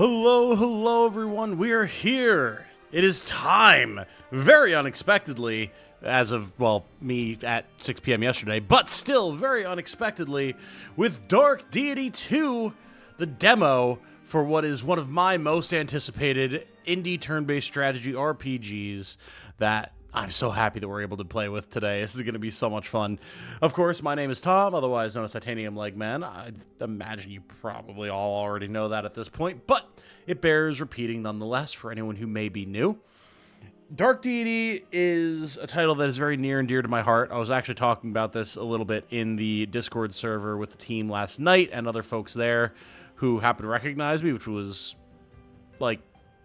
Hello everyone, we are here. It is time, very unexpectedly, as of, well, me at 6 p.m. yesterday, but still very unexpectedly, with Dark Deity 2, the demo for what is one of my most anticipated indie turn-based strategy RPGs that I'm so happy that we're able to play with today. This is going to be so much fun. Of course, my name is Tom, otherwise known as Titanium Leg Man. I imagine you probably all already know that at this point, but it bears repeating nonetheless for anyone who may be new. Dark Deity is a title that is very near and dear to my heart. I was actually talking about this a little bit in the Discord server with the team last night and other folks there who happened to recognize me, which was, like,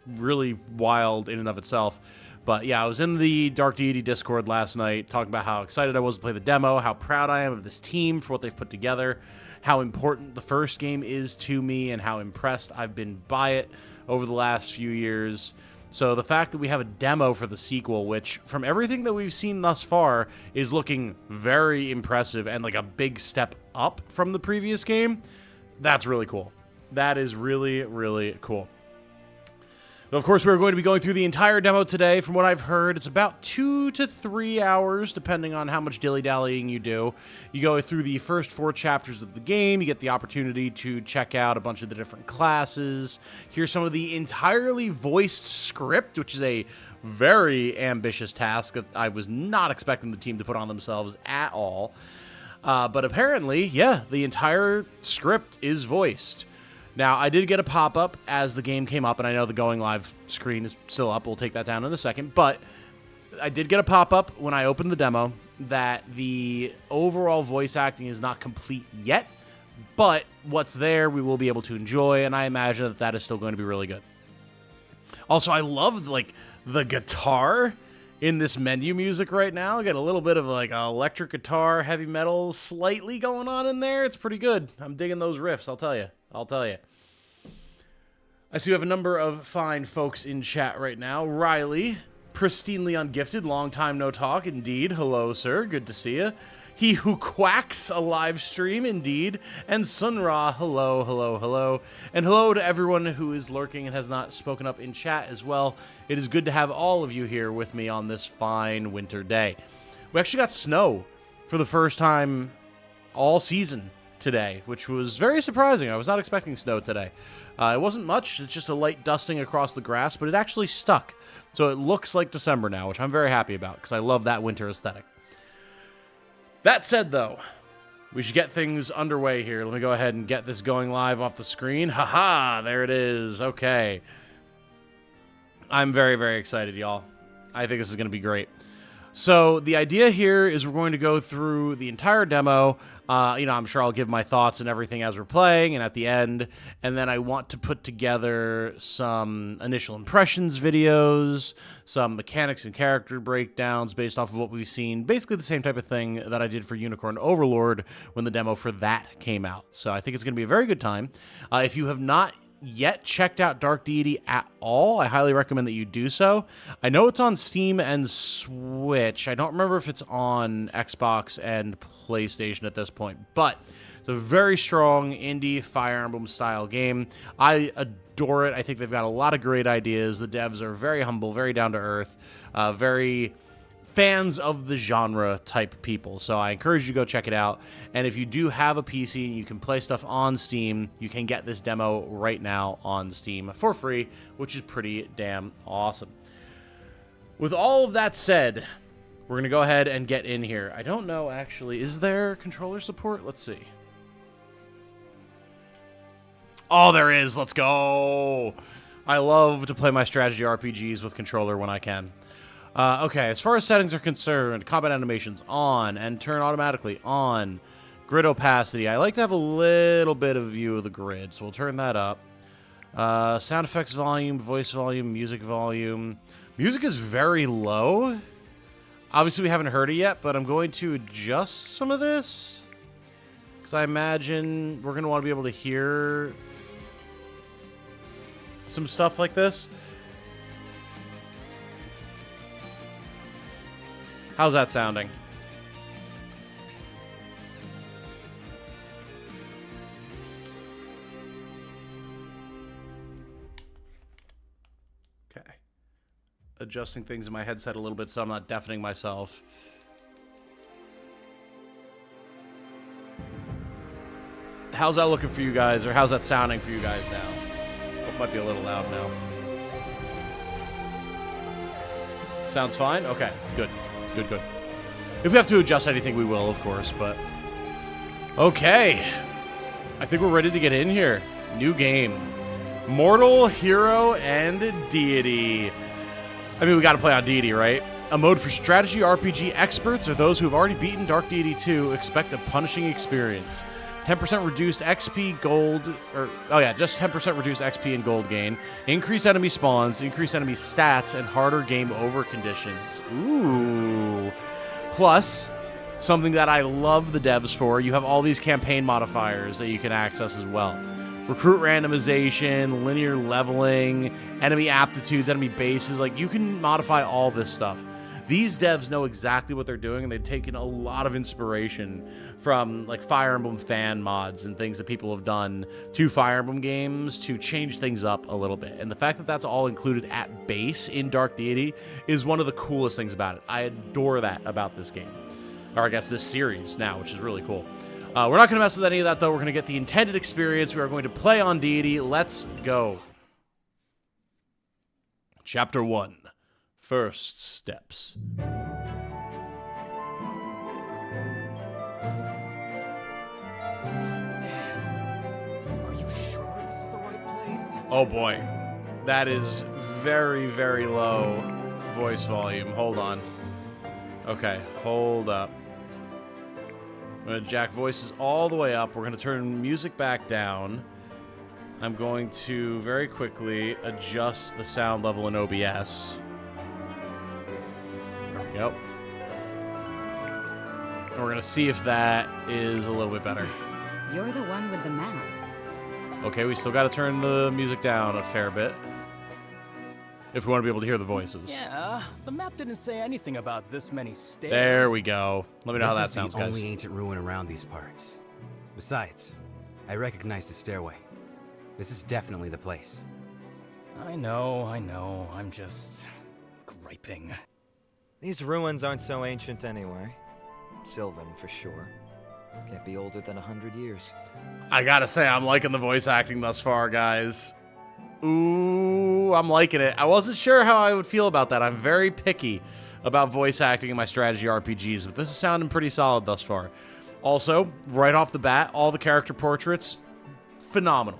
really wild in and of itself. But yeah, I was in the Dark Deity Discord last night talking about how excited I was to play the demo, how proud I am of this team for what they've put together, how important the first game is to me, and how impressed I've been by it over the last few years. So the fact that we have a demo for the sequel, which from everything that we've seen thus far is looking very impressive and like a big step up from the previous game, that's really cool. That is really, really cool. Of course, we're going to be going through the entire demo today. From what I've heard, it's about 2 to 3 hours, depending on how much dilly-dallying you do. You go through the first 4 chapters of the game. You get the opportunity to check out a bunch of the different classes, hear some of the entirely voiced script, which is a very ambitious task that I was not expecting the team to put on themselves at all. But apparently, yeah, the entire script is voiced. Now, I did get a pop-up as the game came up, and I know the going live screen is still up. We'll take that down in a second. But I did get a pop-up when I opened the demo that the overall voice acting is not complete yet, but what's there we will be able to enjoy, and I imagine that that is still going to be really good. Also, I love, like, the guitar in this menu music right now. I got a little bit of, like, electric guitar, heavy metal slightly going on in there. It's pretty good. I'm digging those riffs, I'll tell you. I see we have a number of fine folks in chat right now. Riley, pristinely ungifted, long time no talk, indeed. Hello, sir. Good to see you. He Who Quacks, a live stream, indeed. And Sunra, hello. And hello to everyone who is lurking and has not spoken up in chat as well. It is good to have all of you here with me on this fine winter day. We actually got snow for the first time all season today, which was very surprising. I was not expecting snow today. It wasn't much. It's just a light dusting across the grass, but it actually stuck. So it looks like December now, which I'm very happy about because I love that winter aesthetic. That said, though, we should get things underway here. Let me go ahead and get this going live off the screen. Haha, there it is. Okay. I'm very, very excited, y'all. I think this is going to be great. So the idea here is we're going to go through the entire demo. I'm sure I'll give my thoughts and everything as we're playing and at the end. And then I want to put together some initial impressions videos, some mechanics and character breakdowns based off of what we've seen. Basically the same type of thing that I did for Unicorn Overlord when the demo for that came out. So I think it's going to be a very good time. If you have not yet checked out Dark Deity at all, I highly recommend that you do so. I know it's on Steam and Switch. I don't remember if it's on Xbox and PlayStation at this point, but it's a very strong indie Fire Emblem style game. I adore it. I think they've got a lot of great ideas. The devs are very humble, very down to earth, very fans of the genre type people. So I encourage you to go check it out. And if you do have a PC and you can play stuff on Steam, you can get this demo right now on Steam for free, which is pretty damn awesome. With all of that said, we're going to go ahead and get in here. I don't know, actually, is there controller support? Let's see. Oh, there is. Let's go. I love to play my strategy RPGs with controller when I can. Okay, as far as settings are concerned, combat animations on and turn automatically on. Grid opacity. I like to have a little bit of view of the grid, so we'll turn that up. Sound effects volume, voice volume, music volume. Music is very low. Obviously, we haven't heard it yet, but I'm going to adjust some of this because I imagine we're going to want to be able to hear some stuff like this. How's that sounding? adjusting things in my headset a little bit so I'm not deafening myself. How's that looking for you guys, or how's that sounding for you guys now? Oh, it might be a little loud now. Sounds fine? Okay, good. Good, good. If we have to adjust anything, we will, of course, but... Okay. I think we're ready to get in here. New game. Mortal, Hero, and Deity. I mean, we gotta play on Deity, right? A mode for strategy RPG experts or those who have already beaten Dark Deity 2 expect a punishing experience. 10% reduced XP gold, or, oh yeah, just 10% reduced XP and gold gain. Increased enemy spawns, increased enemy stats, and harder game over conditions. Ooh. Plus, something that I love the devs for, you have all these campaign modifiers that you can access as well. Recruit randomization, linear leveling, enemy aptitudes, enemy bases, like you can modify all this stuff. These devs know exactly what they're doing, and they've taken a lot of inspiration from like Fire Emblem fan mods and things that people have done to Fire Emblem games to change things up a little bit. And the fact that that's all included at base in Dark Deity is one of the coolest things about it. I adore that about this game. Or I guess this series now, which is really cool. We're not going to mess with any of that, though. We're going to get the intended experience. We are going to play on Deity. Let's go. Chapter 1. First steps. Man, are you sure this is the right place? Oh boy. That is very, very low voice volume. Hold on. Okay, hold up. I'm going to jack voices all the way up. We're going to turn music back down. I'm going to very quickly adjust the sound level in OBS. There we go. And we're going to see if that is a little bit better. You're the one with the map. Okay, we still got to turn the music down a fair bit if we want to be able to hear the voices. Yeah, the map didn't say anything about this many stairs. There we go. Let me know how that sounds, This is the guys. only ancient ruin around these parts. Besides, I recognize the stairway. This is definitely the place. I know. I'm just griping. These ruins aren't so ancient anyway. Sylvan, for sure. Can't be older than 100 years. I gotta say, I'm liking the voice acting thus far, guys. Ooh, I'm liking it. I wasn't sure how I would feel about that. I'm very picky about voice acting in my strategy RPGs, but this is sounding pretty solid thus far. Also, right off the bat, all the character portraits, phenomenal.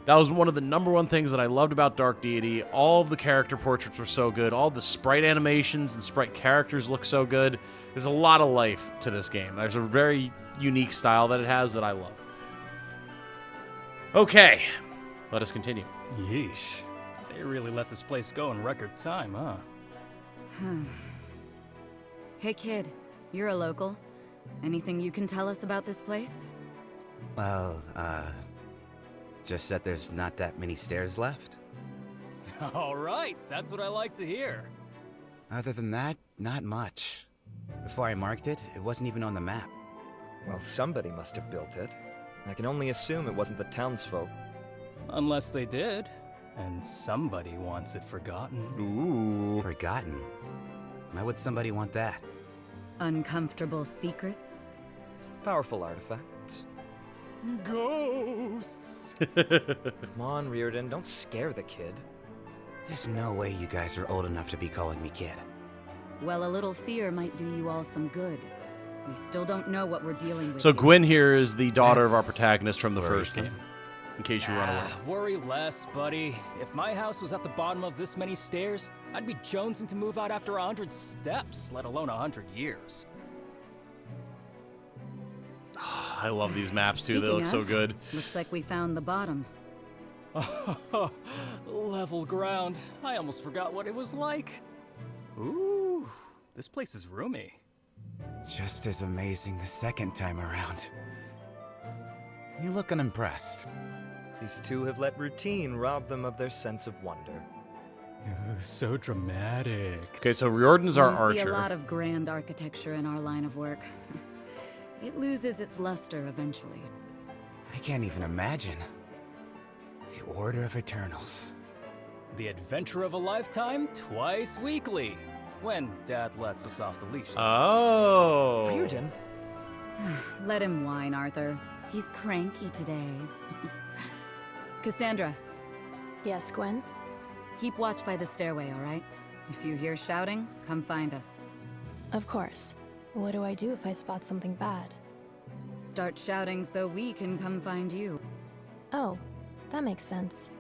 That was one of the #1 things that I loved about Dark Deity. All of the character portraits were so good. All the sprite animations and sprite characters look so good. There's a lot of life to this game. There's a very unique style that it has that I love. Okay, let us continue. Yeesh. They really let this place go in record time, huh? Hey kid, you're a local. Anything you can tell us about this place? Well, just that there's not that many stairs left. All right, that's what I like to hear. Other than that, not much. Before I marked it, it wasn't even on the map. Well, somebody must have built it. I can only assume it wasn't the townsfolk. Unless they did, and somebody wants it forgotten. Ooh. Forgotten. Why would somebody want that? Uncomfortable secrets? Powerful artifacts. Ghosts! Come on, Reardon, don't scare the kid. There's no way you guys are old enough to be calling me kid. Well, a little fear might do you all some good. We still don't know what we're dealing with. So here. Gwyn here is the daughter of our That's protagonist from the first worrisome. game, in case you were unaware. Worry less, buddy. If my house was at the bottom of this many stairs, I'd be jonesing to move out after 100 steps, let alone 100 years. I love these maps too. They Speaking look so of, good. Looks like we found the bottom. Level ground. I almost forgot what it was like. Ooh, this place is roomy. Just as amazing the second time around. You look unimpressed. These two have let routine rob them of their sense of wonder. So dramatic. Okay, so Riordan's our We see archer. a lot of grand architecture in our line of work. It loses its luster eventually. I can't even imagine. The Order of Eternals. The adventure of a lifetime, twice weekly. When Dad lets us off the leash. Oh. Reardon? Let him whine, Arthur. He's cranky today. Cassandra, Yes, Gwen? keep watch by the stairway, all right? If you hear shouting, come find us. Of course. What do I do if I spot something bad? Start shouting so we can come find you. Oh, that makes sense.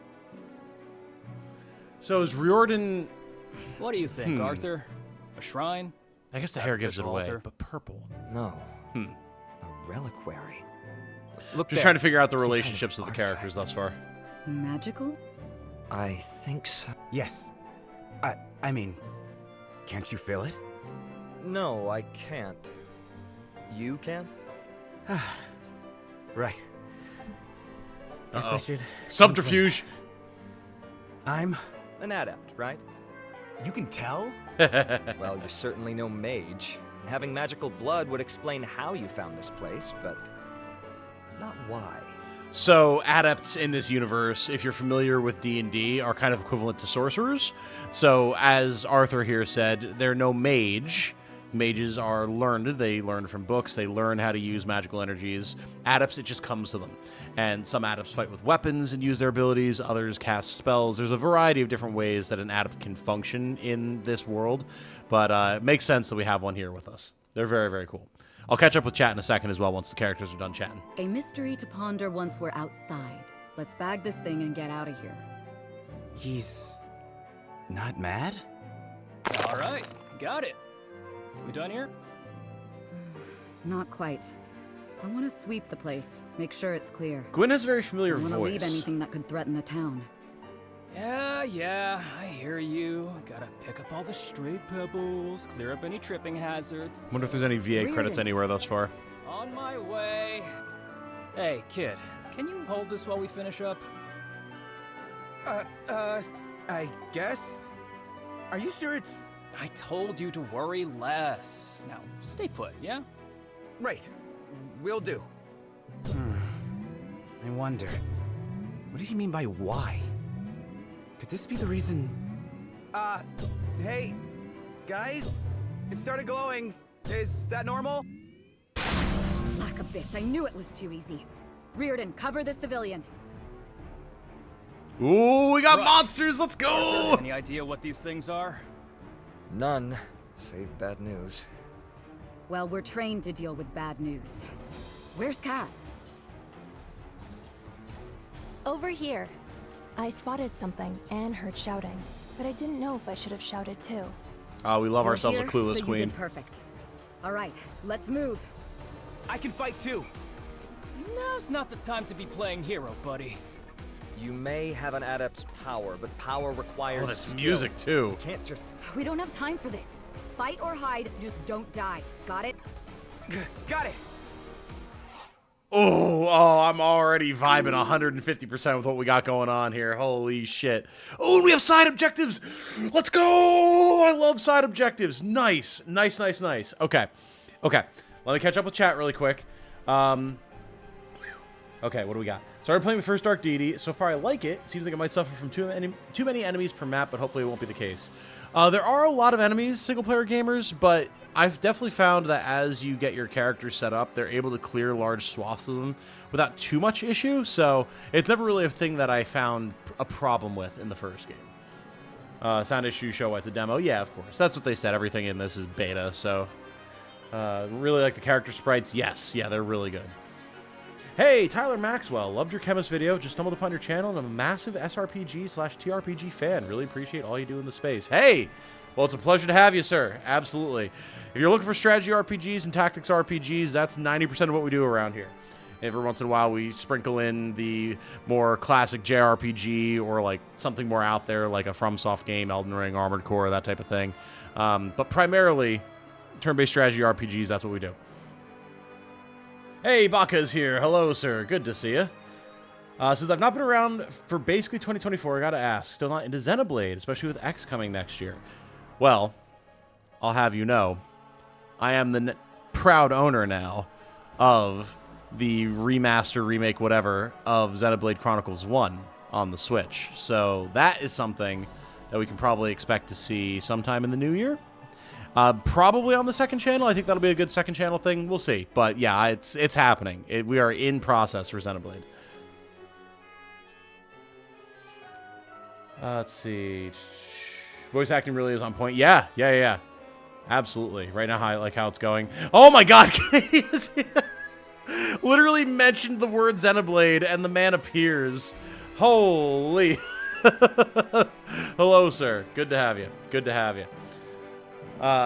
So is Riordan... What do you think, Arthur? A shrine? I guess the hair gives it Sacrificial away, altar? but purple. No. A reliquary. Look Just there. trying to figure out the Some kind of relationships of the artifact. characters thus far. Magical? I think so. Yes. I mean, can't you feel it? No, I can't. You can? Right. Guess I Uh-oh. should. Subterfuge. I'm. An adept, right? You can tell? Well, you're certainly no mage. Having magical blood would explain how you found this place, but not why. So adepts in this universe, if you're familiar with D&D, are kind of equivalent to sorcerers. So as Arthur here said, they're no mage. Mages are learned. They learn from books. They learn how to use magical energies. Adepts, it just comes to them. And some adepts fight with weapons and use their abilities. Others cast spells. There's a variety of different ways that an adept can function in this world. But it makes sense that we have one here with us. They're very, very cool. I'll catch up with chat in a second as well once the characters are done chatting. A mystery to ponder once we're outside. Let's bag this thing and get out of here. He's. not mad? All right, got it. We done here? Not quite. I want to sweep the place, make sure it's clear. Gwen has a very I familiar don't want to leave voice. anything that could threaten the town. Yeah, I hear you. Gotta pick up all the stray pebbles, clear up any tripping hazards. Wonder if there's any VA credits Reardon. anywhere thus far. On my way. Hey, kid, can you hold this while we finish up? I guess? Are you sure it's. I told you to worry less. Now, stay put, yeah? Right. Will do. I wonder. What did he mean by why? Could this be the reason? Hey, guys? It started glowing. Is that normal? Black abyss, I knew it was too easy. Reardon, cover the civilian. Ooh, we got Right. monsters. Let's go. Any idea what these things are? None, save bad news. Well, we're trained to deal with bad news. Where's Cass? Over here. I spotted something and heard shouting, but I didn't know if I should have shouted too. We love You're ourselves here, a clueless so you queen. did perfect. All right, let's move. I can fight too. Now's not the time to be playing hero, buddy. You may have an adept's power, but power requires Oh, this skill. music too. You can't just... We don't have time for this. Fight or hide, just don't die. Got it? Got it. Oh, I'm already vibing 150% with what we got going on here. Holy shit. Oh, and we have side objectives. Let's go. I love side objectives. Nice. Okay. Let me catch up with chat really quick. Okay, what do we got? Started playing the first Dark Deity. So far, I like it. Seems like it might suffer from too many enemies per map, but hopefully it won't be the case. There are a lot of enemies, single-player gamers, but I've definitely found that as you get your characters set up, they're able to clear large swaths of them without too much issue. So it's never really a thing that I found a problem with in the first game. Sound issue show why it's a demo. Yeah, of course. That's what they said. Everything in this is beta, so... really like the character sprites. Yes, yeah, they're really good. Hey, Tyler Maxwell, loved your chemist video. Just stumbled upon your channel and I'm a massive SRPG/TRPG fan. Really appreciate all you do in the space. Hey, well, it's a pleasure to have you, sir. Absolutely. If you're looking for strategy RPGs and tactics RPGs, that's 90% of what we do around here. Every once in a while, we sprinkle in the more classic JRPG or like something more out there, like a FromSoft game, Elden Ring, Armored Core, that type of thing. But primarily, turn-based strategy RPGs, that's what we do. Hey, Baka's here. Hello, sir. Good to see you. Since I've not been around for basically 2024, I gotta ask, still not into Xenoblade, especially with X coming next year. Well, I'll have you know, I am the proud owner now of the remaster, remake, whatever, of Xenoblade Chronicles 1 on the Switch. So that is something that we can probably expect to see sometime in the new year. Probably on the second channel. I think that'll be a good second channel thing. We'll see. But yeah, it's happening. We are in process for Xenoblade. Let's see. Voice acting really is on point. Yeah. Absolutely. Right now, I like how it's going. Oh my god! Literally mentioned the word Xenoblade and the man appears. Holy. Hello, sir. Good to have you. Good to have you.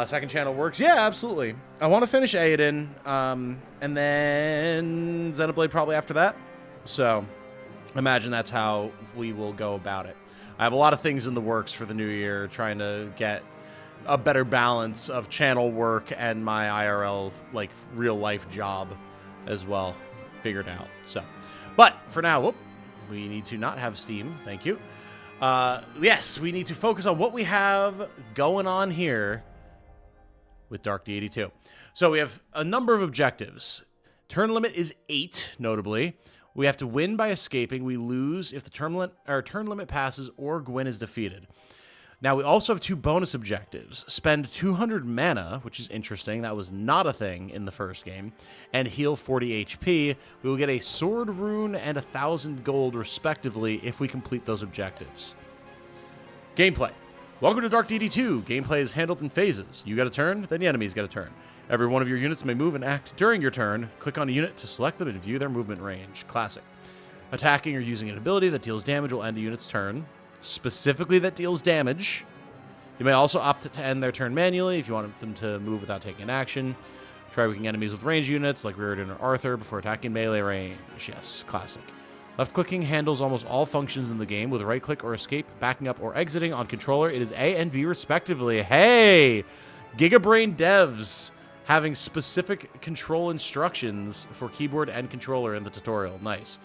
Second channel works. Yeah, absolutely. I want to finish Aiden, and then Xenoblade probably after that. So, imagine that's how we will go about it. I have a lot of things in the works for the new year, trying to get a better balance of channel work and my IRL, like, real-life job as well figured out. So, but for now, we need to not have Steam. Thank you. Yes, we need to focus on what we have going on here with Dark Deity 2. So we have a number of objectives. Turn limit is 8, notably. We have to win by escaping. We lose if the turn limit passes or Gwyn is defeated. Now, we also have 2 bonus objectives. Spend 200 mana, which is interesting. That was not a thing in the first game. And heal 40 HP. We will get a sword rune and 1,000 gold, respectively, if we complete those objectives. Gameplay. Welcome to Dark Deity 2. Gameplay is handled in phases. You got a turn, then the enemies get a turn. Every one of your units may move and act during your turn. Click on a unit to select them and view their movement range. Classic. Attacking or using an ability that deals damage will end a unit's turn. Specifically that deals damage. You may also opt to end their turn manually if you want them to move without taking an action. Try weakening enemies with range units like Reardon or Arthur before attacking melee range. Yes, classic. Left-clicking handles almost all functions in the game, with right-click or escape, backing up or exiting on controller. It is A and B respectively. Hey! Gigabrain devs having specific control instructions for keyboard and controller in the tutorial. Nice.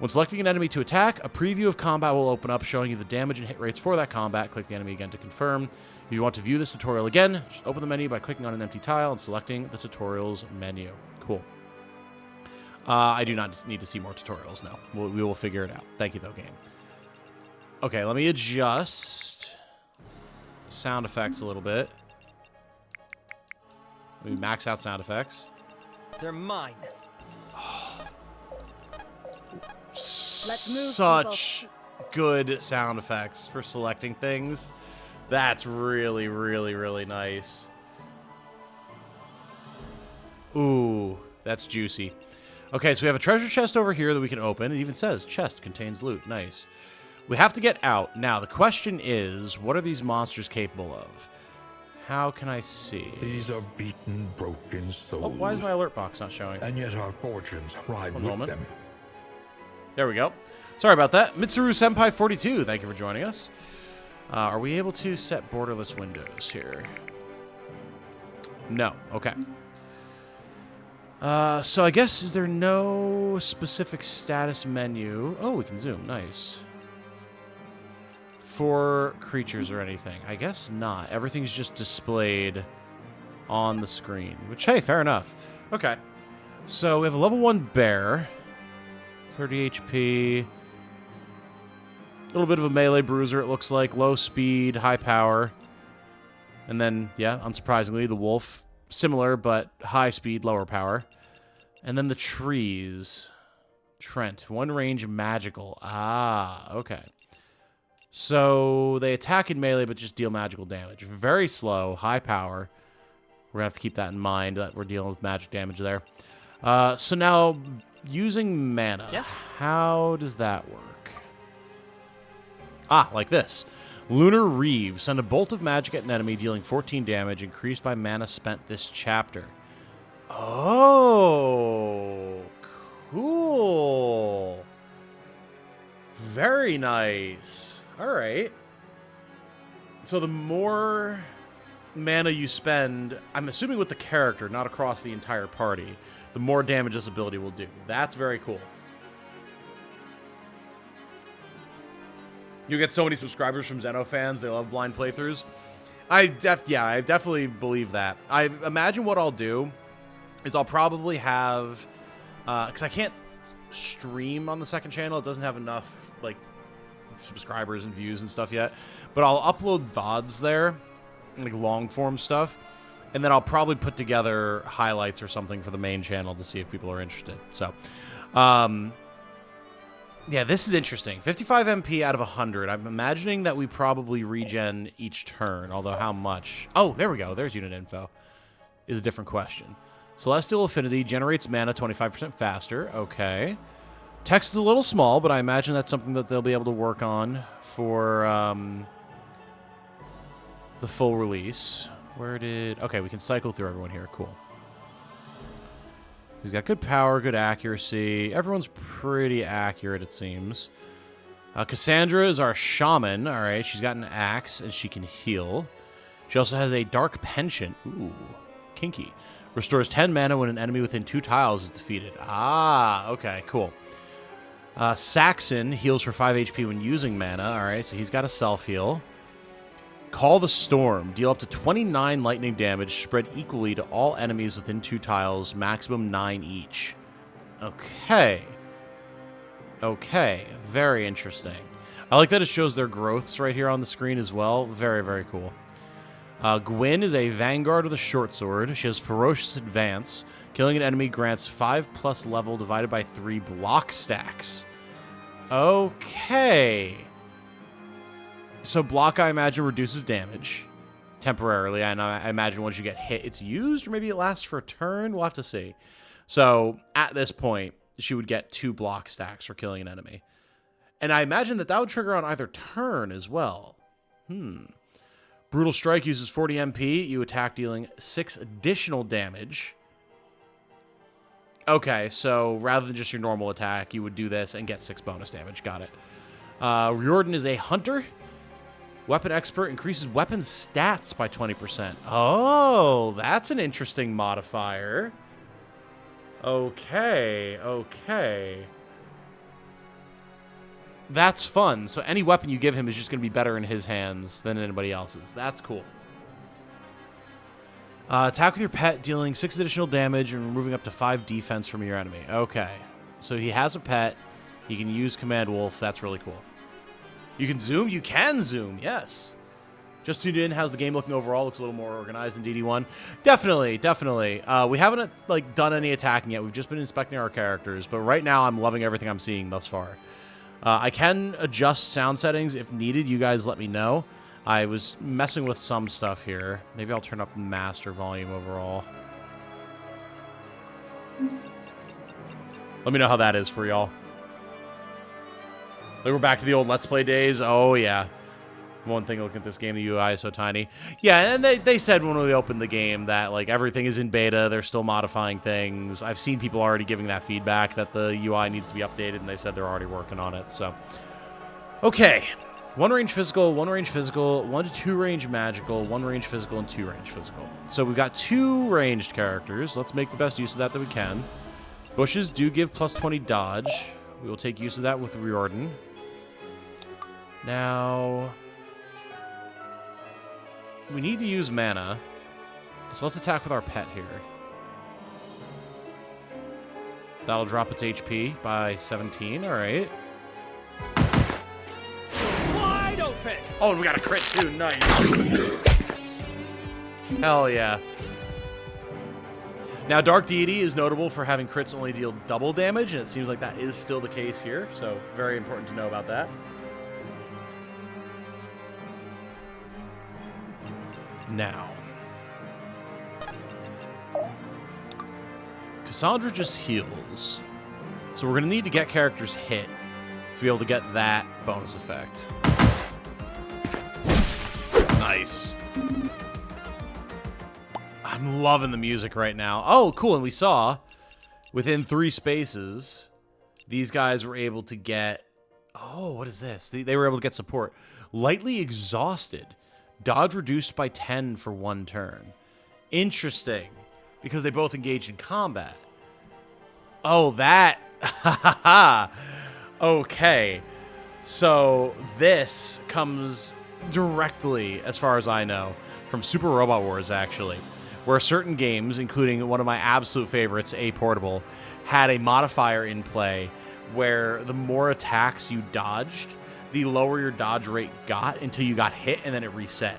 When selecting an enemy to attack, a preview of combat will open up, showing you the damage and hit rates for that combat. Click the enemy again to confirm. If you want to view this tutorial again, just open the menu by clicking on an empty tile and selecting the tutorials menu. Cool. I do not need to see more tutorials now. We will figure it out. Thank you, though, game. Okay, let me adjust sound effects a little bit. Let me max out sound effects. They're mine. Let's move, Such good sound effects for selecting things. That's really, really, really nice. Ooh, that's juicy. Okay, so we have a treasure chest over here that we can open. It even says, chest contains loot. Nice. We have to get out. Now, the question is, what are these monsters capable of? How can I see? These are beaten, broken souls. Oh, why is my alert box not showing? And yet our fortunes ride One with moment. them. There we go. Sorry about that. Mitsuru Senpai 42, thank you for joining us. Are we able to set borderless windows here? No. Okay. So I guess, is there no specific status menu? Oh, we can zoom. Nice. For creatures or anything. I guess not. Everything's just displayed on the screen. Which, hey, fair enough. Okay. So we have a level 1 bear. 30 HP. A little bit of a melee bruiser, it looks like. Low speed, high power. And then, yeah, unsurprisingly, the wolf. Similar, but high speed, lower power. And then the trees. Trent. 1 range magical. Ah, okay. So they attack in melee, but just deal magical damage. Very slow, high power. We're going to have to keep that in mind, that we're dealing with magic damage there. So now, using mana. Yes? How does that work? Ah, like this. Lunar Reeve. Send a bolt of magic at an enemy, dealing 14 damage, increased by mana spent this chapter. Oh, cool. Very nice. All right. So the more mana you spend, I'm assuming with the character, not across the entire party, the more damage this ability will do. That's very cool. You get so many subscribers from Xeno fans. They love blind playthroughs. I definitely believe that. I imagine what I'll do is I'll probably have, because I can't stream on the second channel. It doesn't have enough like subscribers and views and stuff yet. But I'll upload VODs there, like long form stuff, and then I'll probably put together highlights or something for the main channel to see if people are interested. So, yeah, this is interesting. 55 MP out of 100. I'm imagining that we probably regen each turn, although how much? Oh, there we go. There's unit info. Is a different question. Celestial Affinity generates mana 25% faster. Okay. Text is a little small, but I imagine that's something that they'll be able to work on for the full release. Okay, we can cycle through everyone here. Cool. He's got good power, good accuracy. Everyone's pretty accurate, it seems. Cassandra is our shaman. All right, she's got an axe, and she can heal. She also has a dark penchant. Ooh, kinky. Restores 10 mana when an enemy within 2 tiles is defeated. Ah, okay, cool. Saxon heals for 5 HP when using mana. All right, so he's got a self-heal. Call the Storm. Deal up to 29 lightning damage, spread equally to all enemies within 2 tiles, maximum 9 each. Okay. Okay, very interesting. I like that it shows their growths right here on the screen as well. Very, very cool. Gwyn is a Vanguard with a short sword. She has Ferocious Advance. Killing an enemy grants 5+ level divided by 3 block stacks. Okay. So block, I imagine, reduces damage temporarily. And I imagine once you get hit, it's used, or maybe it lasts for a turn. We'll have to see. So at this point, she would get 2 block stacks for killing an enemy. And I imagine that would trigger on either turn as well. Brutal Strike uses 40 MP. You attack dealing 6 additional damage. Okay, so rather than just your normal attack, you would do this and get 6 bonus damage. Got it. Riordan is a hunter. Weapon Expert increases weapon stats by 20%. Oh, that's an interesting modifier. Okay, okay. That's fun. So any weapon you give him is just going to be better in his hands than anybody else's. That's cool. Attack with your pet, dealing 6 additional damage and removing up to 5 defense from your enemy. Okay. So he has a pet. He can use Command Wolf. That's really cool. You can zoom? You can zoom, yes. Just tuned in. How's the game looking overall? Looks a little more organized than DD1. Definitely, definitely. We haven't done any attacking yet. We've just been inspecting our characters. But right now, I'm loving everything I'm seeing thus far. I can adjust sound settings if needed. You guys let me know. I was messing with some stuff here. Maybe I'll turn up master volume overall. Let me know how that is for y'all. Like we're back to the old Let's Play days. Oh, yeah. One thing looking at this game, the UI is so tiny. Yeah, and they said when we opened the game that everything is in beta. They're still modifying things. I've seen people already giving that feedback that the UI needs to be updated, and they said they're already working on it. So, okay. 1 range physical, 1 range physical, 1 to 2 range magical, 1 range physical, and 2 range physical. So we've got 2 ranged characters. Let's make the best use of that we can. Bushes do give plus 20 dodge. We will take use of that with Riordan. Now, we need to use mana. So let's attack with our pet here. That'll drop its HP by 17. All right. Wide open! Oh, and we got a crit too. Nice. Hell yeah. Now, Dark Deity is notable for having crits only deal double damage, and it seems like that is still the case here. So very important to know about that. Now, Cassandra just heals, so we're going to need to get characters hit to be able to get that bonus effect. Nice. I'm loving the music right now. Oh, cool, and we saw within 3 spaces, these guys were able to get... Oh, what is this? They were able to get support. Lightly Exhausted. Dodge reduced by 10 for 1 turn. Interesting. Because they both engage in combat. Oh, that. Okay. So this comes directly, as far as I know, from Super Robot Wars, actually. Where certain games, including one of my absolute favorites, A Portable, had a modifier in play where the more attacks you dodged, the lower your dodge rate got until you got hit, and then it reset.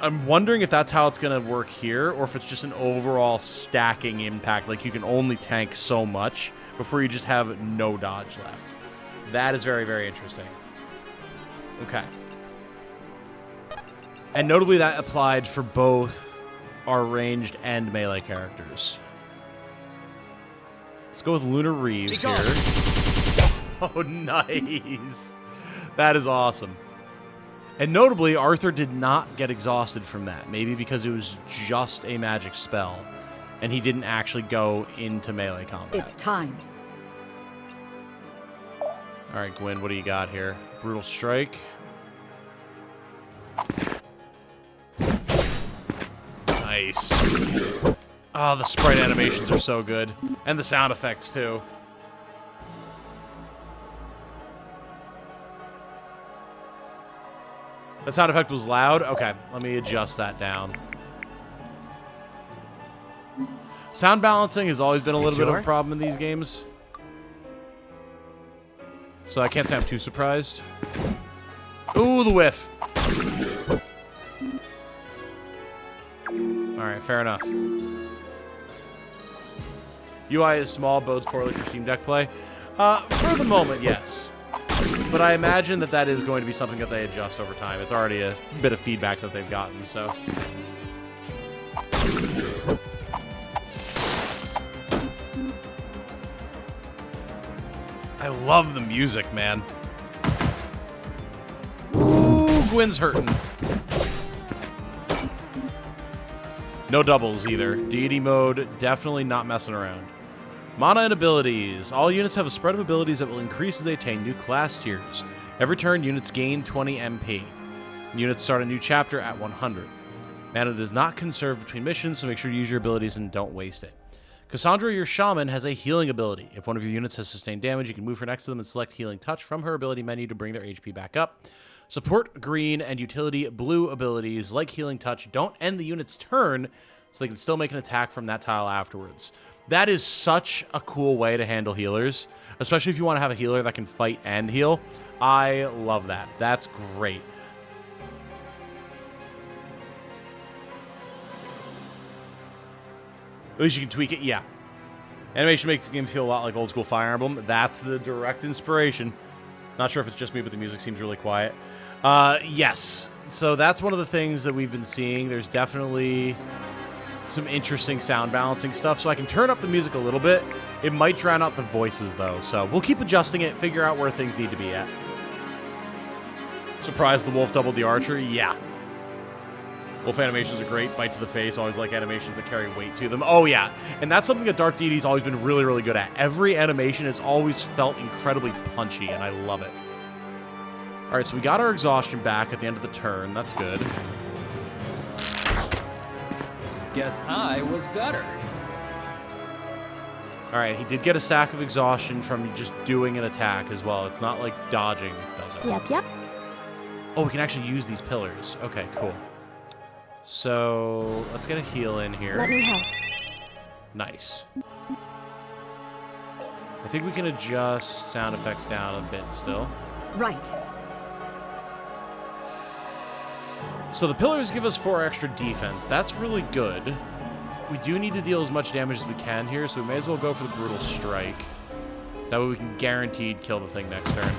I'm wondering if that's how it's going to work here, or if it's just an overall stacking impact. Like, you can only tank so much before you just have no dodge left. That is very, very interesting. Okay. And notably, that applied for both our ranged and melee characters. Let's go with Lunar Reeves here. Oh, nice. That is awesome. And notably, Arthur did not get exhausted from that. Maybe because it was just a magic spell, and he didn't actually go into melee combat. It's time. All right, Gwyn, what do you got here? Brutal Strike. Nice. Oh, the sprite animations are so good. And the sound effects, too. The sound effect was loud? Okay, let me adjust that down. Sound balancing has always been a little bit of a problem in these games. So I can't say I'm too surprised. Ooh, the whiff. Alright, fair enough. UI is small, bodes poorly for Steam Deck play. For the moment, yes. But I imagine that that is going to be something that they adjust over time. It's already a bit of feedback that they've gotten, so... I love the music, man. Ooh, Gwyn's hurting. No doubles either. Deity mode, definitely not messing around. Mana and abilities. All units have a spread of abilities that will increase as they attain new class tiers. Every turn, units gain 20 MP. Units start a new chapter at 100. Mana does not conserve between missions, so make sure to use your abilities and don't waste it. Cassandra, your shaman, has a healing ability. If one of your units has sustained damage, you can move her next to them and select Healing Touch from her ability menu to bring their HP back up. Support green and utility blue abilities, like Healing Touch, don't end the unit's turn, so they can still make an attack from that tile afterwards. That is such a cool way to handle healers, especially if you want to have a healer that can fight and heal. I love that. That's great. At least you can tweak it. Yeah. Animation makes the game feel a lot like old school Fire Emblem. That's the direct inspiration. Not sure if it's just me, but the music seems really quiet. Yes. So that's one of the things that we've been seeing. There's definitely some interesting sound balancing stuff, so I can turn up the music a little bit. It might drown out the voices, though, so we'll keep adjusting it, figure out where things need to be at. Surprised the wolf doubled the archer? Yeah. Wolf animations are great. Bite to the face. Always like animations that carry weight to them. Oh, yeah. And that's something that Dark Deity's always been really, really good at. Every animation has always felt incredibly punchy, and I love it. All right, so we got our exhaustion back at the end of the turn. That's good. Guess I was better. All right, he did get a sack of exhaustion from just doing an attack as well. It's not like dodging does it. Yep. Oh, we can actually use these pillars. Okay, cool. So let's get a heal in here. Let me help. Nice. I think we can adjust sound effects down a bit still. Right. So the pillars give us 4 extra defense. That's really good. We do need to deal as much damage as we can here, so we may as well go for the Brutal Strike. That way we can guaranteed kill the thing next turn.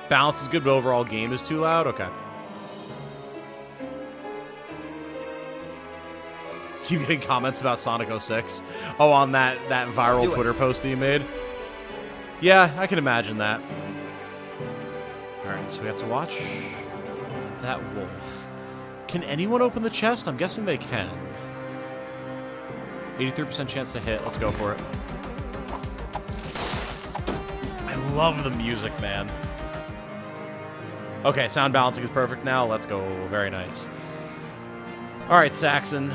Balance is good, but overall game is too loud? Okay. Keep getting comments about Sonic 06. Oh, on that viral Twitter post that you made? Yeah, I can imagine that. Alright, so we have to watch that wolf. Can anyone open the chest? I'm guessing they can. 83% chance to hit. Let's go for it. I love the music, man. Okay, sound balancing is perfect now. Let's go. Very nice. All right, Saxon.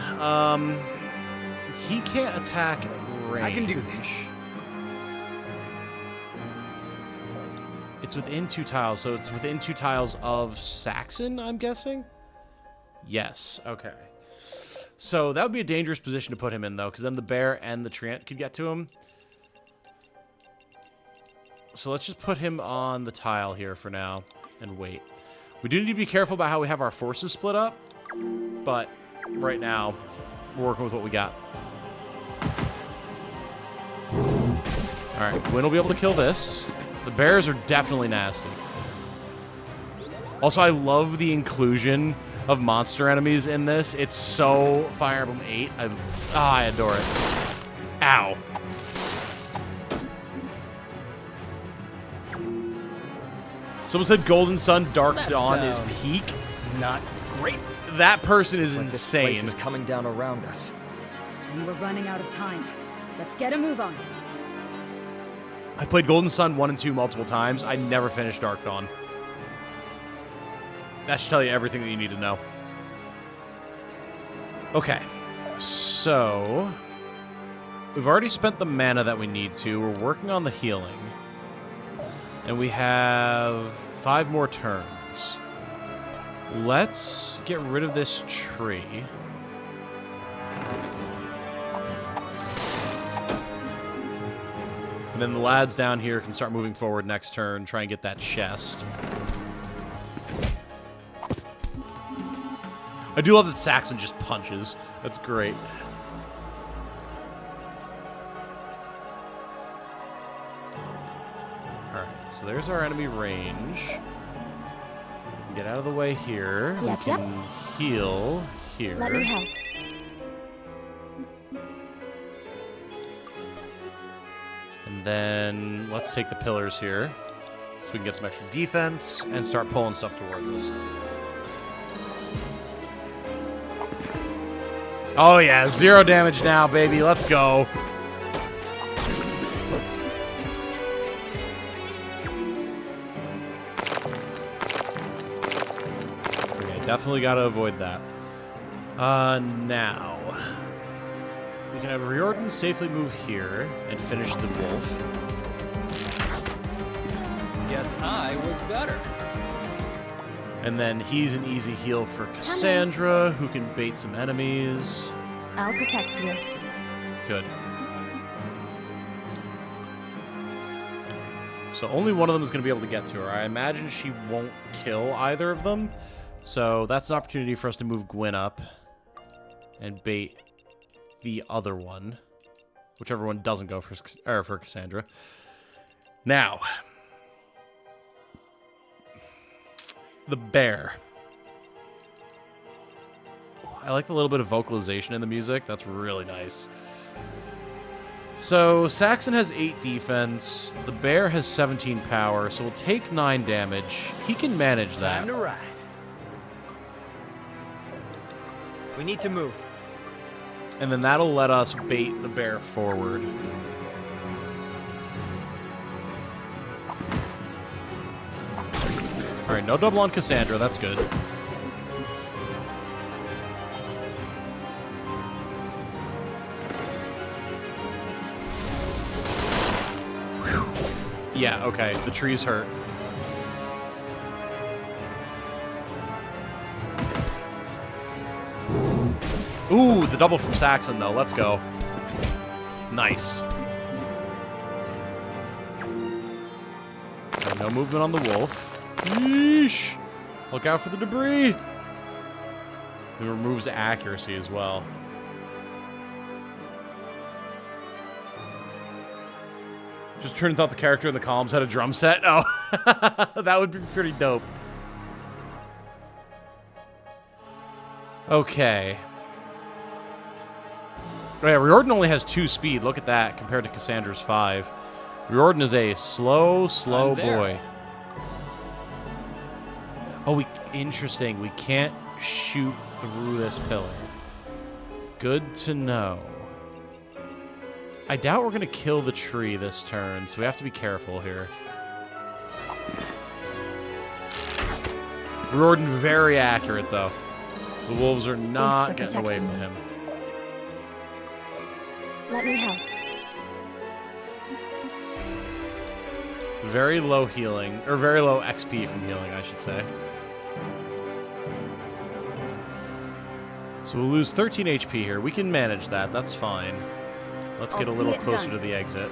He can't attack range. I can do this. It's within 2 tiles, so it's within 2 tiles of Saxon, I'm guessing? Yes. Okay. So that would be a dangerous position to put him in, though, because then the bear and the treant could get to him. So let's just put him on the tile here for now and wait. We do need to be careful about how we have our forces split up, but right now we're working with what we got. All right, Gwyn will be able to kill this. The bears are definitely nasty. Also, I love the inclusion of monster enemies in this. It's so Fire Emblem 8. I adore it. Ow. Someone said Golden Sun, Dark Dawn is peak. Not great. That person is Like insane. This place is coming down around us. And we're running out of time. Let's get a move on. I played Golden Sun 1 and 2 multiple times. I never finished Dark Dawn. That should tell you everything that you need to know. Okay, so we've already spent the mana that we need to. We're working on the healing. And we have 5 more turns. Let's get rid of this tree. And then the lads down here can start moving forward next turn, try and get that chest. I do love that Saxon just punches. That's great. Alright, so there's our enemy range. Get out of the way here. Yep, We can heal here. Let me help. And then let's take the pillars here so we can get some extra defense and start pulling stuff towards us. Oh yeah, 0 damage now, baby. Let's go. Okay, definitely got to avoid that. Now we can have Riordan safely move here and finish the wolf. Guess I was better. And then he's an easy heal for Cassandra, who can bait some enemies. I'll protect you. Good. So only one of them is going to be able to get to her. I imagine she won't kill either of them. So that's an opportunity for us to move Gwyn up and bait the other one. Whichever one doesn't go for Cassandra. Now, the bear. I like the little bit of vocalization in the music. That's really nice. So, Saxon has 8 defense. The bear has 17 power, so we'll take 9 damage. He can manage that. Time to ride. We need to move. And then that'll let us bait the bear forward. Alright, no double on Cassandra. That's good. Yeah, okay. The tree's hurt. Ooh, the double from Saxon, though. Let's go. Nice. Okay, no movement on the wolf. Yeesh! Look out for the debris! It removes accuracy as well. Just turned out the character in the columns had a drum set. Oh, that would be pretty dope. Okay. Oh yeah, Riordan only has 2 speed. Look at that compared to Cassandra's 5. Riordan is a slow I'm there. boy. Oh, interesting. We can't shoot through this pillar. Good to know. I doubt we're going to kill the tree this turn, so we have to be careful here. Riordan, very accurate, though. The wolves are not getting away protecting from me. him. Let me help. Very low healing, or very low XP from healing, I should say. So we'll lose 13 HP here. We can manage that. That's fine. Let's get a little closer to the exit.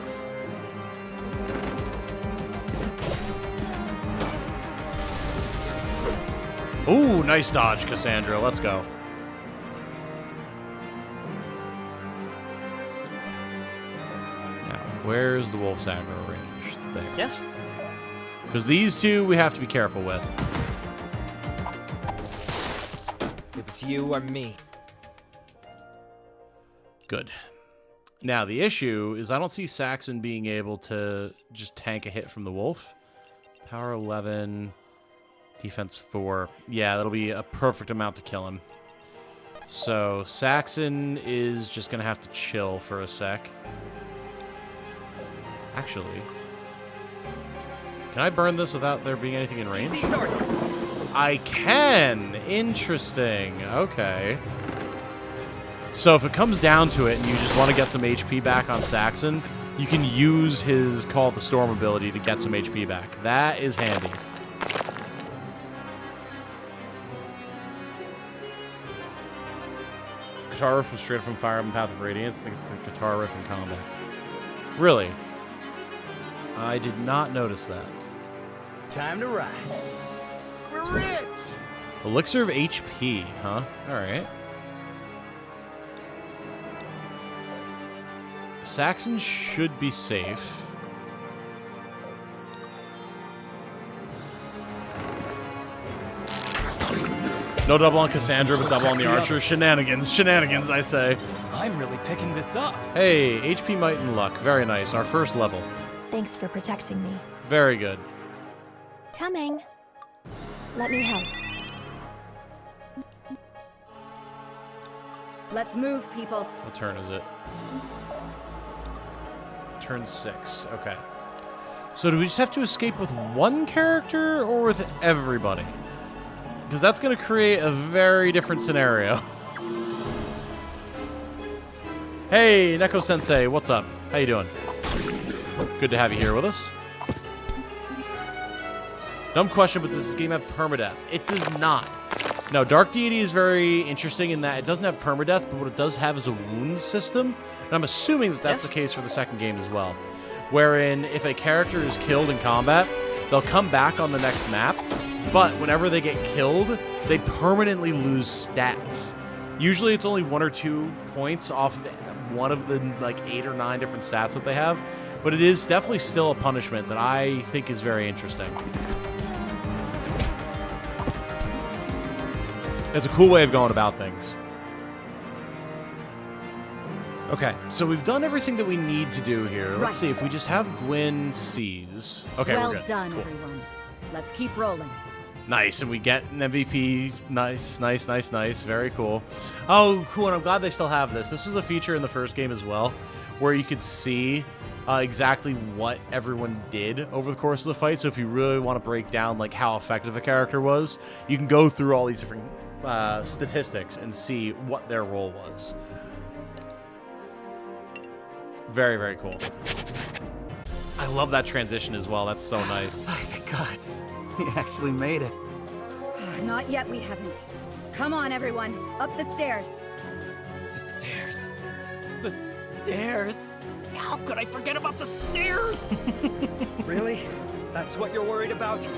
Ooh, nice dodge, Cassandra. Let's go. Now, where's the wolf's aggro range? There. Yes? Because these two we have to be careful with. If it's you or me. Good. Now, the issue is I don't see Saxon being able to just tank a hit from the wolf. Power 11, defense 4. Yeah, that'll be a perfect amount to kill him. So, Saxon is just going to have to chill for a sec. Actually, can I burn this without there being anything in range? I can! Interesting. Okay. So if it comes down to it and you just want to get some HP back on Saxon, you can use his Call of the Storm ability to get some HP back. That is handy. Guitar riff was straight up from Fire Emblem Path of Radiance. I think it's the guitar riff in combat. Really? I did not notice that. Time to ride. We're rich! Elixir of HP, huh? Alright. Saxon should be safe. No double on Cassandra, but double on the archer. Shenanigans. Shenanigans, I say. I'm really picking this up. Hey, HP, might, and luck. Very nice. Our first level. Thanks for protecting me. Very good. Coming. Let me help. Let's move, people. What turn is it? Turn 6. Okay. So do we just have to escape with one character or with everybody? Because that's going to create a very different scenario. Hey, Neko Sensei, what's up? How you doing? Good to have you here with us. Dumb question, but does this game have permadeath? It does not. No, Dark Deity is very interesting in that it doesn't have permadeath, but what it does have is a wound system. And I'm assuming that that's the case for the second game as well. Wherein, if a character is killed in combat, they'll come back on the next map, but whenever they get killed, they permanently lose stats. Usually it's only 1 or 2 points off of one of the like 8 or 9 different stats that they have, but it is definitely still a punishment that I think is very interesting. It's a cool way of going about things. Okay, so we've done everything that we need to do here. Let's see if we just have Gwyn seize. Okay, well we're good. done, Cool. everyone. Let's keep rolling. Nice, and we get an MVP. Nice, nice, nice, nice. Very cool. Oh, cool, and I'm glad they still have this. This was a feature in the first game as well, where you could see exactly what everyone did over the course of the fight. So if you really want to break down like how effective a character was, you can go through all these different statistics and see what their role was. Very, very cool. I love that transition as well. That's so nice. My gods, we actually made it. Not yet, we haven't. Come on, everyone. Up the stairs. The stairs. The stairs. How could I forget about the stairs? Really? That's what you're worried about?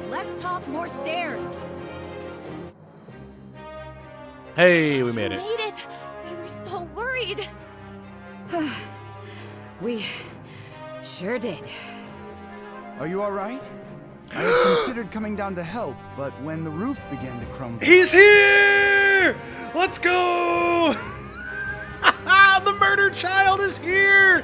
Less talk, more stairs. Hey, we made it. Made it! We were so worried. We sure did. Are you all right? I had considered coming down to help, but when the roof began to crumble... He's here! Let's go! The murder child is here!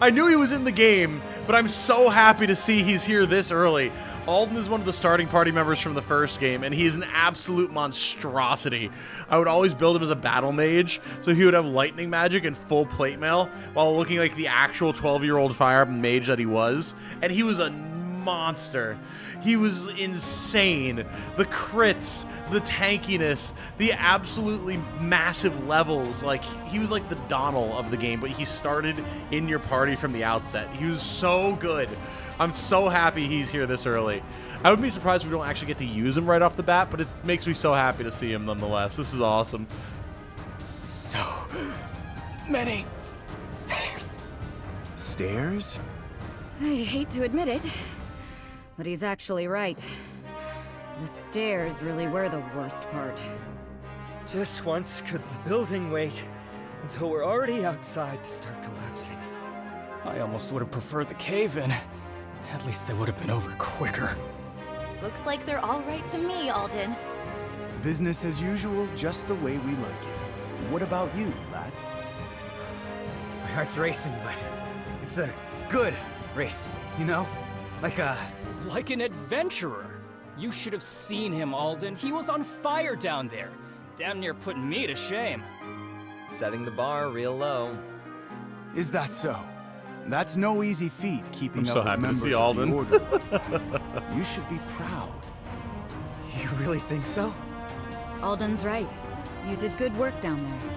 I knew he was in the game, but I'm so happy to see he's here this early. Alden is one of the starting party members from the first game, and he's an absolute monstrosity. I would always build him as a battle mage, so he would have lightning magic and full plate mail, while looking like the actual 12-year-old Fire Emblem mage that he was. And he was a monster. He was insane. The crits, the tankiness, the absolutely massive levels. Like, he was like the Donald of the game, but he started in your party from the outset. He was so good. I'm so happy he's here this early. I would be surprised if we don't actually get to use him right off the bat, but it makes me so happy to see him nonetheless. This is awesome. Many stairs. Stairs? I hate to admit it, but he's actually right. The stairs really were the worst part. Just once could the building wait until we're already outside to start collapsing. I almost would have preferred the cave-in. At least they would have been over quicker. Looks like they're all right to me, Alden. Business as usual, just the way we like it. What about you, lad? My heart's racing, but it's a good race, you know? Like Like an adventurer. You should have seen him, Alden. He was on fire down there. Damn near putting me to shame. Setting the bar real low. Is that so? That's no easy feat, keeping I'm up so with happy to members see of Alden. the Order. You should be proud. You really think so? Alden's right. You did good work down there.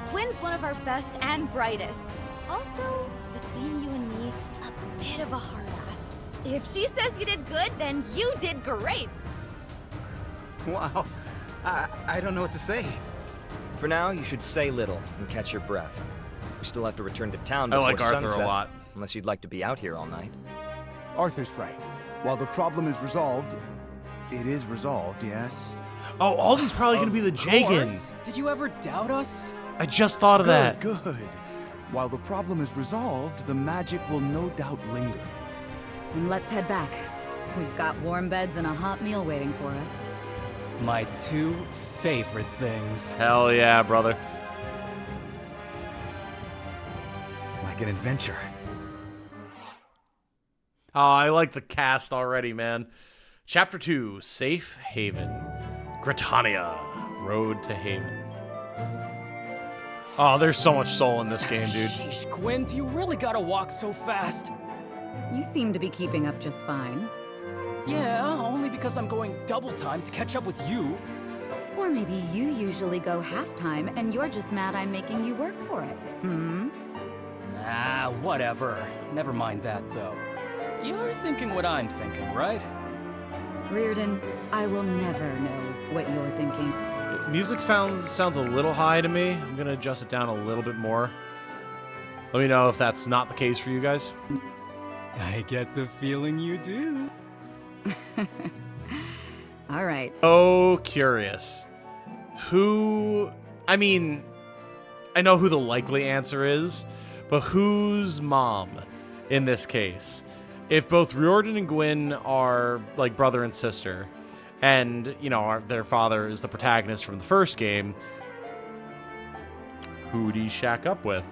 Quinn's one of our best and brightest. Also, between you and me, a bit of a hard ass. If she says you did good, then you did great. Wow. I don't know what to say. For now, you should say little and catch your breath. We still have to return to town I before like Arthur sunset, a lot. unless you'd like to be out here all night. Arthur's right. While the problem is resolved, it is resolved, yes? Oh, Alden's probably going to be the Jagan. Course. Did you ever doubt us? I just thought of that. Good. While the problem is resolved, the magic will no doubt linger. And let's head back. We've got warm beds and a hot meal waiting for us. My two favorite things. Hell yeah, brother. Like an adventure. Oh, I like the cast already, man. Chapter 2, Safe Haven. Gritania, Road to Haven. Oh, there's so much soul in this game, dude. Sheesh, Quinn, do you really gotta walk so fast? You seem to be keeping up just fine. Yeah, only because I'm going double time to catch up with you. Or maybe you usually go half-time and you're just mad I'm making you work for it. Hmm? Ah, whatever. Never mind that, though. You're thinking what I'm thinking, right? Reardon, I will never know what you're thinking. Music sounds a little high to me. I'm going to adjust it down a little bit more. Let me know if that's not the case for you guys. I get the feeling you do. All right. Oh, curious. I know who the likely answer is, but whose mom in this case? If both Riordan and Gwyn are like brother and sister, and, their father is the protagonist from the first game, who'd he shack up with?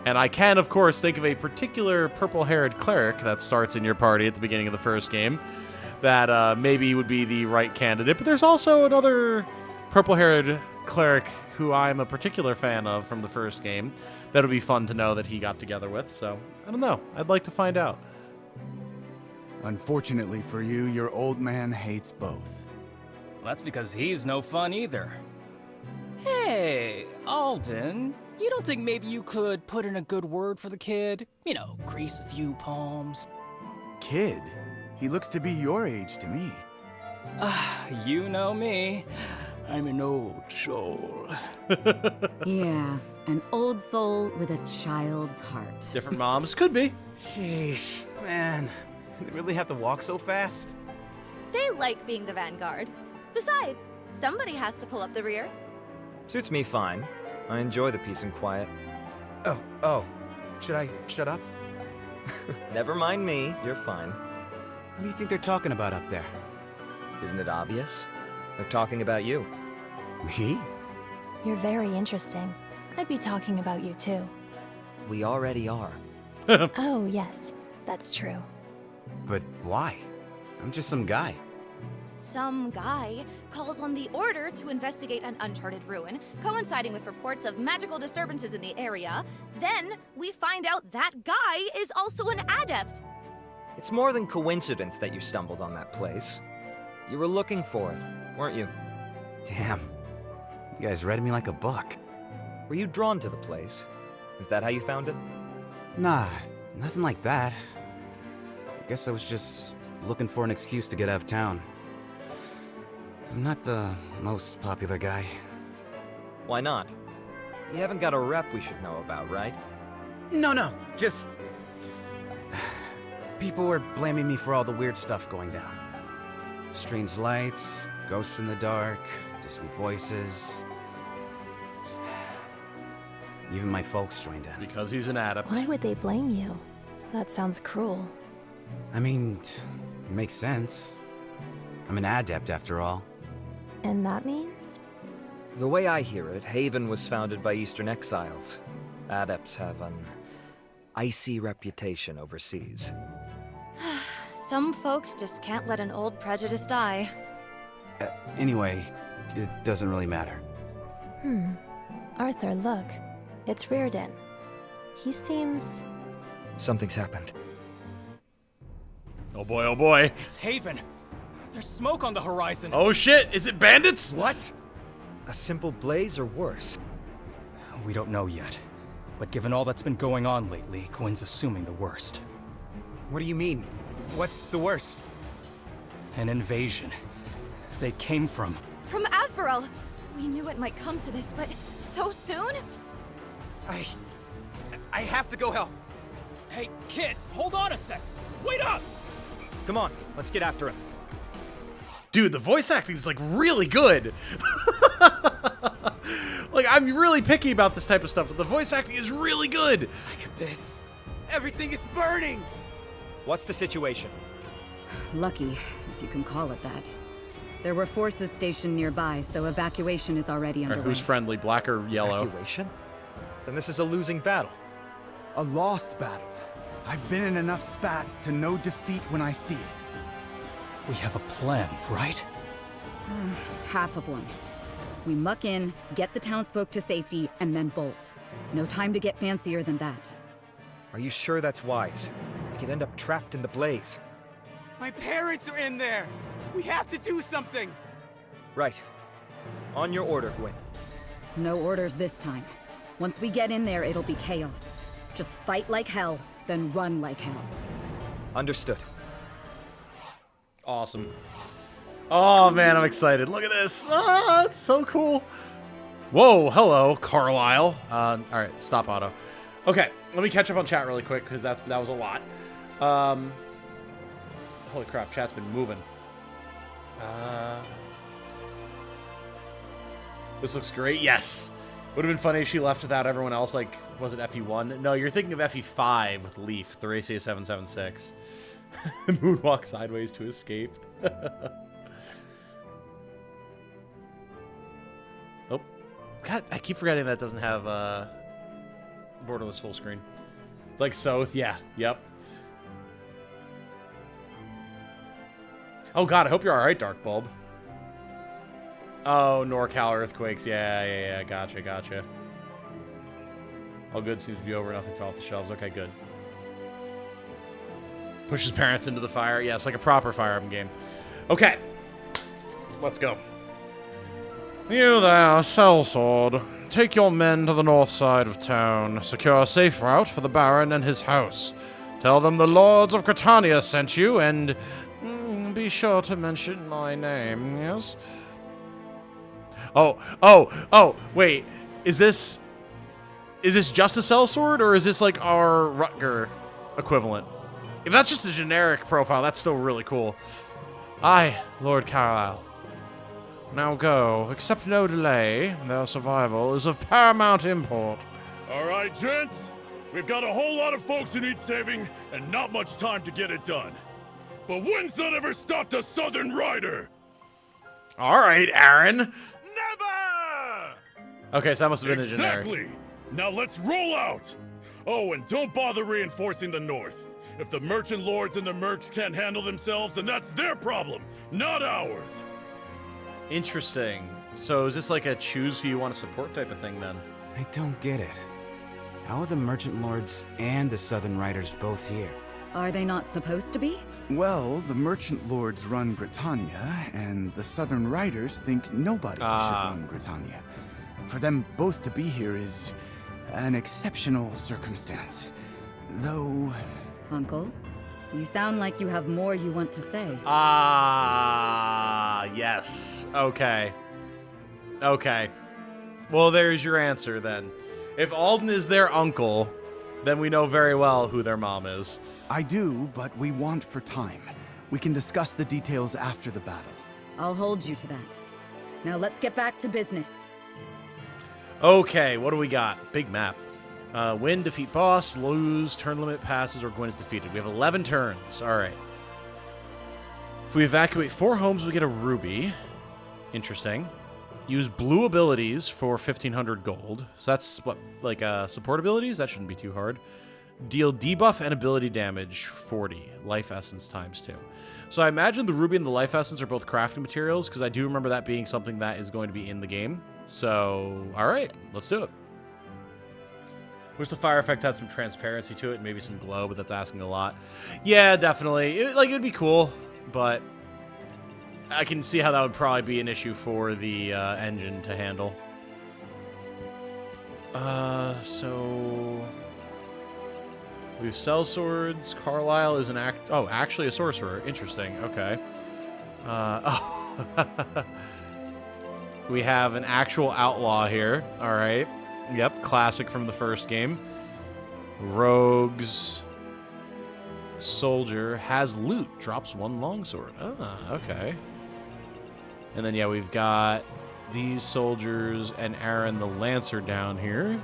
And I can, of course, think of a particular purple-haired cleric that starts in your party at the beginning of the first game that maybe would be the right candidate. But there's also another purple-haired cleric who I'm a particular fan of from the first game that would be fun to know that he got together with. So, I don't know. I'd like to find out. Unfortunately for you, your old man hates both. That's because he's no fun either. Hey, Alden, you don't think maybe you could put in a good word for the kid? Grease a few palms. Kid? He looks to be your age to me. You know me. I'm an old soul. Yeah, an old soul with a child's heart. Different moms? Could be. Sheesh, man. They really have to walk so fast? They like being the vanguard. Besides, somebody has to pull up the rear. Suits me fine. I enjoy the peace and quiet. Oh. Should I shut up? Never mind me, you're fine. What do you think they're talking about up there? Isn't it obvious? They're talking about you. Me? You're very interesting. I'd be talking about you too. We already are. Oh, yes, that's true. But why? I'm just some guy. Some guy calls on the Order to investigate an uncharted ruin, coinciding with reports of magical disturbances in the area. Then, we find out that guy is also an adept. It's more than coincidence that you stumbled on that place. You were looking for it, weren't you? Damn. You guys read me like a book. Were you drawn to the place? Is that how you found it? Nah, nothing like that. I guess I was just looking for an excuse to get out of town. I'm not the most popular guy. Why not? You haven't got a rep we should know about, right? No, just... People were blaming me for all the weird stuff going down. Strange lights, ghosts in the dark, distant voices. Even my folks joined in. Because he's an adept. Why would they blame you? That sounds cruel. I mean, it makes sense. I'm an adept after all. And that means? The way I hear it, Haven was founded by Eastern exiles. Adepts have an icy reputation overseas. Some folks just can't let an old prejudice die. Anyway, it doesn't really matter. Arthur, look. It's Reardon. He seems... Something's happened. Oh boy, oh boy. It's Haven. There's smoke on the horizon. Oh shit, is it bandits? What? A simple blaze or worse? We don't know yet. But given all that's been going on lately, Gwen's assuming the worst. What do you mean? What's the worst? An invasion. They came from... From Asferel! We knew it might come to this, but so soon? I have to go help. Hey, kid, hold on a sec. Wait up! Come on, let's get after him. Dude, the voice acting is like really good. Like, I'm really picky about this type of stuff, but the voice acting is really good. Look at this. Everything is burning. What's the situation? Lucky, if you can call it that. There were forces stationed nearby, so evacuation is already All right, underway. who's friendly, black or yellow? Evacuation? Then this is a losing battle. A lost battle. I've been in enough spats to know defeat when I see it. We have a plan, right? Half of one. We muck in, get the townsfolk to safety, and then bolt. No time to get fancier than that. Are you sure that's wise? We could end up trapped in the blaze. My parents are in there. We have to do something. Right. On your order, Gwen. No orders this time. Once we get in there, it'll be chaos. Just fight like hell, then run like hell. Understood. Awesome. Oh man, I'm excited. Look at this. Ah, it's so cool. Whoa, hello, Carlisle. All right, stop auto. Okay, let me catch up on chat really quick because that was a lot. Holy crap, chat's been moving. This looks great. Yes. Would have been funny if she left without everyone else. Like, was it FE1? No, you're thinking of FE5 with Leaf, Thracia 776. Moonwalk sideways to escape. Oh. God, I keep forgetting that doesn't have borderless full screen. It's like Soth, yeah, yep. Oh god, I hope you're alright, Dark Bulb. Oh, NorCal earthquakes, yeah, gotcha. All good seems to be over, nothing fell off the shelves, okay, good. Pushes parents into the fire, yeah, it's like a proper Fire Emblem game. Okay, let's go. You there, Sellsword. Take your men to the north side of town. Secure a safe route for the Baron and his house. Tell them the Lords of Britannia sent you, and be sure to mention my name, yes? Oh, wait. Is this just a Sellsword, or is this like our Rutger equivalent? If that's just a generic profile, that's still really cool. Aye, Lord Carlisle. Now go. Accept no delay. Their survival is of paramount import. All right, gents. We've got a whole lot of folks who need saving, and not much time to get it done. But when's that ever stopped a Southern Rider? All right, Aaron. Never! Okay, so that must have been a generic. Exactly. Now let's roll out. Oh, and don't bother reinforcing the north. If the merchant lords and the mercs can't handle themselves, then that's their problem, not ours. Interesting. So is this like a choose who you want to support type of thing then? I don't get it. How are the Merchant Lords and the Southern Riders both here? Are they not supposed to be? Well, the Merchant Lords run Britannia, and the Southern Riders think nobody should run Britannia. For them both to be here is an exceptional circumstance. Though... Uncle, you sound like you have more you want to say. Yes. Okay. Well, there's your answer then. If Alden is their uncle, then we know very well who their mom is. I do, but we want for time. We can discuss the details after the battle. I'll hold you to that. Now let's get back to business. Okay, what do we got? Big map. Win, defeat boss, lose, turn limit passes, or Gwyn is defeated. We have 11 turns. All right. If we evacuate 4 homes, we get a ruby. Interesting. Use blue abilities for 1,500 gold. So that's, what, like support abilities? That shouldn't be too hard. Deal debuff and ability damage 40. Life essence times 2. So I imagine the ruby and the life essence are both crafting materials, because I do remember that being something that is going to be in the game. So, all right, let's do it. Wish the fire effect had some transparency to it, maybe some glow, but that's asking a lot. Yeah, definitely. It would be cool, but I can see how that would probably be an issue for the engine to handle. So we have sellswords. Carlisle is an actually a sorcerer. Interesting. Okay. We have an actual outlaw here. All right. Yep, classic from the first game. Rogues. Soldier has loot. Drops 1 longsword. Ah, okay. And then, yeah, we've got these soldiers and Aaron the Lancer down here.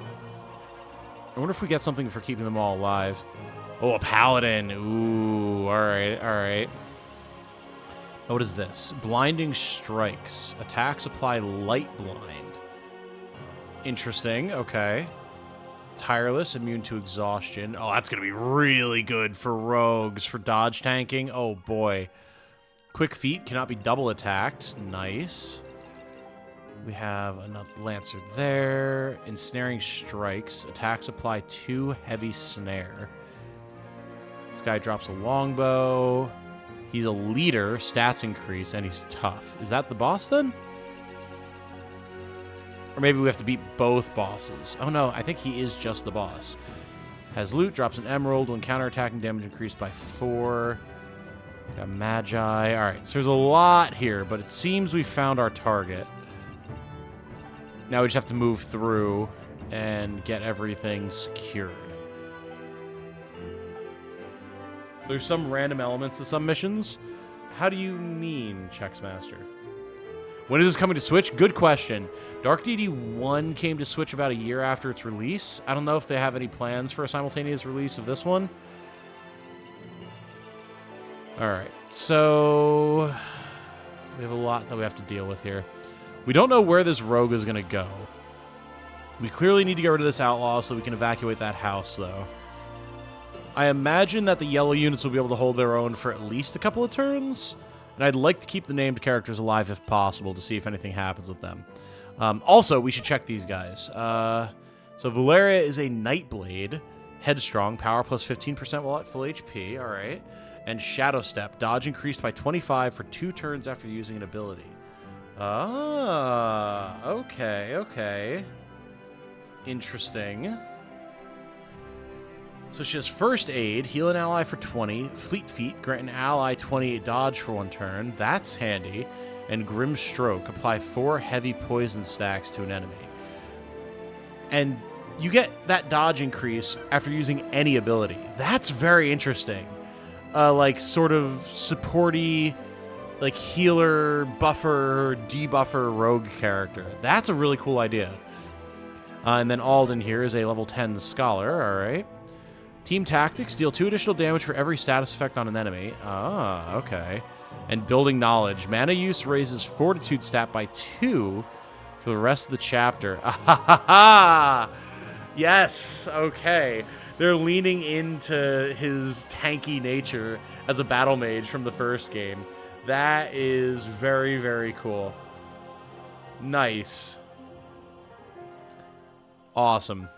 I wonder if we get something for keeping them all alive. Oh, a paladin. Ooh, all right, all right. Oh, what is this? Blinding strikes. Attacks apply light blind. Interesting, okay. Tireless, immune to exhaustion. Oh, that's going to be really good for rogues, for dodge tanking. Oh, boy. Quick feet, cannot be double attacked. Nice. We have another Lancer there. Ensnaring strikes. Attacks apply 2 heavy snare. This guy drops a longbow. He's a leader, stats increase, and he's tough. Is that the boss then? Or maybe we have to beat both bosses. Oh no, I think he is just the boss. Has loot, drops an emerald. When counterattacking damage increased by 4. Got Magi. Alright, so there's a lot here, but it seems we found our target. Now we just have to move through and get everything secured. There's some random elements to some missions. How do you mean, Chexmaster? When is this coming to Switch? Good question. Dark Deity 1 came to Switch about a year after its release. I don't know if they have any plans for a simultaneous release of this one. Alright, so we have a lot that we have to deal with here. We don't know where this rogue is going to go. We clearly need to get rid of this outlaw so we can evacuate that house, though. I imagine that the yellow units will be able to hold their own for at least a couple of turns. And I'd like to keep the named characters alive if possible to see if anything happens with them. Also, we should check these guys. So Valeria is a Nightblade. Headstrong, power plus 15% while at full HP. All right. And Shadow Step, dodge increased by 25 for 2 turns after using an ability. Ah, okay, okay. Interesting. So she has First Aid, heal an ally for 20, Fleet Feet, grant an ally 28 dodge for 1 turn, that's handy, and Grim Stroke, apply 4 heavy poison stacks to an enemy. And you get that dodge increase after using any ability. That's very interesting. Like, sort of supporty, like, healer, buffer, debuffer rogue character. That's a really cool idea. And then Alden here is a level 10 Scholar, alright. Team Tactics, deal 2 additional damage for every status effect on an enemy. Ah, okay. And Building Knowledge. Mana use raises Fortitude stat by 2 for the rest of the chapter. Ah, ha, ha, ha. Yes, okay. They're leaning into his tanky nature as a battle mage from the first game. That is very, very cool. Nice. Awesome.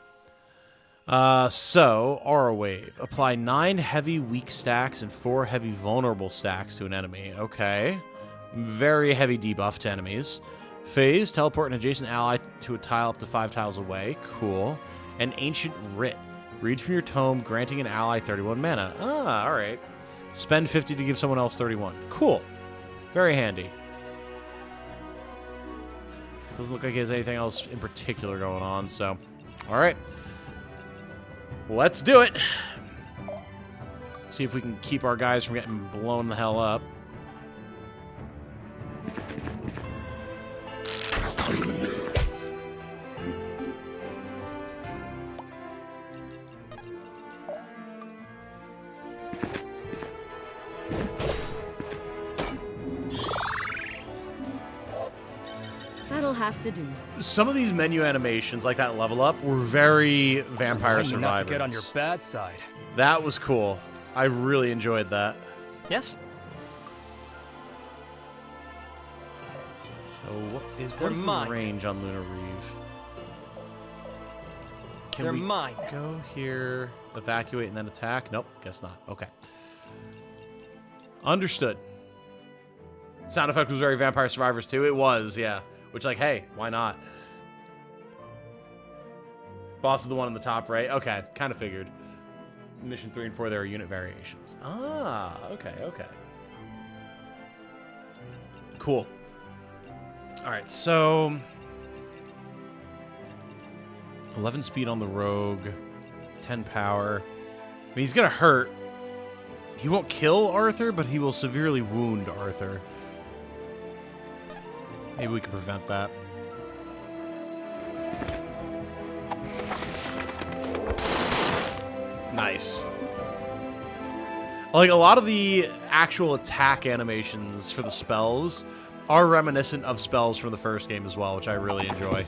So, Aura Wave. Apply 9 heavy weak stacks and 4 heavy vulnerable stacks to an enemy. Okay. Very heavy debuff to enemies. Phase. Teleport an adjacent ally to a tile up to 5 tiles away. Cool. And Ancient Writ. Read from your tome, granting an ally 31 mana. Ah, alright. Spend 50 to give someone else 31. Cool. Very handy. Doesn't look like he has anything else in particular going on, so... Alright. Let's do it! See if we can keep our guys from getting blown the hell up. That'll have to do. Some of these menu animations, like that level up, were very Vampire Survivors. Not to get on your bad side. That was cool. I really enjoyed that. Yes? So what is They're the mine. range on Lunar Reeve? Can They're we mine. go here, evacuate, and then attack? Nope, guess not. Okay. Understood. Sound effect was very Vampire Survivors too. It was, yeah. Which, like, hey, why not? Boss is the one on the top right. Okay, kind of figured. Mission 3 and 4, there are unit variations. Ah, okay, okay. Cool. All right, so 11 speed on the rogue, 10 power. I mean, he's gonna hurt. He won't kill Arthur, but he will severely wound Arthur. Maybe we can prevent that. Nice. Like, a lot of the actual attack animations for the spells are reminiscent of spells from the first game as well, which I really enjoy.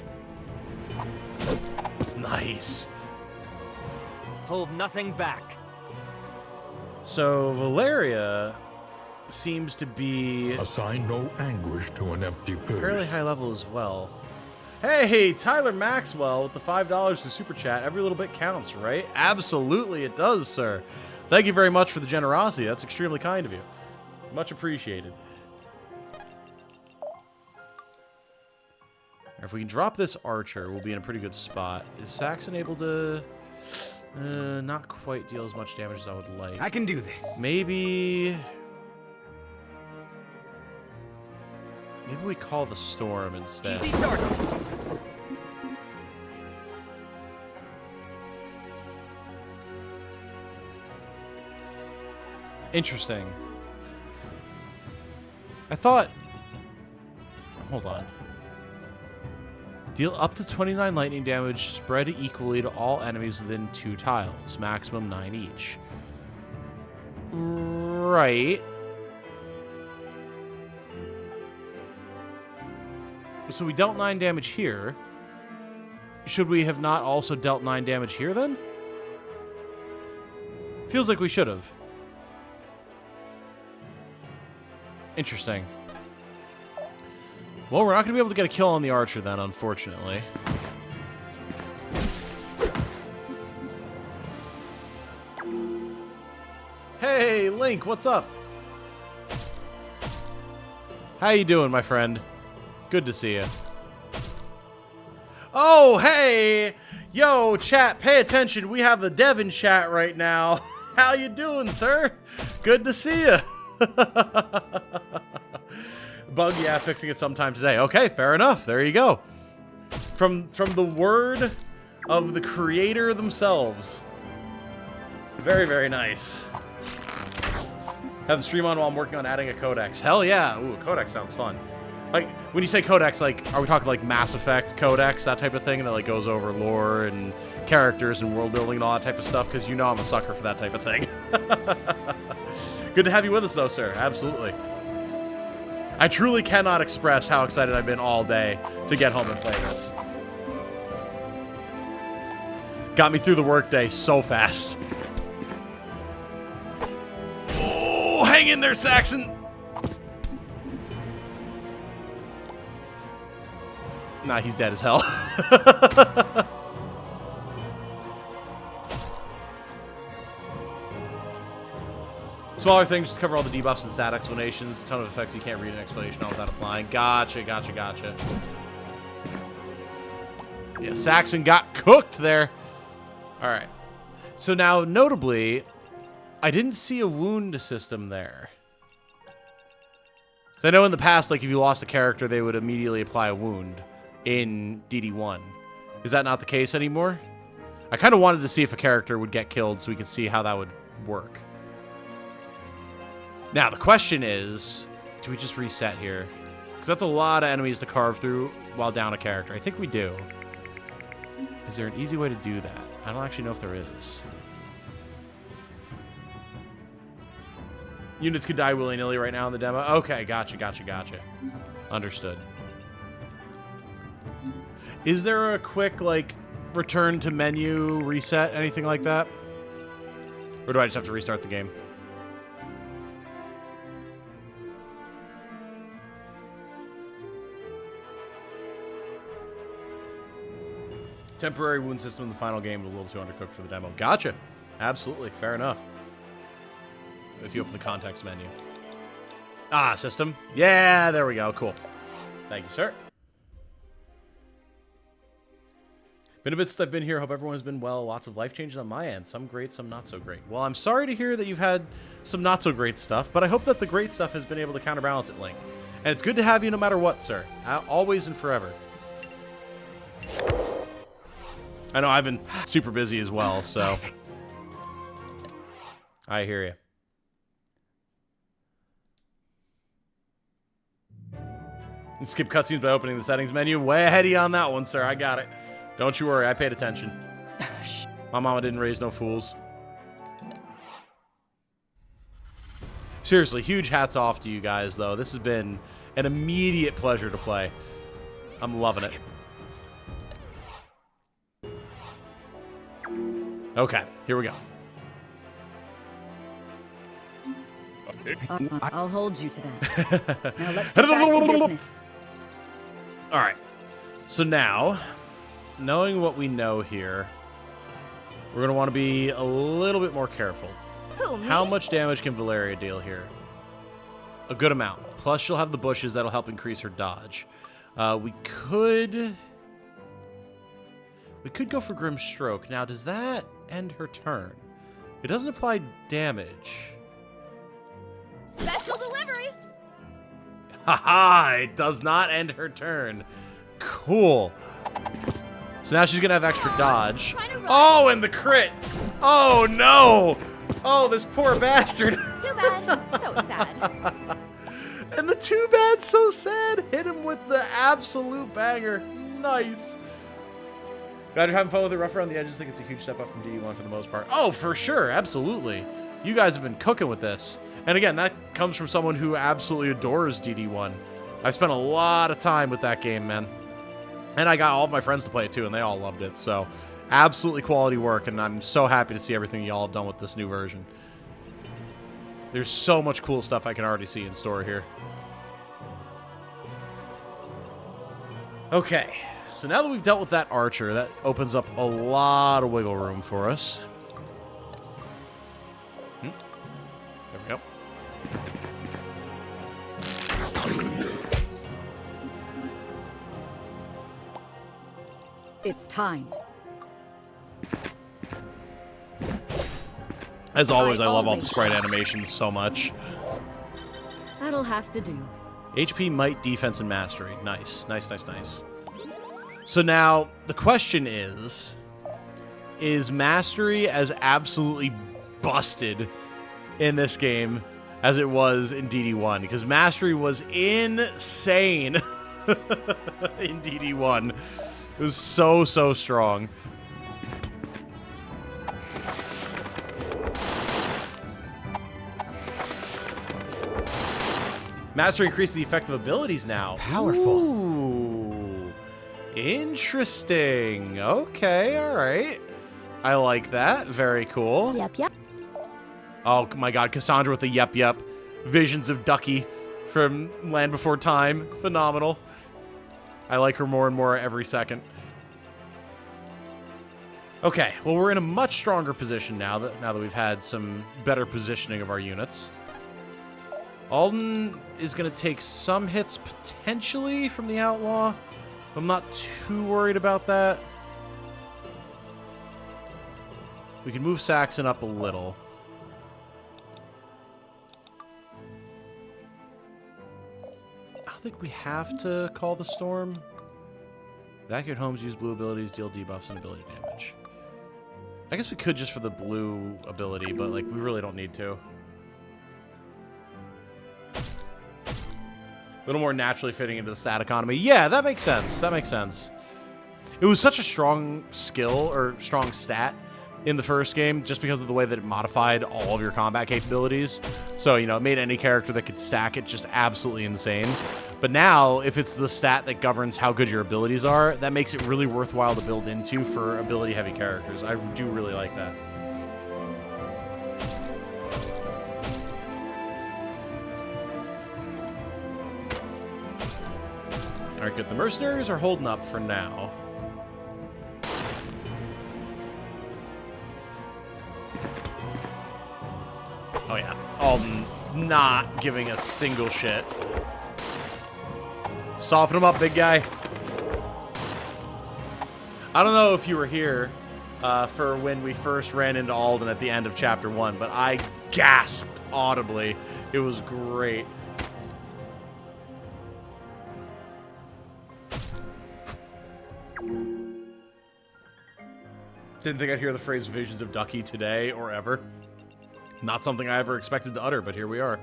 Nice. Hold nothing back. So, Valeria seems to be Assign no anguish to an empty purse. fairly high level as well. Hey, Tyler Maxwell with the $5 to Super Chat. Every little bit counts, right? Absolutely it does, sir. Thank you very much for the generosity. That's extremely kind of you. Much appreciated. If we can drop this archer, we'll be in a pretty good spot. Is Saxon able to not quite deal as much damage as I would like? I can do this. Maybe we call the storm instead. Easy target. Interesting. I thought... Hold on. Deal up to 29 lightning damage spread equally to all enemies within 2 tiles. Maximum 9 each. Right. So we dealt 9 damage here. Should we have not also dealt 9 damage here then? Feels like we should have. Interesting. Well, we're not going to be able to get a kill on the archer then, unfortunately. Hey, Link, what's up? How you doing, my friend? Good to see you. Oh, hey! Yo, chat, pay attention. We have the Devon chat right now. How you doing, sir? Good to see you. Bug, yeah, fixing it sometime today. Okay, fair enough. There you go. From the word of the creator themselves. Very, very nice. Have the stream on while I'm working on adding a codex. Hell yeah. Ooh, a codex sounds fun. Like, when you say codex, like, are we talking like Mass Effect codex, that type of thing, that like goes over lore and characters and world building and all that type of stuff? Because you know I'm a sucker for that type of thing. Good to have you with us, though, sir. Absolutely. I truly cannot express how excited I've been all day to get home and play this. Got me through the workday so fast. Oh, hang in there, Saxon! Nah, he's dead as hell. Smaller things just cover all the debuffs and stat explanations. A ton of effects you can't read an explanation on without applying. Gotcha, gotcha, gotcha. Yeah, Saxon got cooked there. Alright. So now, notably, I didn't see a wound system there. So I know in the past, like, if you lost a character, they would immediately apply a wound. in DD1. Is that not the case anymore? I kind of wanted to see if a character would get killed so we could see how that would work. Now, the question is, do we just reset here? Because that's a lot of enemies to carve through while down a character. I think we do. Is there an easy way to do that? I don't actually know if there is. Units could die willy-nilly right now in the demo. Okay, gotcha. Understood. Is there a quick, like, return to menu, reset, anything like that? Or do I just have to restart the game? Temporary wound system in the final game was a little too undercooked for the demo. Gotcha. Absolutely. Fair enough. If you open the context menu. Ah, system. Yeah, there we go. Cool. Thank you, sir. Been a bit since I've been here. Hope everyone has been well. Lots of life changes on my end. Some great, some not so great. Well, I'm sorry to hear that you've had some not so great stuff, but I hope that the great stuff has been able to counterbalance it, Link. And it's good to have you no matter what, sir. Always and forever. I know I've been super busy as well, so I hear you. And skip cutscenes by opening the settings menu. Way ahead of you on that one, sir. I got it. Don't you worry. I paid attention. My mama didn't raise no fools. Seriously, huge hats off to you guys, though. This has been an immediate pleasure to play. I'm loving it. Okay, here we go. I'll hold you to that. Now let's get back to business. All right. So now, knowing what we know here, we're going to want to be a little bit more careful. Who, me? How much damage can Valeria deal here? A good amount. Plus, she'll have the bushes that'll help increase her dodge. We could go for Grim Stroke. Now, does that end her turn? It doesn't apply damage. Special delivery! Haha! It does not end her turn. Cool. So now she's gonna have extra dodge. Oh, and the crit! Oh no! Oh, this poor bastard! Too bad. So sad. And the too bad, so sad. Hit him with the absolute banger. Nice. Glad you're having fun with it. Rough around the edges. I think it's a huge step up from DD1 for the most part. Oh, for sure. Absolutely. You guys have been cooking with this. And again, that comes from someone who absolutely adores DD1. I've spent a lot of time with that game, man. And I got all of my friends to play it too, and they all loved it. So, absolutely quality work, and I'm so happy to see everything y'all have done with this new version. There's so much cool stuff I can already see in store here. Okay. So now that we've dealt with that archer, that opens up a lot of wiggle room for us. There we go. It's time. As always, I love all the sprite animations so much. That'll have to do. HP, might, defense, and mastery. Nice. Nice, nice, nice. So now, the question is mastery as absolutely busted in this game as it was in DD1? Because mastery was insane in DD1. It was so, so strong. Mastery increases the effective abilities now. So powerful. Ooh. Interesting. Okay, all right. I like that. Very cool. Yep, yep. Oh my god, Cassandra with the yep yep. Visions of Ducky from Land Before Time. Phenomenal. I like her more and more every second. Okay, well, we're in a much stronger position now that we've had some better positioning of our units. Alden is going to take some hits potentially from the Outlaw. I'm not too worried about that. We can move Saxon up a little. I don't think we have to call the storm. Evacuate homes, use blue abilities, deal debuffs and ability damage. I guess we could just for the blue ability, but like we really don't need to. A little more naturally fitting into the stat economy. Yeah, that makes sense. That makes sense. It was such a strong skill or strong stat in the first game just because of the way that it modified all of your combat capabilities. So, you know, it made any character that could stack it just absolutely insane. But now, if it's the stat that governs how good your abilities are, that makes it really worthwhile to build into for ability-heavy characters. I do really like that. Alright, good. The mercenaries are holding up for now. Oh yeah, Alden not giving a single shit. Soften him up, big guy. I don't know if you were here for when we first ran into Alden at the end of Chapter 1, but I gasped audibly. It was great. Didn't think I'd hear the phrase visions of Ducky today or ever. Not something I ever expected to utter, but here we are.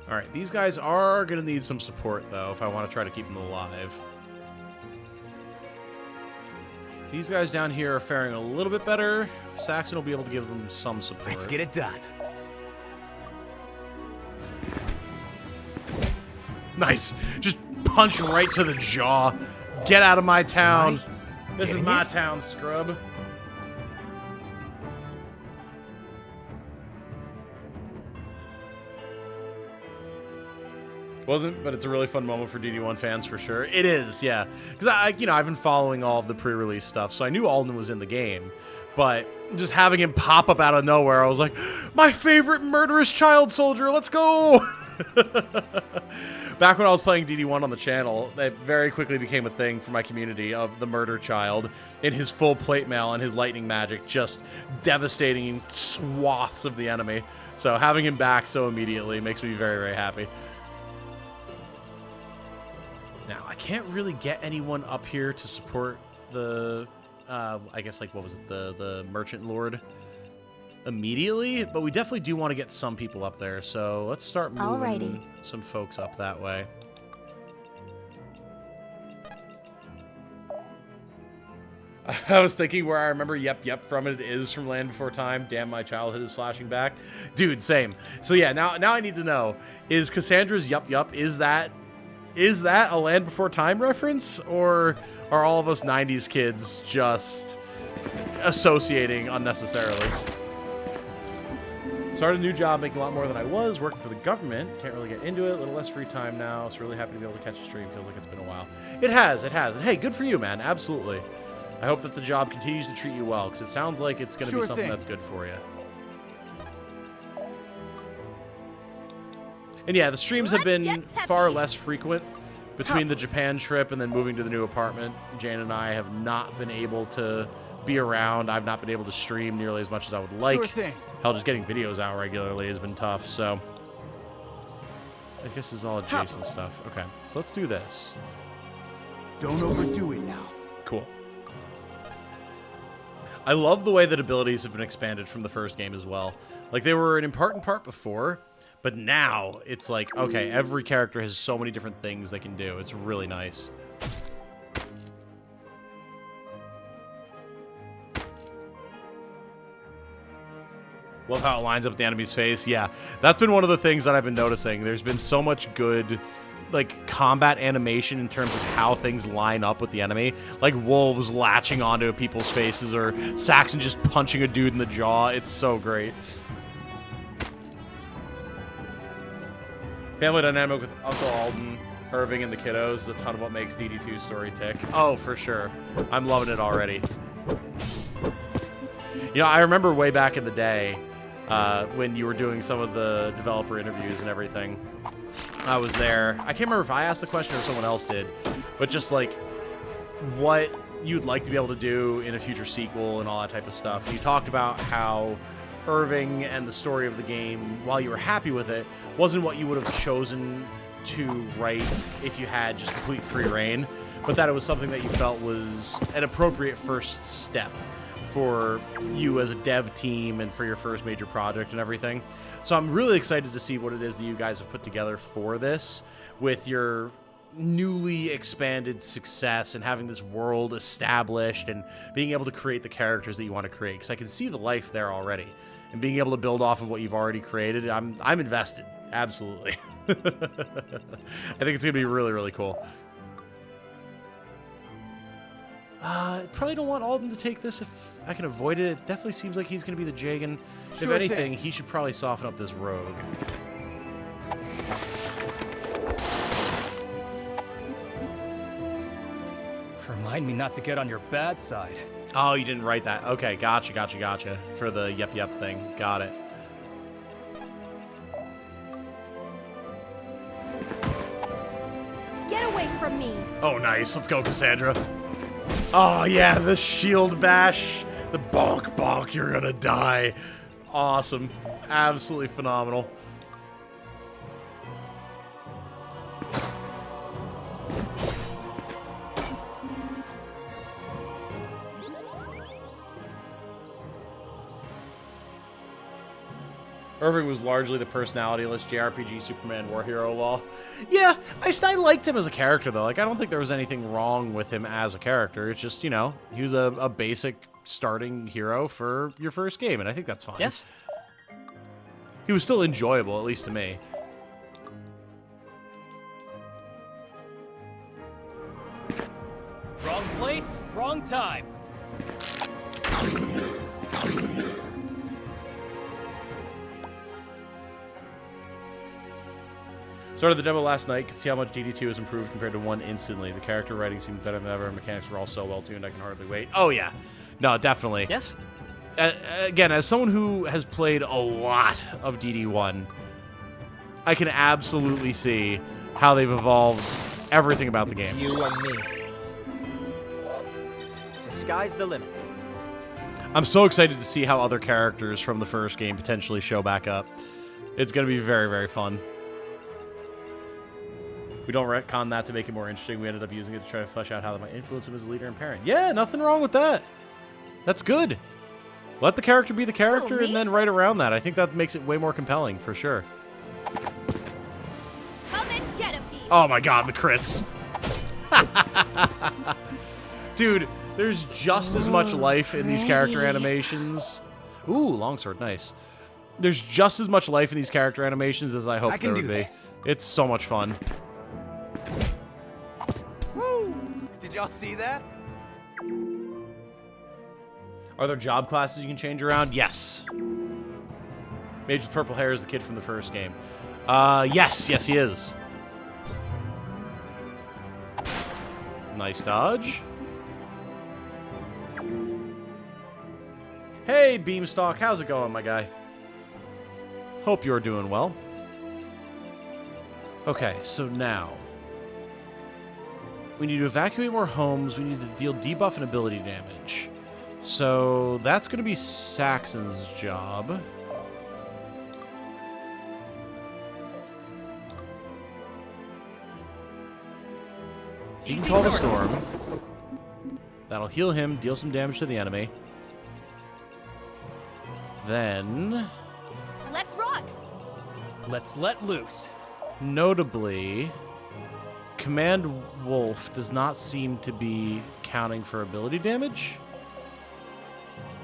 Alright, these guys are going to need some support, though, if I want to try to keep them alive. These guys down here are faring a little bit better. Saxon will be able to give them some support. Let's get it done. Nice. Just punch right to the jaw. Get out of my town. This is my town, scrub. Wasn't, but it's a really fun moment for DD1 fans for sure. It is, yeah. Because I've been following all of the pre-release stuff, so I knew Alden was in the game. But just having him pop up out of nowhere, I was like, my favorite murderous child soldier, let's go! Back when I was playing DD1 on the channel, that very quickly became a thing for my community of the murder child in his full plate mail and his lightning magic, just devastating swaths of the enemy. So having him back so immediately makes me very, very happy. Now, I can't really get anyone up here to support the, I guess, like, what was it, the Merchant Lord immediately, but we definitely do want to get some people up there, so let's start moving some folks up that way. I was thinking where I remember yep from it is from Land Before Time. Damn, my childhood is flashing back. Dude, same. So yeah, now I need to know, is Cassandra's yup, is that a Land Before Time reference, or are all of us 90s kids just associating unnecessarily? Started a new job, making a lot more than I was, working for the government. Can't really get into it, a little less free time now, so really happy to be able to catch a stream. Feels like it's been a while. It has. And hey, good for you, man, absolutely. I hope that the job continues to treat you well, because it sounds like it's going to be something that's good for you. And yeah, the streams have been far less frequent between the Japan trip and then moving to the new apartment. Jane and I have not been able to be around. I've not been able to stream nearly as much as I would like. Sure thing. Hell, just getting videos out regularly has been tough, so I guess this is all adjacent stuff. Okay, so let's do this. Don't overdo it now. Cool. I love the way that abilities have been expanded from the first game as well. Like, they were an important part before, but now it's like, okay, every character has so many different things they can do. It's really nice. Love how it lines up with the enemy's face. Yeah, that's been one of the things that I've been noticing. There's been so much good, like, combat animation in terms of how things line up with the enemy. Like wolves latching onto people's faces or Saxon just punching a dude in the jaw. It's so great. Family dynamic with Uncle Alden, Irving, and the kiddos is a ton of what makes DD2's story tick. Oh, for sure. I'm loving it already. You know, I remember way back in the day when you were doing some of the developer interviews and everything. I was there. I can't remember if I asked the question or someone else did, but just like what you'd like to be able to do in a future sequel and all that type of stuff. And you talked about how Irving and the story of the game, while you were happy with it, wasn't what you would have chosen to write if you had just complete free reign. but that it was something that you felt was an appropriate first step for you as a dev team and for your first major project and everything. So I'm really excited to see what it is that you guys have put together for this with your newly expanded success and having this world established and being able to create the characters that you want to create, because I can see the life there already, and being able to build off of what you've already created. I'm invested, absolutely. I think it's gonna be really, really cool. Probably don't want Alden to take this if I can avoid it. It definitely seems like he's going to be the Jagan. If anything, he should probably soften up this rogue. Remind me not to get on your bad side. Oh, you didn't write that. Okay, gotcha. For the yep thing. Got it. Get away from me! Oh, nice. Let's go, Cassandra. Oh, yeah, the shield bash. The bonk bonk, you're gonna die. Awesome. Absolutely phenomenal. Irving was largely the personality-less JRPG Superman War Hero law. Yeah, I liked him as a character, though. Like, I don't think there was anything wrong with him as a character. It's just, you know, he was a basic starting hero for your first game, and I think that's fine. Yes. He was still enjoyable, at least to me. Wrong place, wrong time. Started the demo last night. Could see how much DD2 has improved compared to 1 instantly. The character writing seemed better than ever. Mechanics were all so well tuned. I can hardly wait. Oh yeah, no, definitely. Yes. Again, as someone who has played a lot of DD1, I can absolutely see how they've evolved everything about the game. You and me. The sky's the limit. I'm so excited to see how other characters from the first game potentially show back up. It's going to be very, very fun. We don't retcon that to make it more interesting. We ended up using it to try to flesh out how that might influence him as a leader and parent. Yeah, nothing wrong with that. That's good. Let the character be the character and then write around that. I think that makes it way more compelling, for sure. Come and get a piece. Oh my god, the crits. Dude, there's just as much life in these character animations. Ooh, longsword, nice. There's just as much life in these character animations as I hoped there would be. It's so much fun. Woo! Did y'all see that? Are there job classes you can change around? Yes. Mage with purple hair is the kid from the first game. Yes, he is. Nice dodge. Hey, Beamstalk, how's it going, my guy? Hope you're doing well. Okay, so now we need to evacuate more homes. We need to deal debuff and ability damage. So that's going to be Saxon's job. He can call the storm. That'll heal him, deal some damage to the enemy. Then Let's rock. Let's let loose. notably, Command Wolf does not seem to be counting for ability damage.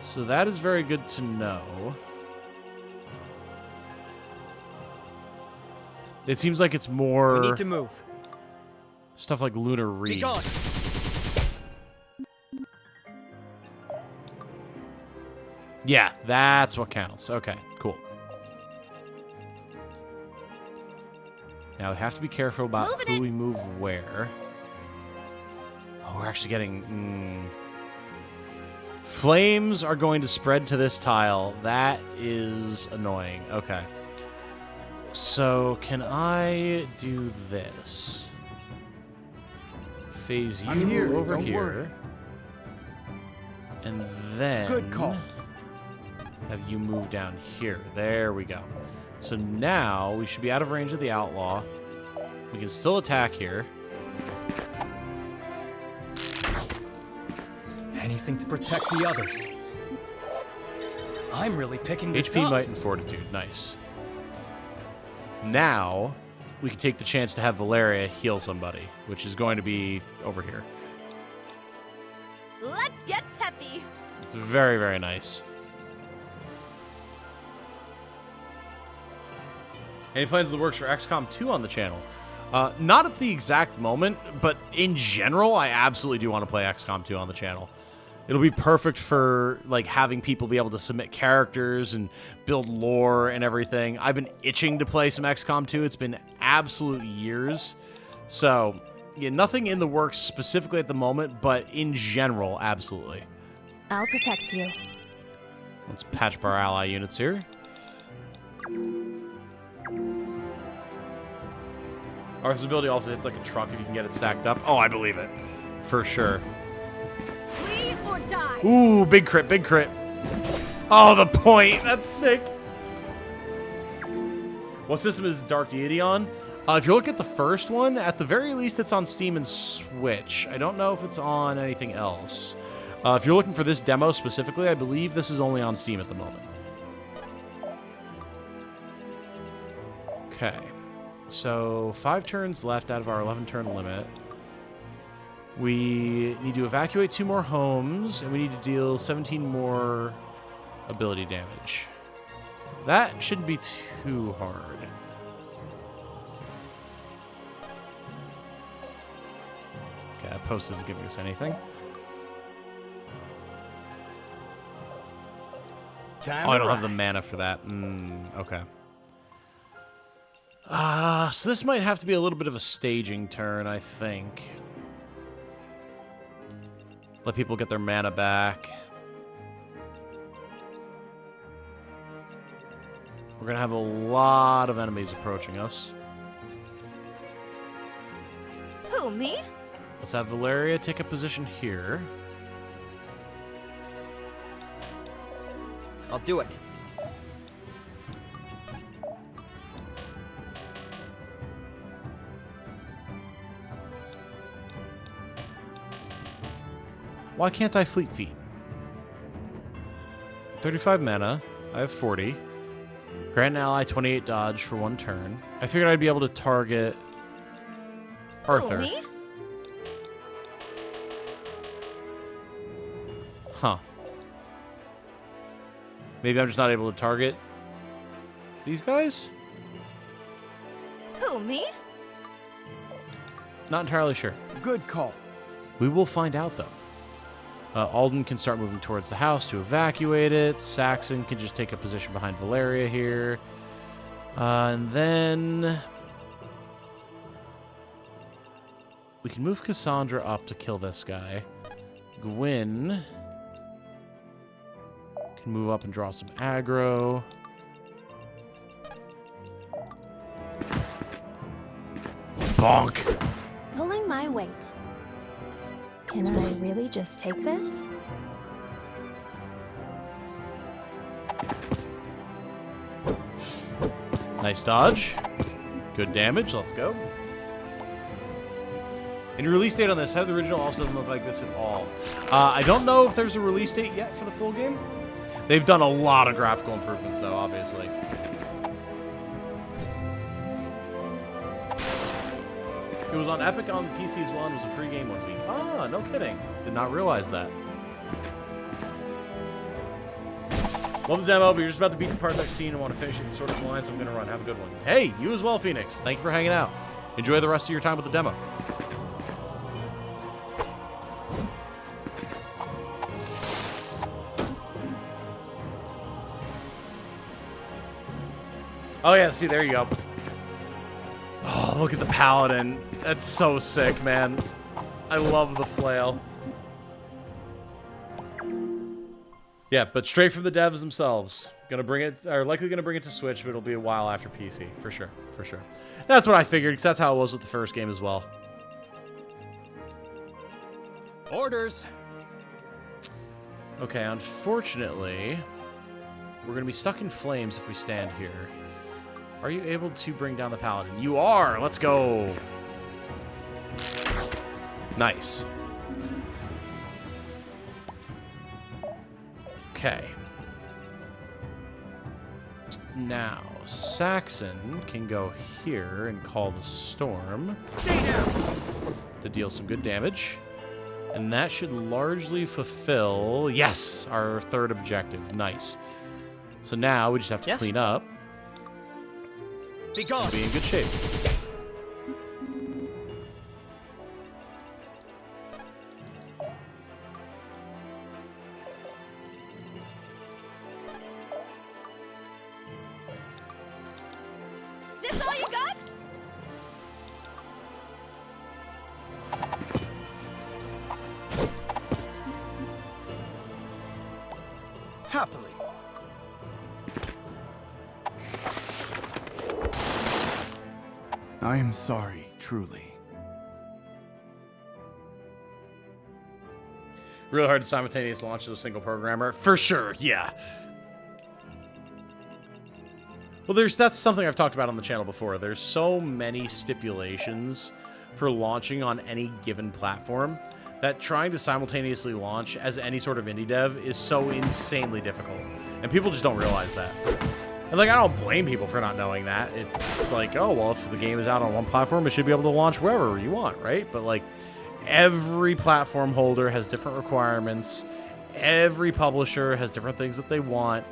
So that is very good to know. It seems like it's more We need to move. stuff like Lunar Reed. Be gone. Yeah, that's what counts. Okay, cool. Now we have to be careful about Moving who it. we move where. Oh, we're actually getting... Flames are going to spread to this tile. That is annoying. Okay. So, can I do this? Phase you I'm here, over don't here. worry. And then... Good call. have you move down here. There we go. So now we should be out of range of the outlaw. We can still attack here. Anything to protect the others. I'm really picking this HP, up. Might, and Fortitude. Nice. Now, we can take the chance to have Valeria heal somebody, which is going to be over here. Let's get peppy. It's very, very nice. Any plans in the works for XCOM 2 on the channel? Not at the exact moment, but in general, I absolutely do want to play XCOM 2 on the channel. It'll be perfect for like having people be able to submit characters and build lore and everything. I've been itching to play some XCOM 2. It's been absolute years. So, yeah, nothing in the works specifically at the moment, but in general, absolutely. I'll protect you. Let's patch up our ally units here. Arthur's ability also hits like a truck if you can get it stacked up. Oh, I believe it. For sure. Leave or die. Ooh, big crit, big crit. Oh, the point. That's sick. What system is Dark Deity on? If you look at the first one, at the very least, it's on Steam and Switch. I don't know if it's on anything else. If you're looking for this demo specifically, I believe this is only on Steam at the moment. Okay. So, 5 turns left out of our 11-turn limit. We need to evacuate 2 more homes, and we need to deal 17 more ability damage. That shouldn't be too hard. Okay, that post isn't giving us anything. Oh, I don't have the mana for that. Okay. So this might have to be a little bit of a staging turn, I think. Let people get their mana back. We're going to have a lot of enemies approaching us. Who, me? Let's have Valeria take a position here. I'll do it. Why can't I Fleet Feet? 35 mana. I have 40. Grant an ally 28 dodge for 1 turn. I figured I'd be able to target Arthur. Who, me? Huh. Maybe I'm just not able to target these guys? Who, me? Not entirely sure. Good call. We will find out, though. Alden can start moving towards the house to evacuate it. Saxon can just take a position behind Valeria here. And then we can move Cassandra up to kill this guy. Gwyn can move up and draw some aggro. Bonk! Pulling my weight. Can I really just take this? Nice dodge. Good damage. Let's go. Any release date on this? How the original also doesn't look like this at all. I don't know if there's a release date yet for the full game. They've done a lot of graphical improvements, though, obviously. It was on Epic on PC as well, and it was a free game 1 week. Ah, no kidding. Did not realize that. Love the demo, but you're just about to beat the part that I've seen and want to finish it in sort of line, so I'm going to run. Have a good one. Hey, you as well, Phoenix. Thank you for hanging out. Enjoy the rest of your time with the demo. Oh, yeah, see, there you go. Oh, look at the paladin. That's so sick, man. I love the flail. Yeah, but straight from the devs themselves. Gonna bring it, or likely gonna bring it to Switch, but it'll be a while after PC, for sure, for sure. That's what I figured, because that's how it was with the first game as well. Orders. Okay, unfortunately, we're gonna be stuck in flames if we stand here. Are you able to bring down the paladin? You are! Let's go! Okay. Now, Saxon can go here and call the storm to deal some good damage. And that should largely fulfill, yes, our third objective. Nice. So now we just have to clean up. Be gone. And be in good shape. This all you got? Happily. I am sorry, truly. Really hard to simultaneously launch as a single programmer. For sure, yeah. Well, that's something I've talked about on the channel before. There's so many stipulations for launching on any given platform that trying to simultaneously launch as any sort of indie dev is so insanely difficult. And people just don't realize that. And, like, I don't blame people for not knowing that. It's like, oh, well, if the game is out on one platform, it should be able to launch wherever you want, right? But, like, every platform holder has different requirements. Every publisher has different things that they want.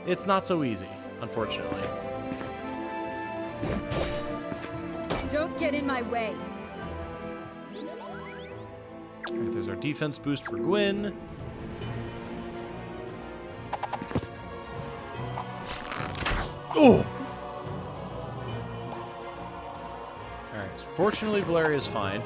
It's not so easy, unfortunately. Don't get in my way. All right, there's our defense boost for Gwyn. Oh! Alright, fortunately Valeria's fine.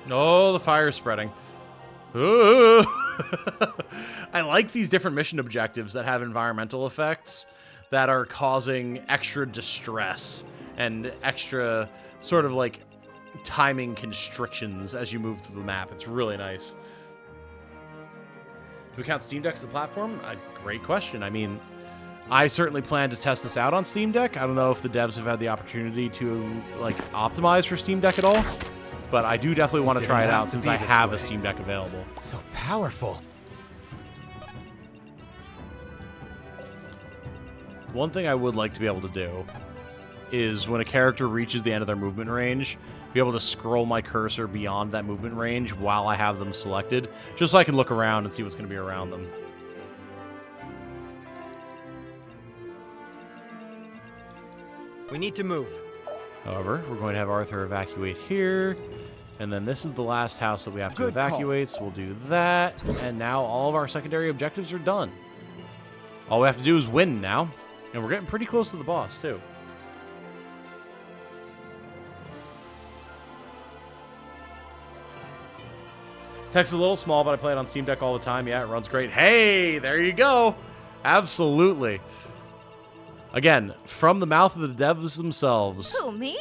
Oh, the fire's spreading. Ooh. I like these different mission objectives that have environmental effects that are causing extra distress and extra sort of like timing constrictions as you move through the map. It's really nice. Do we count Steam Deck as a platform? Great question. I mean, I certainly plan to test this out on Steam Deck. I don't know if the devs have had the opportunity to like optimize for Steam Deck at all, but I do definitely want to try it out since I have a Steam Deck available. So powerful. One thing I would like to be able to do is when a character reaches the end of their movement range, be able to scroll my cursor beyond that movement range while I have them selected, just so I can look around and see what's going to be around them. We need to move. However, we're going to have Arthur evacuate here, and then this is the last house that we have to evacuate, so we'll do that, and now all of our secondary objectives are done. All we have to do is win now, and we're getting pretty close to the boss, too. Text is a little small, but I play it on Steam Deck all the time. Yeah, it runs great. Hey, there you go. Absolutely. Again, from the mouth of the devs themselves. Who, me?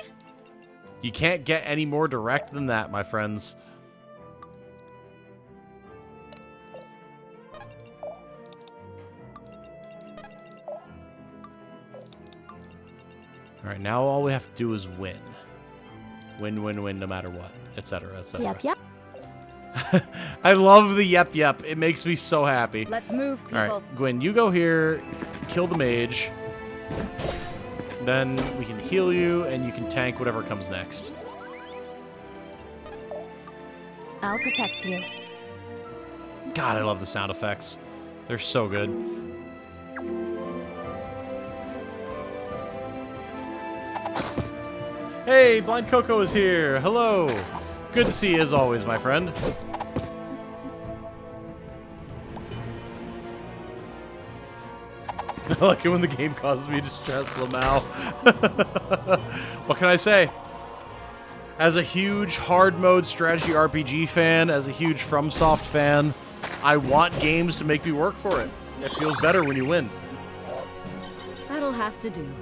You can't get any more direct than that, my friends. All right, now all we have to do is win. Win, win, win, no matter what, etc., etc. Yep, yep. I love the yep, yep. It makes me so happy. Let's move, people. All right, Gwen, you go here, kill the mage. Then we can heal you, and you can tank whatever comes next. I'll protect you. God, I love the sound effects. They're so good. Hey, Blind Coco is here. Hello. Good to see you as always, my friend. I like it when the game causes me distress, Lamau. What can I say? As a huge hard mode strategy RPG fan, as a huge FromSoft fan, I want games to make me work for it. It feels better when you win. That'll have to do.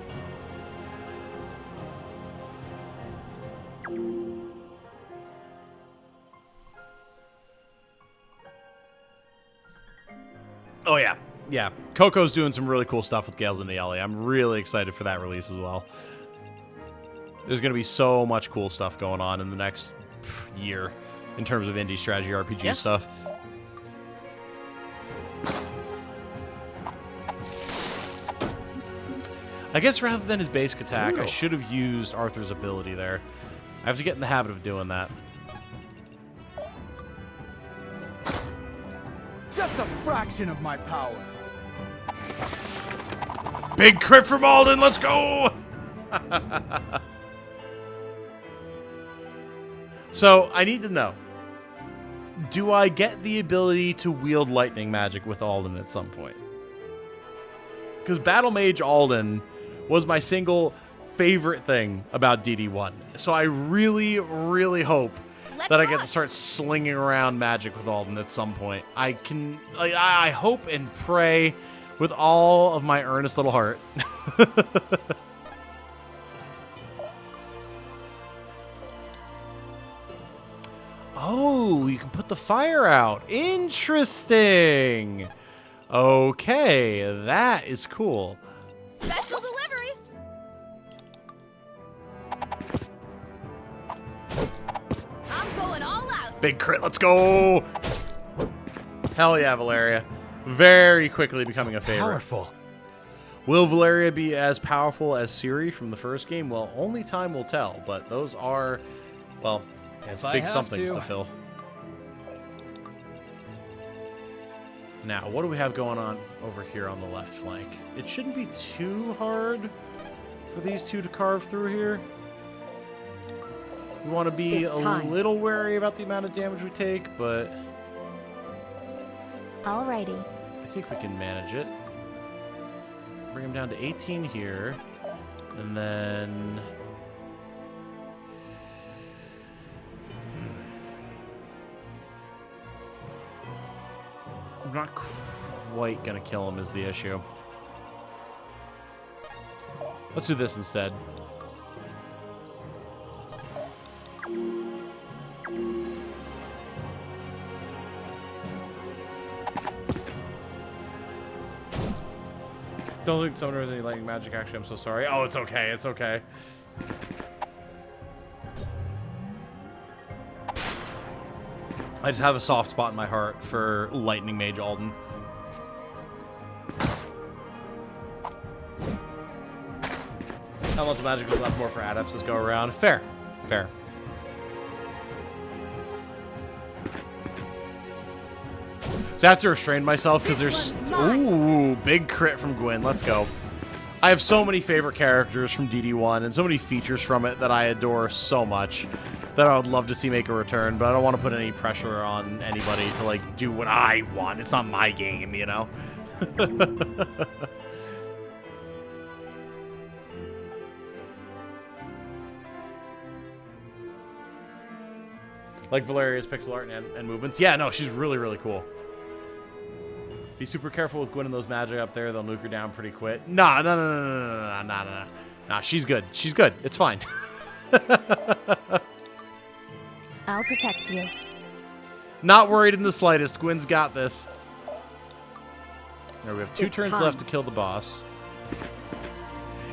Oh, yeah. Yeah. Coco's doing some really cool stuff with Gales and Niali. I'm really excited for that release as well. There's going to be so much cool stuff going on in the next year in terms of indie strategy RPG stuff. I guess rather than his basic attack, I should have used Arthur's ability there. I have to get in the habit of doing that. Just a fraction of my power. Big crit from Alden, let's go! So, I need to know, do I get the ability to wield lightning magic with Alden at some point? Because Battle Mage Alden was my single favorite thing about DD1. So I really, really hope that I get to start slinging around magic with Alden at some point. I hope and pray with all of my earnest little heart. Oh, you can put the fire out. Interesting. Okay, that is cool. Special delivery. I'm going all out. Big crit, let's go. Hell yeah, Valeria. Very quickly becoming a favorite. Powerful. Will Valeria be as powerful as Ciri from the first game? Well, only time will tell, but those are, well, big somethings to fill. Now, what do we have going on over here on the left flank? It shouldn't be too hard for these two to carve through here. We want to be a little wary about the amount of damage we take, but Alrighty. I think we can manage it. Bring him down to 18 here, and then I'm not quite gonna kill him is the issue. Let's do this instead. Don't think someone has any lightning magic. Actually, I'm so sorry. Oh, it's okay. It's okay. I just have a soft spot in my heart for Lightning Mage Alden. Elemental magic was left more for adepts this go around. Fair. Fair. So I have to restrain myself because there's... Ooh, big crit from Gwyn. Let's go. I have so many favorite characters from DD1 and so many features from it that I adore so much that I would love to see make a return, but I don't want to put any pressure on anybody to, like, do what I want. It's not my game, you know? Like Valeria's pixel art and movements. Yeah, no, she's really, really cool. Be super careful with Gwyn and those magic up there. They'll nuke her down pretty quick. Nah, she's good. She's good. It's fine. I'll protect you. Not worried in the slightest. Gwyn's got this. There, we have 2 turns left to kill the boss.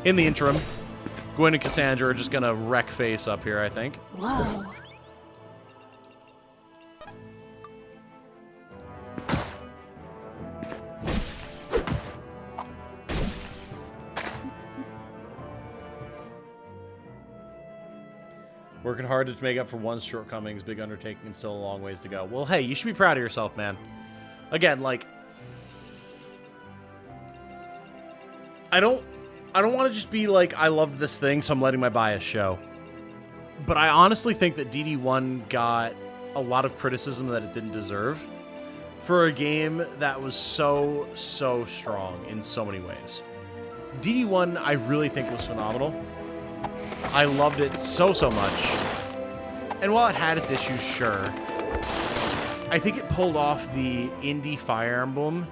In the interim, Gwyn and Cassandra are just going to wreck face up here, I think. Whoa. Working hard to make up for one's shortcomings, big undertaking, and still a long ways to go. Well, hey, you should be proud of yourself, man. Again, like, I don't want to just be like, I love this thing, so I'm letting my bias show. But I honestly think that DD1 got a lot of criticism that it didn't deserve for a game that was so strong in so many ways. DD1, I really think was phenomenal. I loved it so much. And while it had its issues, sure, I think it pulled off the indie Fire Emblem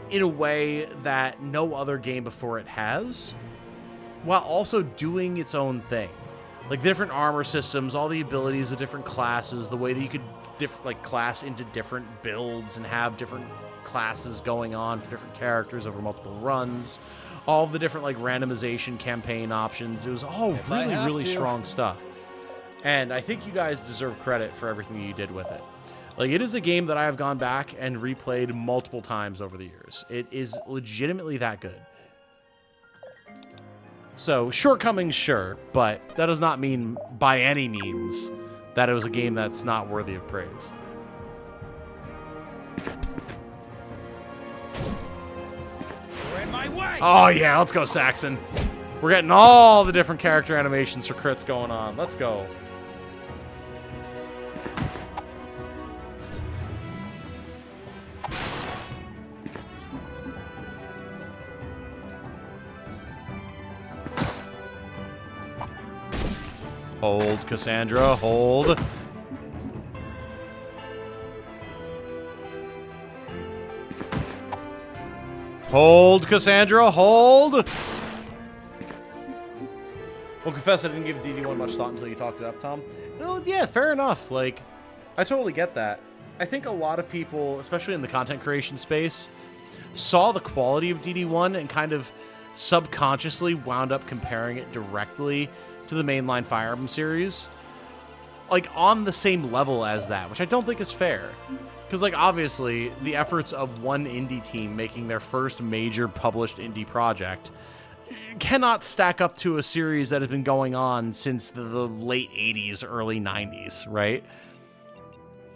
in a way that no other game before it has, while also doing its own thing. Like different armor systems, all the abilities of different classes, the way that you could class into different builds and have different classes going on for different characters over multiple runs, all of the different like randomization campaign options. It was all really strong stuff. And I think you guys deserve credit for everything you did with it. Like, it is a game that I have gone back and replayed multiple times over the years. It is legitimately that good. So, shortcomings, sure, but that does not mean by any means that it was a game that's not worthy of praise. You're in my way! Oh, yeah, let's go, Saxon. We're getting all the different character animations for crits going on. Let's go. Hold, Cassandra, hold. Hold, Cassandra, hold. Well, confess I didn't give DD1 much thought until you talked it up, Tom. No, yeah, fair enough. Like, I totally get that. I think a lot of people, especially in the content creation space, saw the quality of DD1 and kind of subconsciously wound up comparing it directly to the mainline Fire Emblem series, like on the same level as that, which I don't think is fair. Because, like, obviously, the efforts of one indie team making their first major published indie project cannot stack up to a series that has been going on since the late 80s, early 90s, right?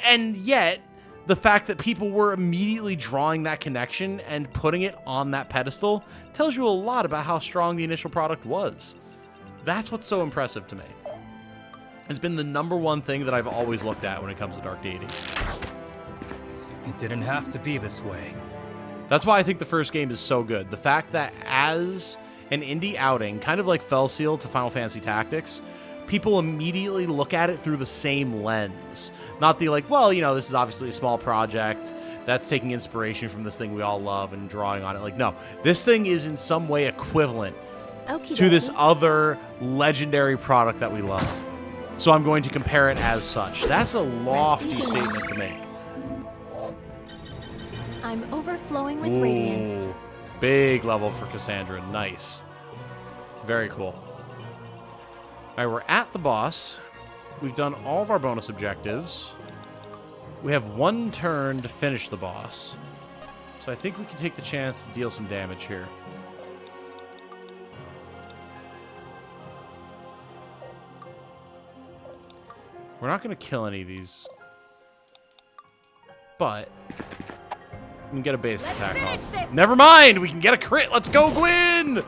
And yet, the fact that people were immediately drawing that connection and putting it on that pedestal tells you a lot about how strong the initial product was. That's what's so impressive to me. It's been the #1 thing that I've always looked at when it comes to Dark Deity. It didn't have to be this way. That's why I think the first game is so good. The fact that as an indie outing, kind of like Fell Seal to Final Fantasy Tactics, people immediately look at it through the same lens. Not the like, well, you know, this is obviously a small project that's taking inspiration from this thing we all love and drawing on it. Like, no, this thing is in some way equivalent to this other legendary product that we love. So I'm going to compare it as such. That's a lofty statement to make. I'm overflowing with radiance. Big level for Cassandra. Nice. Very cool. All right, we're at the boss. We've done all of our bonus objectives. We have 1 turn to finish the boss. So I think we can take the chance to deal some damage here. We're not going to kill any of these, but we can get a basic attack off. Never mind! We can get a crit! Let's go, Gwyn!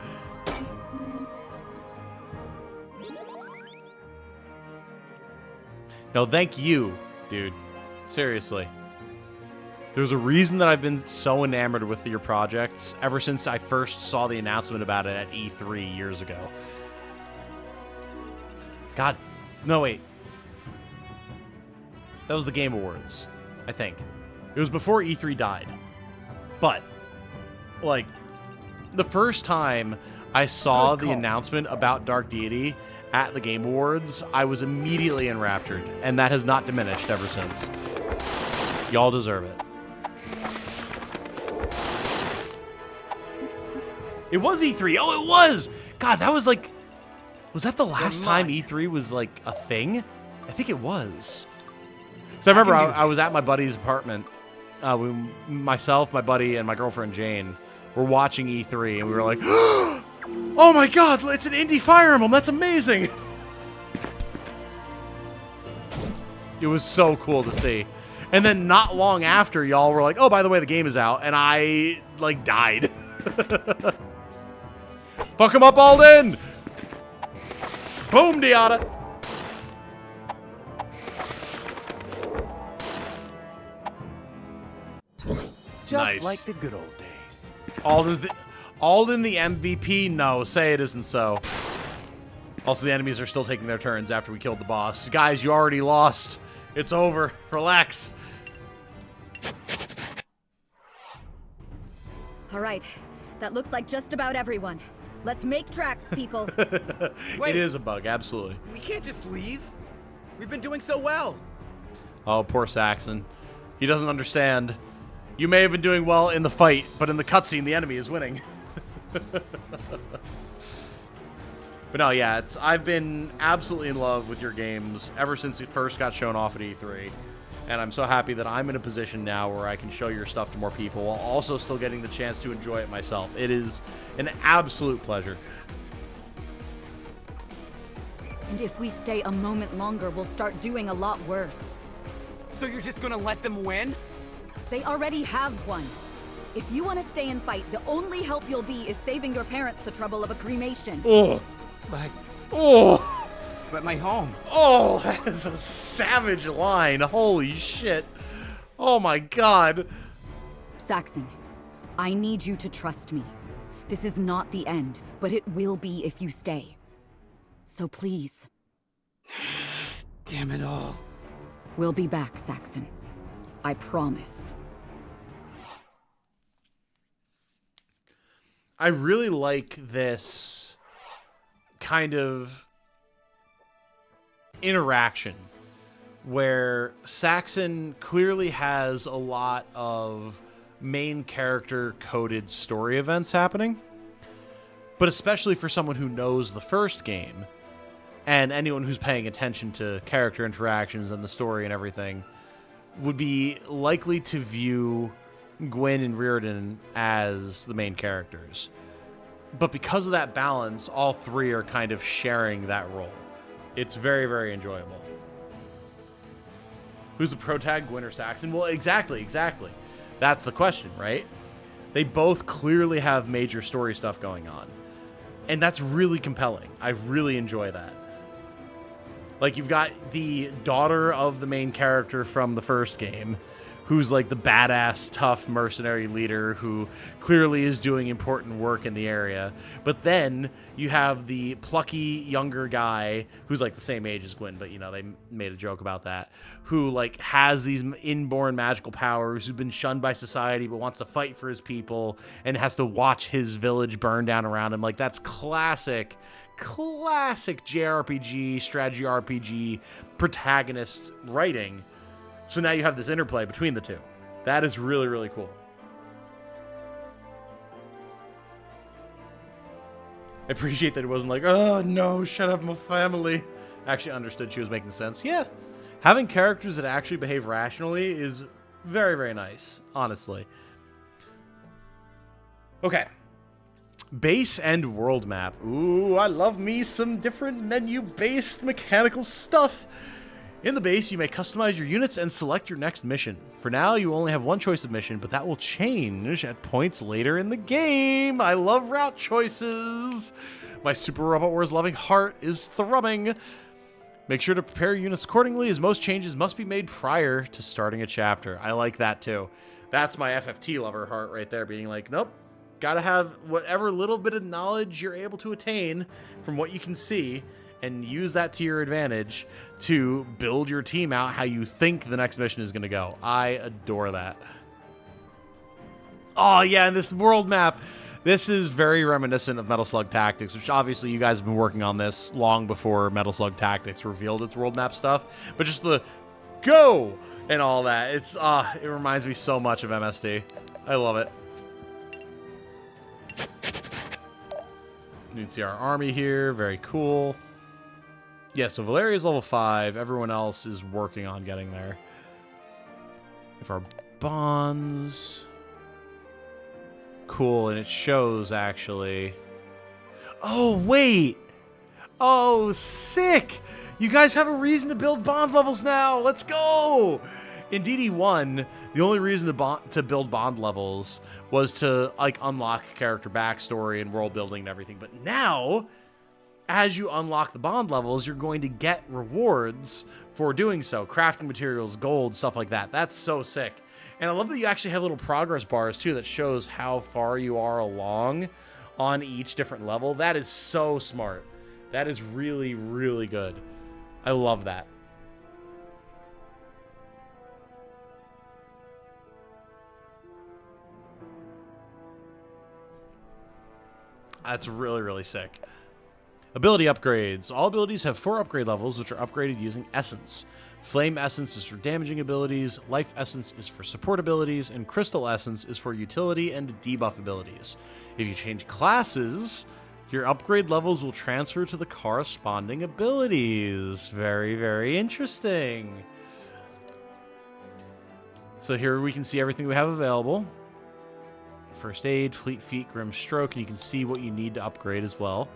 No, thank you, dude. Seriously. There's a reason that I've been so enamored with your projects ever since I first saw the announcement about it at E3 years ago. God. No, wait. That was the Game Awards, I think. It was before E3 died. But, like, the first time I saw the announcement about Dark Deity at the Game Awards, I was immediately enraptured, and that has not diminished ever since. Y'all deserve it. It was E3. Oh, it was! God, that was like... Was that the last time E3 was, like, a thing? I think it was. So I remember I was at my buddy's apartment. Myself, my buddy, and my girlfriend Jane were watching E3, and we were like, oh my god, it's an indie Fire Emblem, that's amazing! It was so cool to see. And then not long after, y'all were like, oh, by the way, the game is out, and I, like, died. Fuck him up, Alden! Boom, Diata! Just like the good old days. Alden the MVP? No, say it isn't so. Also, the enemies are still taking their turns after we killed the boss. Guys, you already lost. It's over. Relax. All right. That looks like just about everyone. Let's make tracks, people. It is a bug, absolutely. We can't just leave. We've been doing so well. Oh, poor Saxon. He doesn't understand. You may have been doing well in the fight, but in the cutscene, the enemy is winning. But no, yeah, I've been absolutely in love with your games ever since it first got shown off at E3. And I'm so happy that I'm in a position now where I can show your stuff to more people while also still getting the chance to enjoy it myself. It is an absolute pleasure. And if we stay a moment longer, we'll start doing a lot worse. So you're just gonna let them win? They already have won. If you want to stay and fight, the only help you'll be is saving your parents the trouble of a cremation. Oh. But my home. Oh, that is a savage line. Holy shit. Oh my god. Saxon, I need you to trust me. This is not the end, but it will be if you stay. So please. Damn it all. We'll be back, Saxon. I promise. I really like this kind of interaction where Saxon clearly has a lot of main character coded story events happening, but especially for someone who knows the first game and anyone who's paying attention to character interactions and the story and everything would be likely to view Gwyn and Reardon as the main characters. But because of that balance, all three are kind of sharing that role. It's very, very enjoyable. Who's the protag, Gwyn or Saxon? Well, exactly. That's the question, right? They both clearly have major story stuff going on. And that's really compelling. I really enjoy that. Like, you've got the daughter of the main character from the first game, who's like the badass, tough mercenary leader who clearly is doing important work in the area. But then you have the plucky younger guy who's like the same age as Gwyn, but you know, they made a joke about that, who like has these inborn magical powers, who's been shunned by society but wants to fight for his people and has to watch his village burn down around him. Like, that's classic JRPG, strategy RPG protagonist writing. So now you have this interplay between the two. That is really, really cool. I appreciate that it wasn't like, oh no, shut up, my family. Actually understood she was making sense. Yeah, having characters that actually behave rationally is very, very nice, honestly. Okay. Base and world map. Ooh, I love me some different menu-based mechanical stuff. In the base, you may customize your units and select your next mission. For now, you only have one choice of mission, but that will change at points later in the game. I love route choices. My Super Robot Wars loving heart is thrumming. Make sure to prepare your units accordingly, as most changes must be made prior to starting a chapter. I like that too. That's my FFT lover heart right there, being like, nope, gotta have whatever little bit of knowledge you're able to attain from what you can see, and use that to your advantage to build your team out how you think the next mission is going to go. I adore that. Oh, yeah, and this world map, this is very reminiscent of Metal Slug Tactics, which obviously you guys have been working on this long before Metal Slug Tactics revealed its world map stuff. But just the go and all that, it reminds me so much of MSD. I love it. You can see our army here. Very cool. Yeah, so Valeria's level 5. Everyone else is working on getting there. If our bonds... Cool, and it shows, actually. Oh, wait! Oh, sick! You guys have a reason to build bond levels now! Let's go! In DD1, the only reason to build bond levels was to, like, unlock character backstory and world building and everything. But now, as you unlock the bond levels, you're going to get rewards for doing so. Crafting materials, gold, stuff like that. That's so sick. And I love that you actually have little progress bars, too, that shows how far you are along on each different level. That is so smart. That is really, really good. I love that. That's really, really sick. Ability upgrades. All abilities have 4 upgrade levels, which are upgraded using Essence. Flame Essence is for damaging abilities, Life Essence is for support abilities, and Crystal Essence is for utility and debuff abilities. If you change classes, your upgrade levels will transfer to the corresponding abilities. Very, very interesting. So here we can see everything we have available. First Aid, Fleet Feet, Grim Stroke, and you can see what you need to upgrade as well.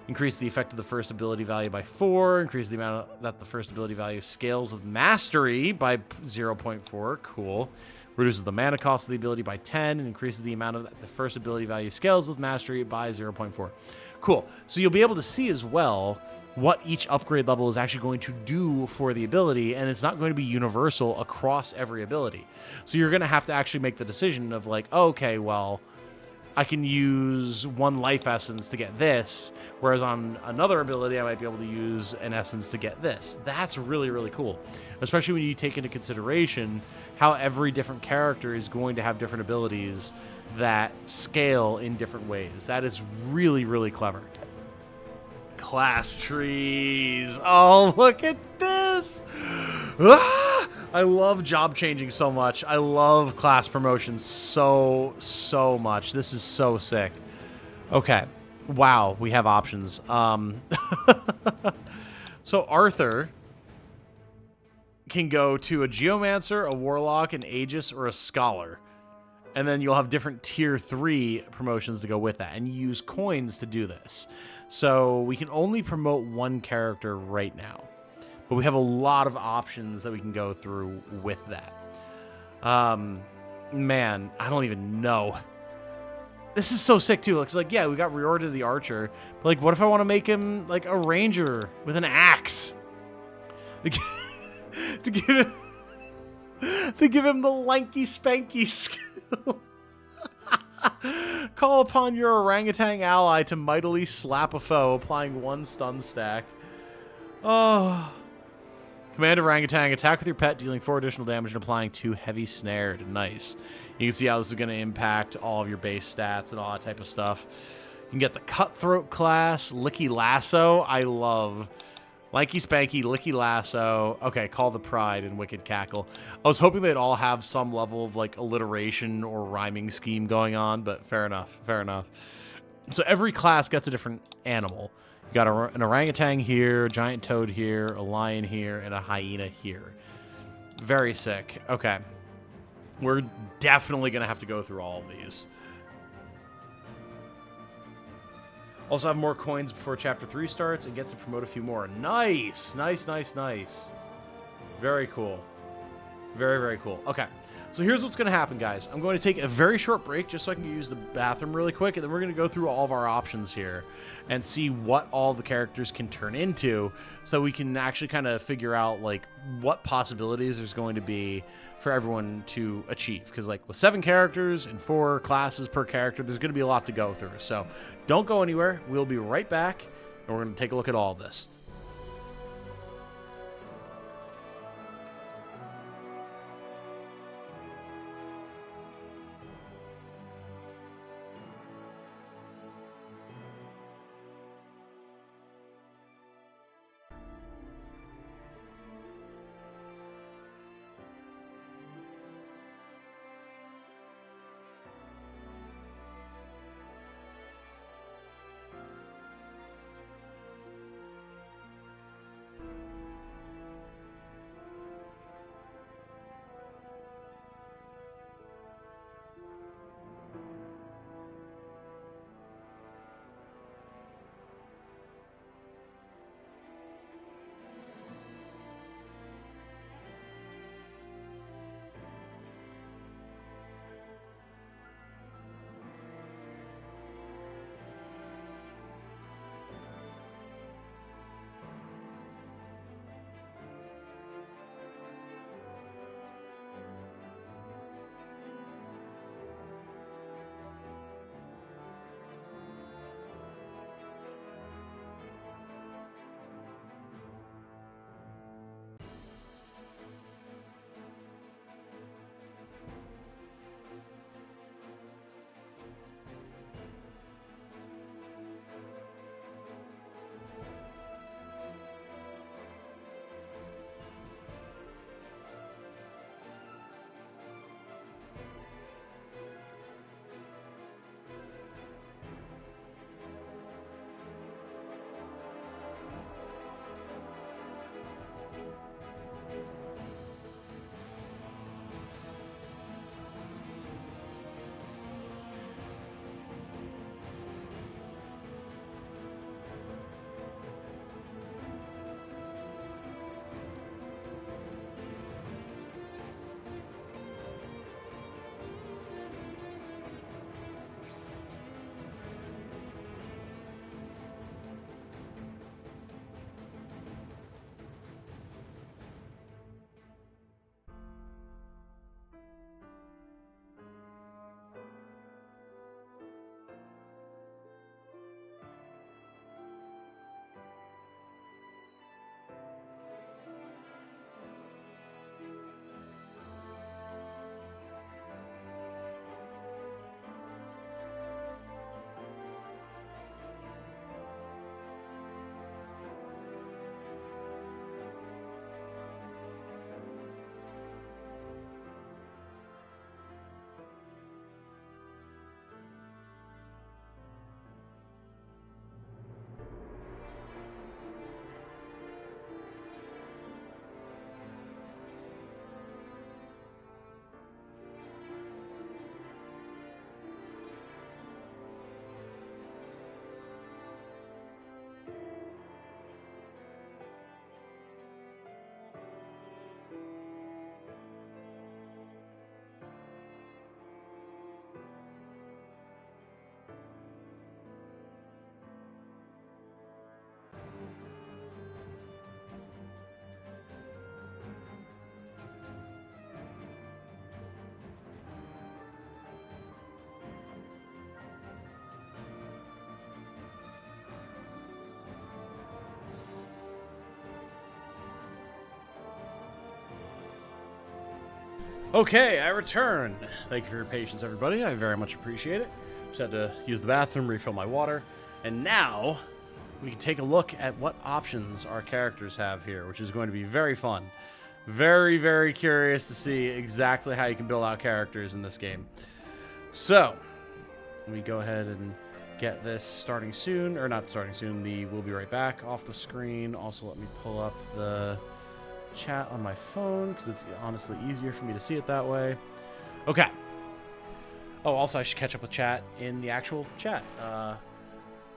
Increase the effect of the first ability value by 4. Increase the amount that the first ability value scales with Mastery by 0.4. Cool. Reduces the mana cost of the ability by 10. And increases the amount of the first ability value scales with Mastery by 0.4. Cool. So you'll be able to see as well what each upgrade level is actually going to do for the ability, and it's not going to be universal across every ability. So you're going to have to actually make the decision of like, oh, okay, well, I can use 1 life essence to get this, whereas on another ability, I might be able to use an essence to get this. That's really, really cool, especially when you take into consideration how every different character is going to have different abilities that scale in different ways. That is really, really clever. Class trees. Oh, look at this. Ah! I love job changing so much. I love class promotions so much. This is so sick. Okay. Wow, we have options. So Arthur can go to a Geomancer, a Warlock, an Aegis, or a Scholar. And then you'll have different tier 3 promotions to go with that. And you use coins to do this. So we can only promote 1 character right now. But we have a lot of options that we can go through with that. Man, I don't even know. This is so sick, too. It's like, yeah, we got reordered to the Archer. But, like, what if I want to make him, like, a Ranger with an axe? To give him the lanky spanky skill. Call upon your orangutan ally to mightily slap a foe, applying 1 stun stack. Oh. Command orangutan, attack with your pet, dealing 4 additional damage and applying 2 heavy snared. Nice. You can see how this is going to impact all of your base stats and all that type of stuff. You can get the Cutthroat class, Licky Lasso. I love Lanky Spanky, Licky Lasso. Okay, Call the Pride and Wicked Cackle. I was hoping they'd all have some level of like alliteration or rhyming scheme going on, but fair enough, fair enough. So every class gets a different animal. You got an orangutan here, a giant toad here, a lion here, and a hyena here. Very sick. Okay. We're definitely going to have to go through all of these. Also have more coins before Chapter 3 starts and get to promote a few more. Nice! Nice, nice, nice. Very cool. Very, very cool. Okay. So here's what's going to happen, guys. I'm going to take a very short break just so I can use the bathroom really quick, and then we're going to go through all of our options here and see what all the characters can turn into so we can actually kind of figure out, like, what possibilities there's going to be for everyone to achieve. Because, like, with 7 characters and 4 classes per character, there's going to be a lot to go through. So don't go anywhere. We'll be right back, and we're going to take a look at all of this. Okay, I return. Thank you for your patience, everybody. I very much appreciate it. Just had to use the bathroom, refill my water. And now, we can take a look at what options our characters have here, which is going to be very fun. Very, very curious to see exactly how you can build out characters in this game. So, let me go ahead and get this starting soon, or not starting soon, the "we'll be right back" off the screen. Also, let me pull up the chat on my phone, because it's honestly easier for me to see it that way. Okay. Oh, also, I should catch up with chat in the actual chat.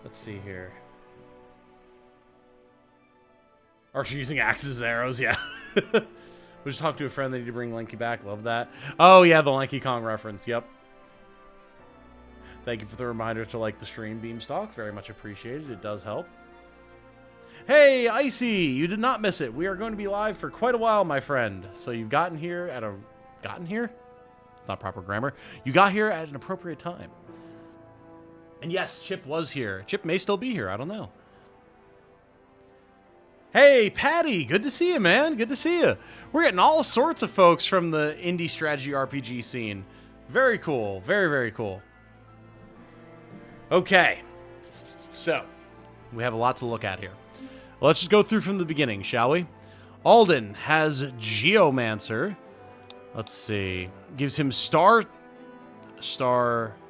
Let's see here. Archer using axes and arrows, yeah. We just talked to a friend, they need to bring Lanky back. Love that. Oh, yeah, the Lanky Kong reference, yep. Thank you for the reminder to like the stream, Beamstalk. Very much appreciated. It does help. Hey, Icy! You did not miss it. We are going to be live for quite a while, my friend. So you've gotten here at a... Gotten here? It's not proper grammar. You got here at an appropriate time. And yes, Chip was here. Chip may still be here. I don't know. Hey, Patty! Good to see you, man. Good to see you. We're getting all sorts of folks from the indie strategy RPG scene. Very cool. Very, very cool. Okay. So, we have a lot to look at here. Let's just go through from the beginning, shall we? Alden has Geomancer. Let's see. Gives him Star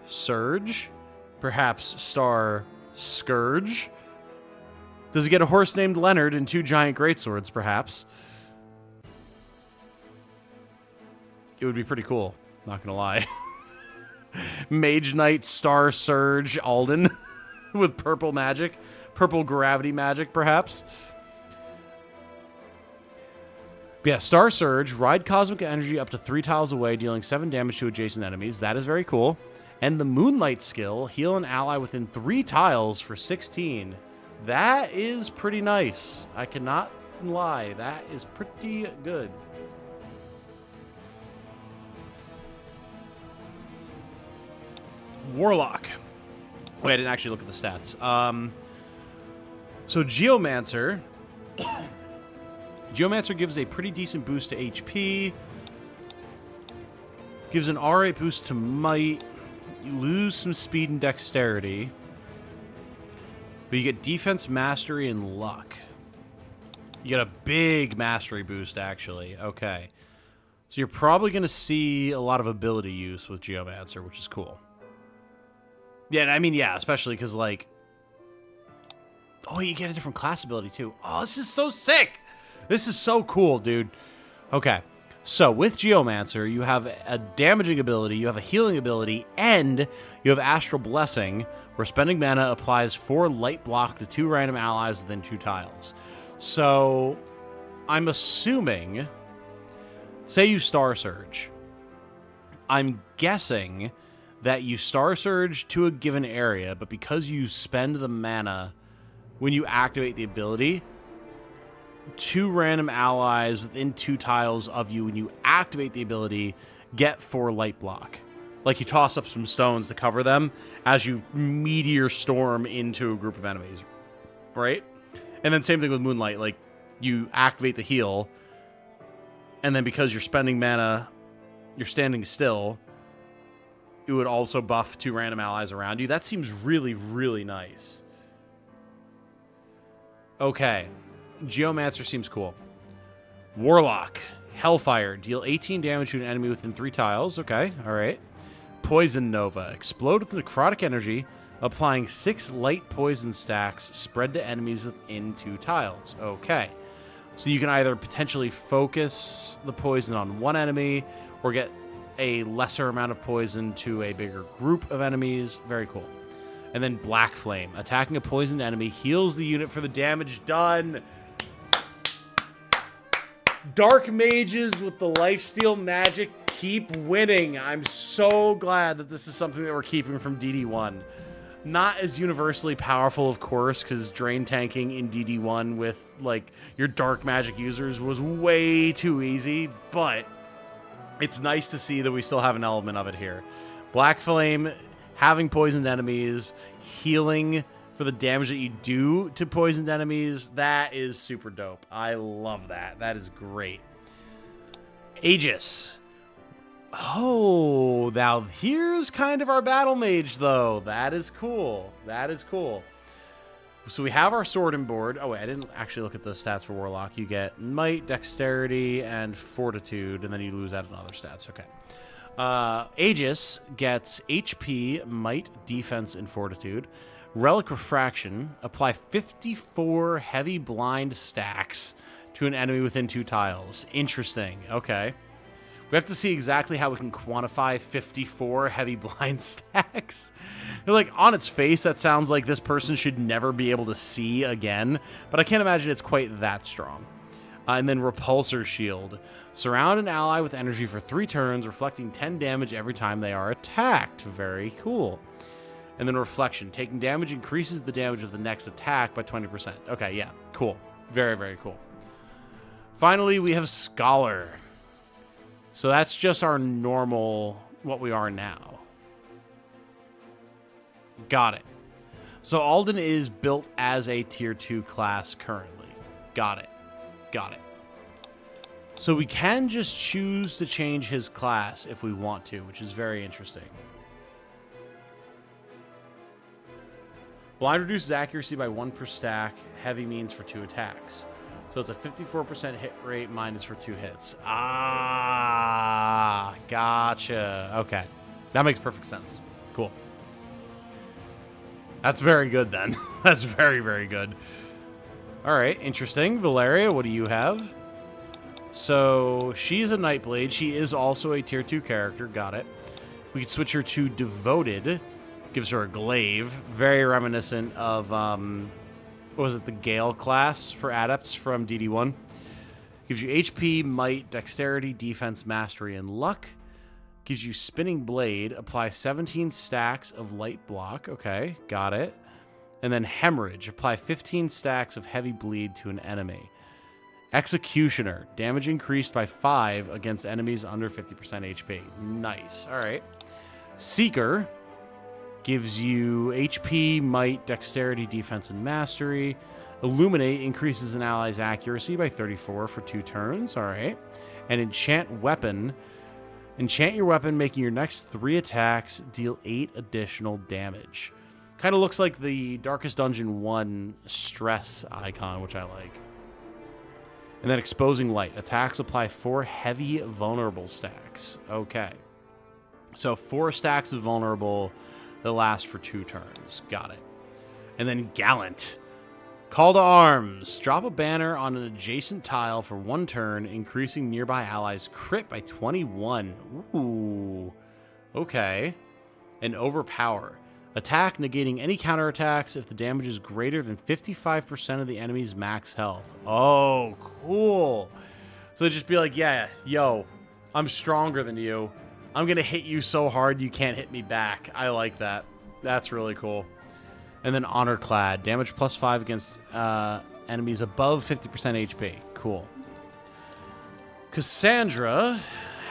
Surge. Perhaps Star Scourge. Does he get a horse named Leonard and 2 giant greatswords, perhaps? It would be pretty cool, not gonna lie. Mage Knight Star Surge Alden with purple magic. Purple gravity magic, perhaps. But yeah, Star Surge, ride cosmic energy up to 3 tiles away, dealing 7 damage to adjacent enemies. That is very cool. And the Moonlight skill, heal an ally within 3 tiles for 16. That is pretty nice. I cannot lie. That is pretty good. Warlock. Wait, I didn't actually look at the stats. So Geomancer. Geomancer gives a pretty decent boost to HP. Gives an R8 boost to might. You lose some speed and dexterity. But you get defense, mastery, and luck. You get a big mastery boost, actually. Okay. So you're probably going to see a lot of ability use with Geomancer, which is cool. Yeah, I mean, yeah, especially because, like... Oh, you get a different class ability, too. Oh, this is so sick! This is so cool, dude. Okay. So, with Geomancer, you have a damaging ability, you have a healing ability, and you have Astral Blessing, where spending mana applies 4 light block to 2 random allies within 2 tiles. So, I'm assuming... Say you Star Surge. I'm guessing that you Star Surge to a given area, but because you spend the mana when you activate the ability, 2 random allies within 2 tiles of you when you activate the ability get 4 light block. Like you toss up some stones to cover them as you meteor storm into a group of enemies. Right? And then same thing with Moonlight. Like you activate the heal, and then because you're spending mana, you're standing still, it would also buff 2 random allies around you. That seems really, really nice. Okay. Geomancer seems cool. Warlock. Hellfire. Deal 18 damage to an enemy within 3 tiles. Okay, alright. Poison Nova. Explode with necrotic energy, applying 6 light poison stacks spread to enemies within 2 tiles. Okay. So you can either potentially focus the poison on one enemy or get a lesser amount of poison to a bigger group of enemies. Very cool. And then Black Flame. Attacking a poisoned enemy heals the unit for the damage done. Dark mages with the lifesteal magic keep winning. I'm so glad that this is something that we're keeping from DD1. Not as universally powerful, of course, because drain tanking in DD1 with like your dark magic users was way too easy, but it's nice to see that we still have an element of it here. Black Flame, having poisoned enemies, healing for the damage that you do to poisoned enemies, that is super dope. I love that. That is great. Aegis. Oh, now here's kind of our battle mage, though. That is cool. That is cool. So we have our sword and board. Oh, wait, I didn't actually look at the stats for Warlock. You get might, dexterity, and fortitude, and then you lose out on other stats. Okay. Aegis gets HP, might, defense, and fortitude. Relic Refraction. Apply 54 heavy blind stacks to an enemy within 2 tiles. Interesting. Okay. We have to see exactly how we can quantify 54 heavy blind stacks. Like, on its face, that sounds like this person should never be able to see again, but I can't imagine it's quite that strong. And then Repulsor Shield. Surround an ally with energy for 3 turns, reflecting 10 damage every time they are attacked. Very cool. And then Reflection. Taking damage increases the damage of the next attack by 20%. Okay, yeah, cool. Very, very cool. Finally, we have Scholar. So that's just our normal, what we are now. Got it. So Alden is built as a tier 2 class currently. Got it. Got it. So we can just choose to change his class if we want to, which is very interesting. Blind reduces accuracy by 1 per stack. Heavy means for 2 attacks. So it's a 54% hit rate minus for 2 hits. Ah, gotcha. Okay. That makes perfect sense. Cool. That's very good then. That's very, very good. All right, interesting. Valeria, what do you have? So she's a Nightblade. She is also a tier 2 character. Got it. We could switch her to Devoted. Gives her a glaive. Very reminiscent of... what was it, the Gale class for Adepts from DD1. Gives you HP, Might, Dexterity, Defense, Mastery, and Luck. Gives you Spinning Blade. Apply 17 stacks of Light Block. Okay, got it. And then Hemorrhage. Apply 15 stacks of Heavy Bleed to an enemy. Executioner. Damage increased by 5 against enemies under 50% HP. Nice. All right. Seeker. Gives you HP, Might, Dexterity, Defense, and Mastery. Illuminate increases an ally's accuracy by 34 for 2 turns. All right. And Enchant Weapon. Enchant your weapon, making your next 3 attacks deal 8 additional damage. Kind of looks like the Darkest Dungeon 1 stress icon, which I like. And then Exposing Light. Attacks apply 4 heavy vulnerable stacks. Okay. So 4 stacks of vulnerable... that last for 2 turns. Got it. And then Gallant. Call to Arms. Drop a banner on an adjacent tile for 1 turn, increasing nearby allies' crit by 21. Ooh. Okay. And Overpower. Attack, negating any counterattacks if the damage is greater than 55% of the enemy's max health. Oh, cool. So just be like, yeah, yo, I'm stronger than you. I'm going to hit you so hard you can't hit me back. I like that. That's really cool. And then Honor-Clad. Damage plus 5 against enemies above 50% HP. Cool. Cassandra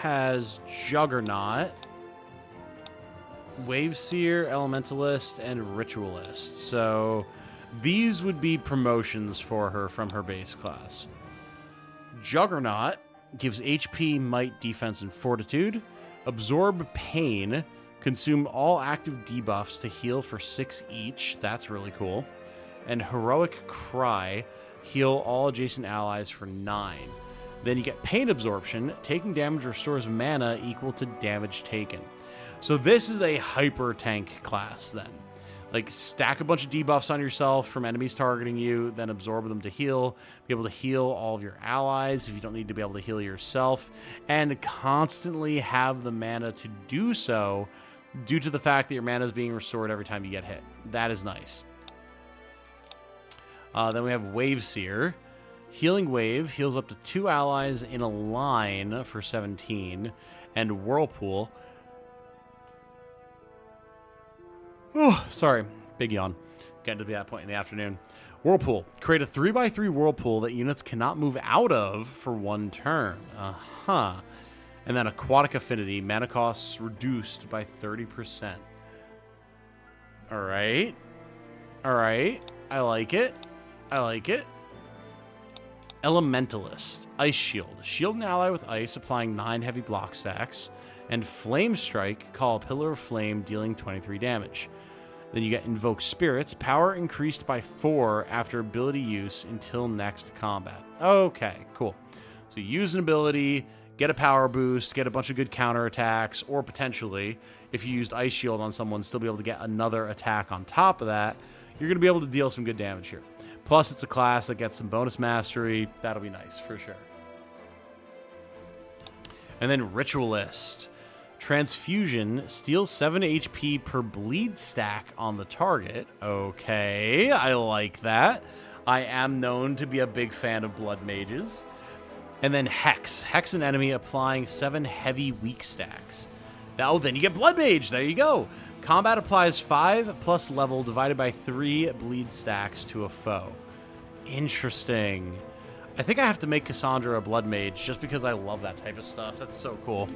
has Juggernaut, Waveseer, Elementalist, and Ritualist. So these would be promotions for her from her base class. Juggernaut gives HP, Might, Defense, and Fortitude. Absorb Pain. Consume all active debuffs to heal for 6 each. That's really cool. And Heroic Cry. Heal all adjacent allies for 9. Then you get Pain Absorption. Taking damage restores mana equal to damage taken. So this is a hyper tank class then. Like, stack a bunch of debuffs on yourself from enemies targeting you, then absorb them to heal. Be able to heal all of your allies if you don't need to be able to heal yourself. And constantly have the mana to do so due to the fact that your mana is being restored every time you get hit. That is nice. Then we have Waveseer. Healing Wave heals up to 2 allies in a line for 17. And Whirlpool. Oh, sorry. Big yawn. Getting to that point in the afternoon. Whirlpool. Create a 3x3 whirlpool that units cannot move out of for 1 turn. Uh-huh. And then Aquatic Affinity. Mana costs reduced by 30%. Alright. Alright. I like it. I like it. Elementalist. Ice Shield. Shield an ally with ice, applying 9 heavy block stacks. And Flame Strike, call a pillar of flame, dealing 23 damage. Then you get Invoke Spirits, power increased by 4 after ability use until next combat. Okay, cool. So you use an ability, get a power boost, get a bunch of good counterattacks, or potentially, if you used Ice Shield on someone, still be able to get another attack on top of that. You're going to be able to deal some good damage here. Plus, it's a class that gets some bonus mastery. That'll be nice, for sure. And then Ritualist. Transfusion, steals 7 HP per bleed stack on the target. Okay, I like that. I am known to be a big fan of blood mages. And then Hex. Hex an enemy, applying 7 heavy weak stacks. Now, then you get Blood Mage. There you go. Combat applies 5 plus level divided by 3 bleed stacks to a foe. Interesting. I think I have to make Cassandra a Blood Mage just because I love that type of stuff. That's so cool.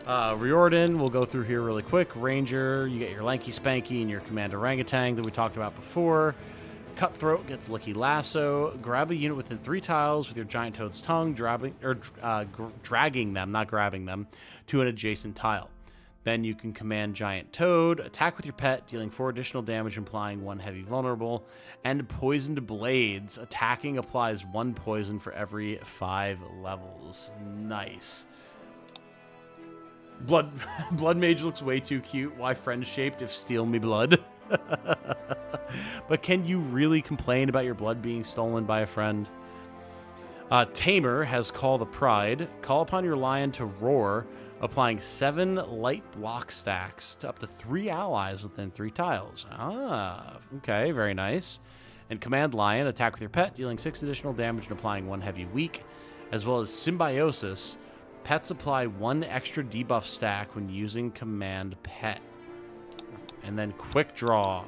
Riordan, we'll go through here really quick. Ranger, you get your Lanky Spanky and your Command Orangutan that we talked about before. Cutthroat gets Licky Lasso. Grab a unit within 3 tiles with your Giant Toad's Tongue, dragging them, not grabbing them, to an adjacent tile. Then you can command Giant Toad, attack with your pet, dealing 4 additional damage, implying 1 heavy vulnerable, and Poisoned Blades. Attacking applies 1 poison for every 5 levels. Nice. Blood Mage looks way too cute. Why friend-shaped if steal me blood? But can you really complain about your blood being stolen by a friend? Tamer has Call the Pride. Call upon your lion to roar, applying 7 light block stacks to up to 3 allies within 3 tiles. Ah, okay, very nice. And Command Lion, attack with your pet, dealing 6 additional damage and applying 1 heavy weak, as well as Symbiosis. Pets apply 1 extra debuff stack when using Command Pet. And then Quick Draw.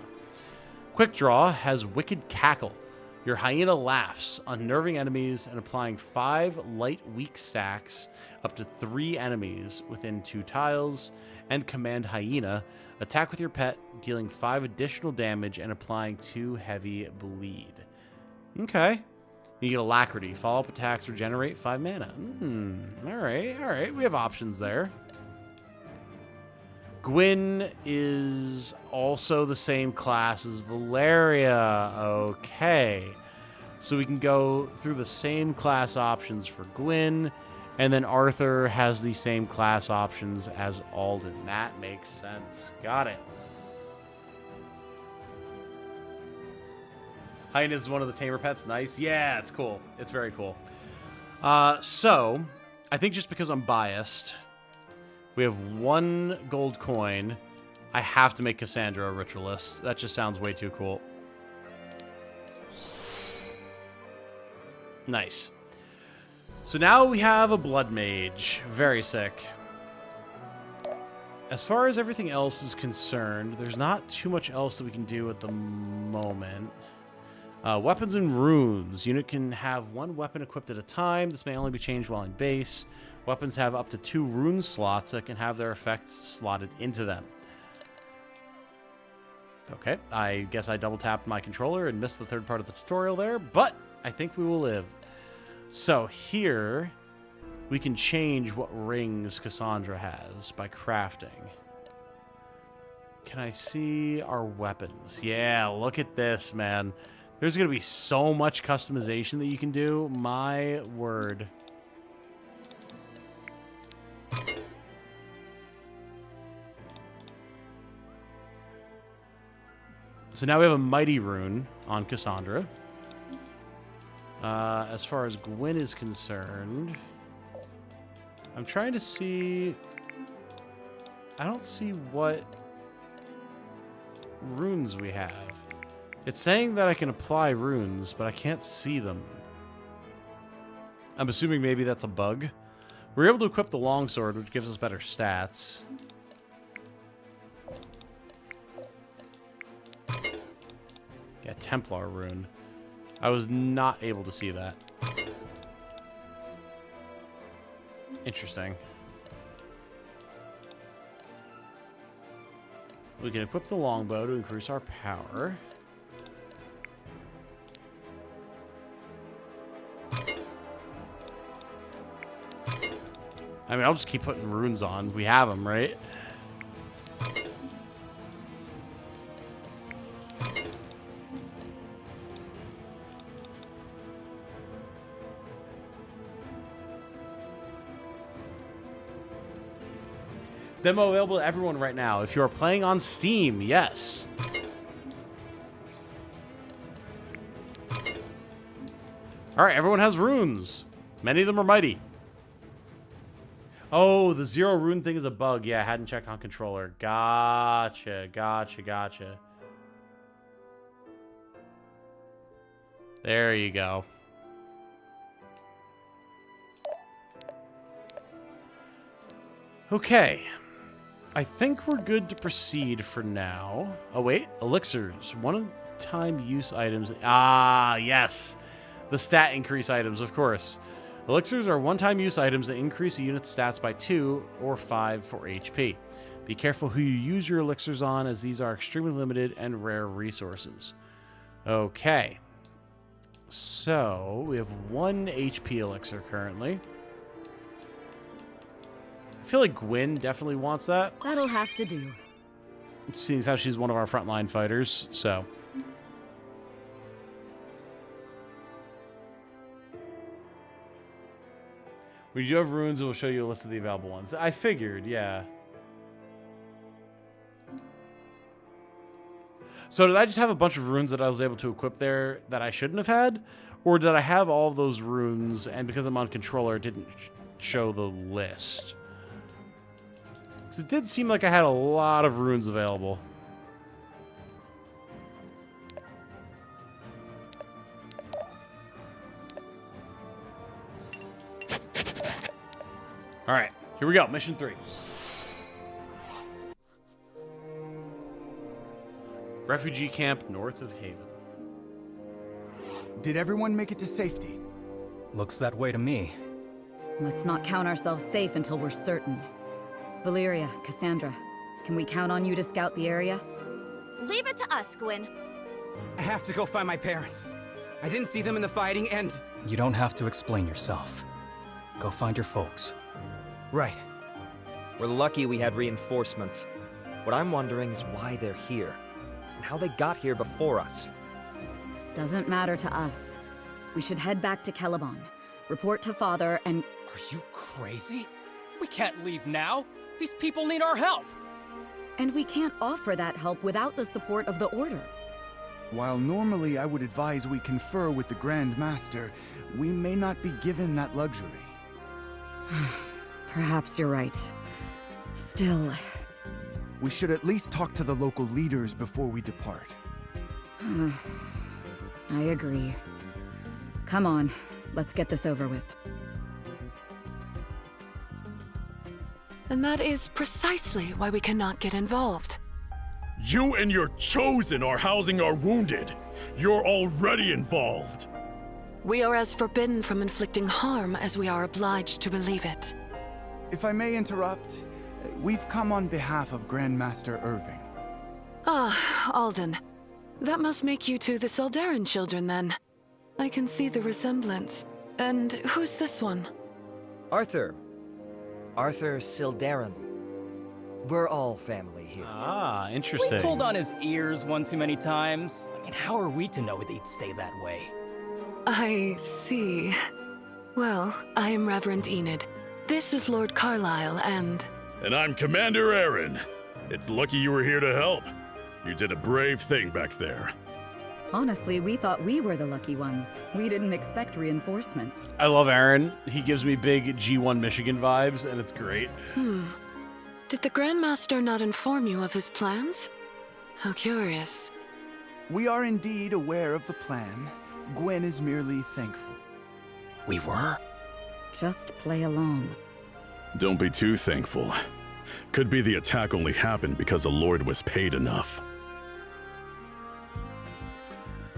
Quick Draw has Wicked Cackle. Your hyena laughs, unnerving enemies and applying 5 light weak stacks up to 3 enemies within 2 tiles. And Command Hyena, attack with your pet, dealing 5 additional damage and applying 2 heavy bleed. Okay. You get Alacrity. Follow-up attacks regenerate 5 mana. Alright. We have options there. Gwyn is also the same class as Valeria. Okay. So we can go through the same class options for Gwyn, and then Arthur has the same class options as Alden. That makes sense. Got it. Hyena is one of the tamer pets. Nice. Yeah, it's cool. It's very cool. So, I think just because I'm biased, we have 1 gold coin. I have to make Cassandra a ritualist. That just sounds way too cool. Nice. So now we have a blood mage. Very sick. As far as everything else is concerned, there's not too much else that we can do at the moment. Weapons and runes. Unit can have 1 weapon equipped at a time. This may only be changed while in base. Weapons have up to 2 rune slots that can have their effects slotted into them. Okay, I guess I double tapped my controller and missed the 3rd part of the tutorial there, but I think we will live. So here, we can change what rings Cassandra has by crafting. Can I see our weapons? Yeah, look at this, man. There's going to be so much customization that you can do. My word. So now we have a Mighty Rune on Cassandra. As far as Gwyn is concerned, I'm trying to see... I don't see what runes we have. It's saying that I can apply runes, but I can't see them. I'm assuming maybe that's a bug. We're able to equip the longsword, which gives us better stats. Yeah, Templar rune. I was not able to see that. Interesting. We can equip the longbow to increase our power. I mean, I'll just keep putting runes on. We have them, right? Demo available to everyone right now. If you are playing on Steam, yes. All right, everyone has runes. Many of them are mighty. Oh, the 0 rune thing is a bug. Yeah, I hadn't checked on controller. Gotcha. There you go. Okay. I think we're good to proceed for now. Oh, wait. Elixirs. One-time use items. Ah, yes. The stat increase items, of course. Elixirs are one-time use items that increase a unit's stats by 2 or 5 for HP. Be careful who you use your elixirs on, as these are extremely limited and rare resources. Okay. So, we have 1 HP elixir currently. I feel like Gwyn definitely wants that. That'll have to do. Seeing as how she's one of our frontline fighters, so. We do have runes, and we'll show you a list of the available ones. I figured, yeah. So did I just have a bunch of runes that I was able to equip there that I shouldn't have had? Or did I have all of those runes, and because I'm on controller, it didn't show the list? Because it did seem like I had a lot of runes available. All right, here we go. Mission 3. Refugee camp north of Haven. Did everyone make it to safety? Looks that way to me. Let's not count ourselves safe until we're certain. Valeria, Cassandra, can we count on you to scout the area? Leave it to us, Gwyn. I have to go find my parents. I didn't see them in the fighting, and... You don't have to explain yourself. Go find your folks. Right. We're lucky we had reinforcements. What I'm wondering is why they're here, and how they got here before us. Doesn't matter to us. We should head back to Caliban, report to Father, and... Are you crazy? We can't leave now. These people need our help. And we can't offer that help without the support of the Order. While normally I would advise we confer with the Grand Master, we may not be given that luxury. Perhaps you're right. Still... We should at least talk to the local leaders before we depart. I agree. Come on, let's get this over with. And that is precisely why we cannot get involved. You and your chosen are housing our wounded. You're already involved. We are as forbidden from inflicting harm as we are obliged to relieve it. If I may interrupt, we've come on behalf of Grandmaster Irving. Ah, Alden. That must make you two the Saldaran children, then. I can see the resemblance. And who's this one? Arthur. Arthur Sildarin. We're all family here. Ah, interesting. We pulled on his ears one too many times. I mean, how are we to know they'd stay that way? I see. Well, I am Reverend Enid. This is Lord Carlisle, and I'm Commander Aaron. It's lucky you were here to help. You did a brave thing back there. Honestly, we thought we were the lucky ones. We didn't expect reinforcements. I love Aaron. He gives me big G1 Michigan vibes, and it's great. Did the Grandmaster not inform you of his plans? How curious. We are indeed aware of the plan. Gwen is merely thankful. We were? Just play along. Don't be too thankful. Could be the attack only happened because the Lord was paid enough.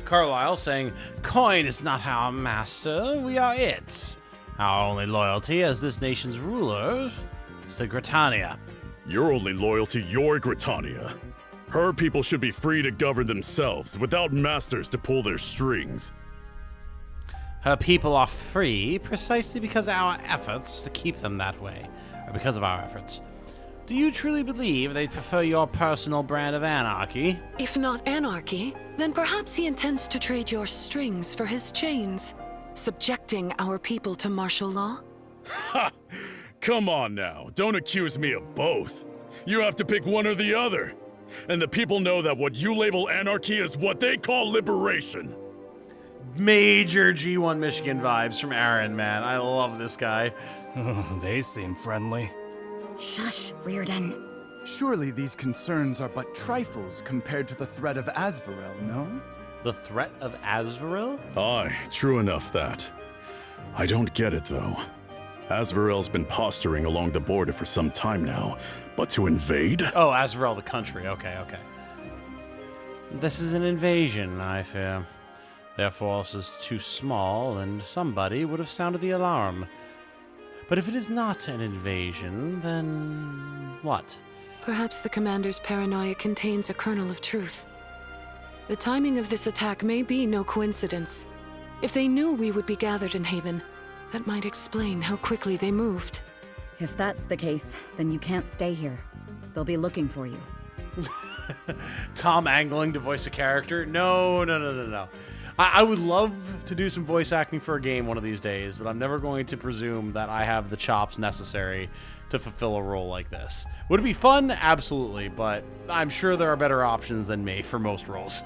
Carlisle saying, "Coin is not our master, we are it. Our only loyalty as this nation's ruler is to Gritania." Your only loyalty, your Gritania. Her people should be free to govern themselves without masters to pull their strings. Her people are free precisely because of our efforts to keep them that way, or because of our efforts. Do you truly believe they prefer your personal brand of anarchy? If not anarchy, then perhaps he intends to trade your strings for his chains, subjecting our people to martial law? Ha! Come on now, don't accuse me of both. You have to pick one or the other. And the people know that what you label anarchy is what they call liberation. Major G1 Michigan vibes from Aaron, man. I love this guy. They seem friendly. Shush, Reardon. Surely these concerns are but trifles compared to the threat of Asvarel, no? The threat of Asvarel? Aye, true enough that. I don't get it though. Asvarel's been posturing along the border for some time now, but to invade? Oh, Asvarel the country. Okay. This is an invasion, I fear. Their force is too small, and somebody would have sounded the alarm. But if it is not an invasion, then what? Perhaps the commander's paranoia contains a kernel of truth. The timing of this attack may be no coincidence. If they knew we would be gathered in Haven, that might explain how quickly they moved. If that's the case, then you can't stay here. They'll be looking for you. Tom angling to voice a character? No. I would love to do some voice acting for a game one of these days, but I'm never going to presume that I have the chops necessary to fulfill a role like this. Would it be fun? Absolutely, but I'm sure there are better options than me for most roles.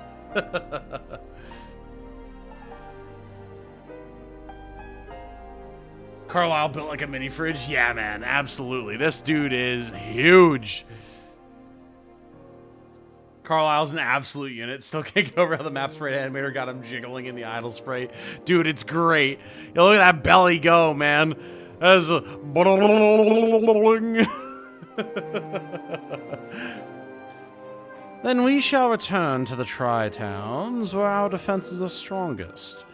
Carlisle built like a mini fridge? Yeah, man, absolutely. This dude is huge. Carlisle's an absolute unit. Still can't get over how the map spray animator got him jiggling in the idle spray. Dude, it's great. Yo, look at that belly go, man. That's a... Then we shall return to the Tri-Towns, where our defenses are strongest.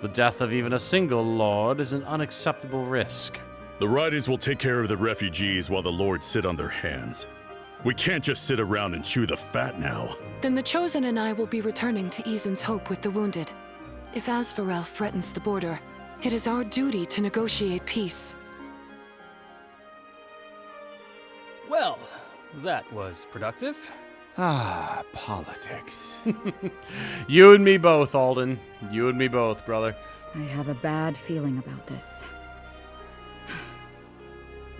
The death of even a single lord is an unacceptable risk. The riders will take care of the refugees while the lords sit on their hands. We can't just sit around and chew the fat now. Then the Chosen and I will be returning to Eazen's Hope with the wounded. If Asvarel threatens the border, it is our duty to negotiate peace. Well, that was productive. Ah, politics. You and me both, Alden. You and me both, brother. I have a bad feeling about this.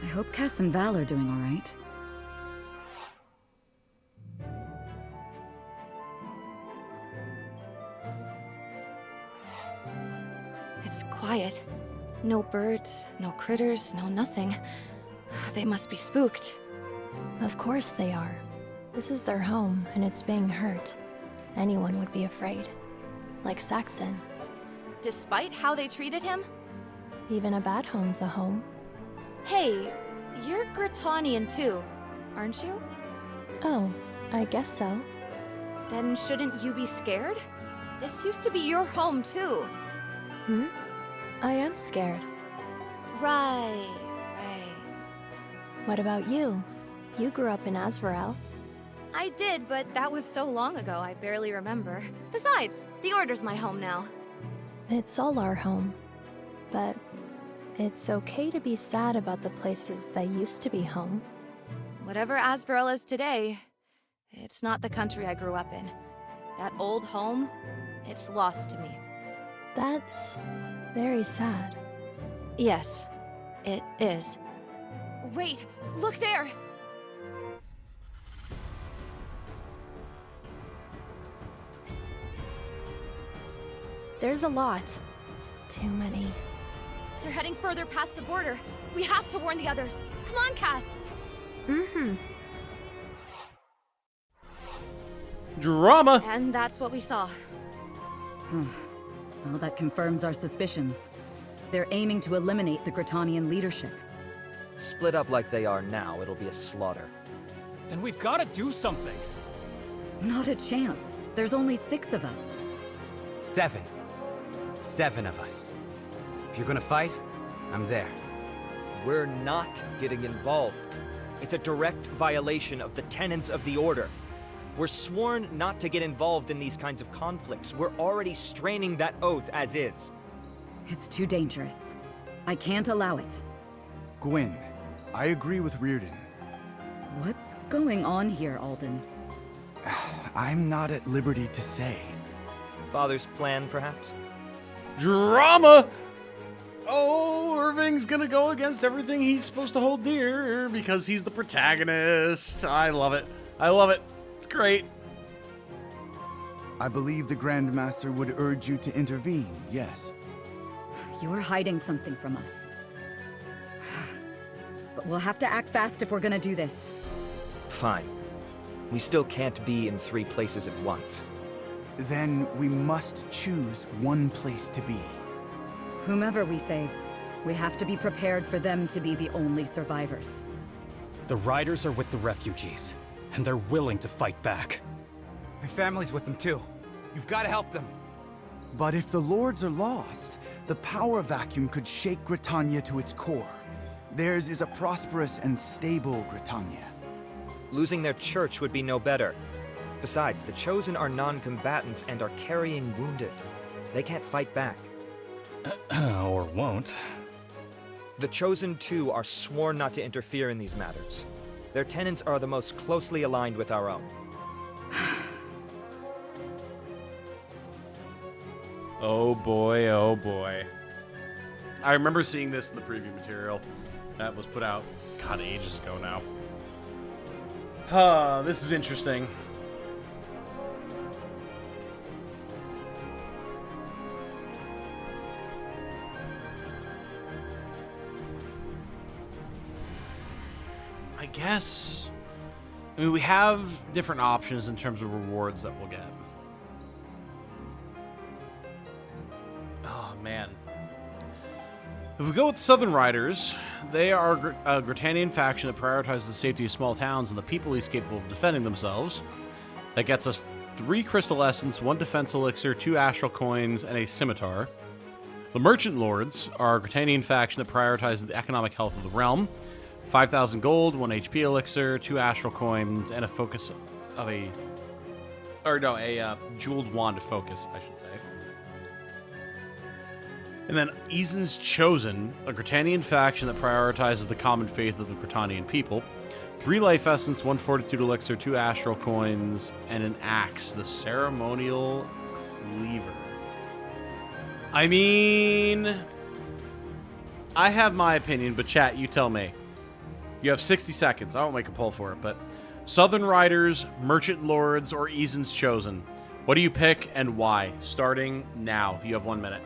I hope Cass and Val are doing all right. It's quiet. No birds, no critters, no nothing. They must be spooked. Of course they are. This is their home, and it's being hurt. Anyone would be afraid. Like Saxon. Despite how they treated him? Even a bad home's a home. Hey, you're Gritanian too, aren't you? Oh, I guess so. Then shouldn't you be scared? This used to be your home too. I am scared. Right. What about you? You grew up in Asvarel. I did, but that was so long ago I barely remember. Besides, the Order's my home now. It's all our home. But it's okay to be sad about the places that used to be home. Whatever Asvarel is today, it's not the country I grew up in. That old home, it's lost to me. That's very sad. Yes, it is. Wait, look there! There's a lot. Too many. They're heading further past the border. We have to warn the others. Come on, Cass! Drama! And that's what we saw. Well, that confirms our suspicions. They're aiming to eliminate the Gritanian leadership. Split up like they are now, it'll be a slaughter. Then we've got to do something. Not a chance. There's only 6 of us. 7. 7 of us. If you're gonna fight, I'm there. We're not getting involved. It's a direct violation of the tenets of the Order. We're sworn not to get involved in these kinds of conflicts. We're already straining that oath as is. It's too dangerous. I can't allow it. Gwyn, I agree with Reardon. What's going on here, Alden? I'm not at liberty to say. Father's plan, perhaps? Drama! Oh, Irving's gonna go against everything he's supposed to hold dear because he's the protagonist. I love it. I love it. It's great. I believe the Grandmaster would urge you to intervene, yes. You're hiding something from us. But we'll have to act fast if we're gonna do this. Fine. We still can't be in 3 places at once. Then we must choose one place to be. Whomever we save, we have to be prepared for them to be the only survivors. The riders are with the refugees, and they're willing to fight back. My family's with them too. You've got to help them. But if the Lords are lost, the power vacuum could shake Gritania to its core. Theirs is a prosperous and stable Gritania. Losing their church would be no better. Besides, the Chosen are non-combatants and are carrying wounded. They can't fight back. Or won't. The Chosen, too, are sworn not to interfere in these matters. Their tenets are the most closely aligned with our own. Oh boy, oh boy. I remember seeing this in the preview material that was put out, God, ages ago now. This is interesting. I guess. I mean, we have different options in terms of rewards that we'll get. Oh, man. If we go with Southern Riders, they are a Gritanian faction that prioritizes the safety of small towns and the people least capable of defending themselves. That gets us 3 Crystal Essence, 1 Defense Elixir, 2 Astral Coins, and a Scimitar. The Merchant Lords are a Gritanian faction that prioritizes the economic health of the realm. 5,000 gold, 1 HP elixir, 2 astral coins, and a focus of a jeweled wand of focus, I should say. And then Eazen's Chosen, a Gritanian faction that prioritizes the common faith of the Gritanian people. 3 life essence, 1 fortitude elixir, 2 astral coins, and an axe, the ceremonial cleaver. I mean, I have my opinion, but chat, you tell me. You have 60 seconds. I won't make a poll for it, but Southern Riders, Merchant Lords, or Eazen's Chosen. What do you pick and why? Starting now. You have 1 minute.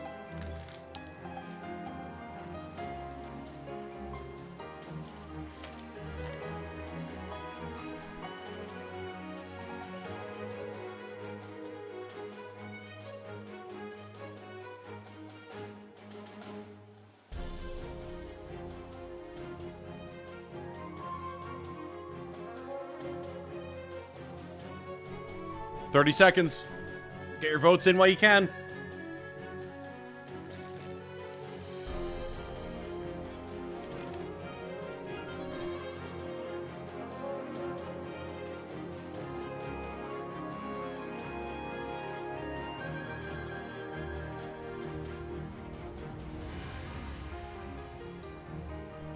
$30 seconds. Get your votes in while you can.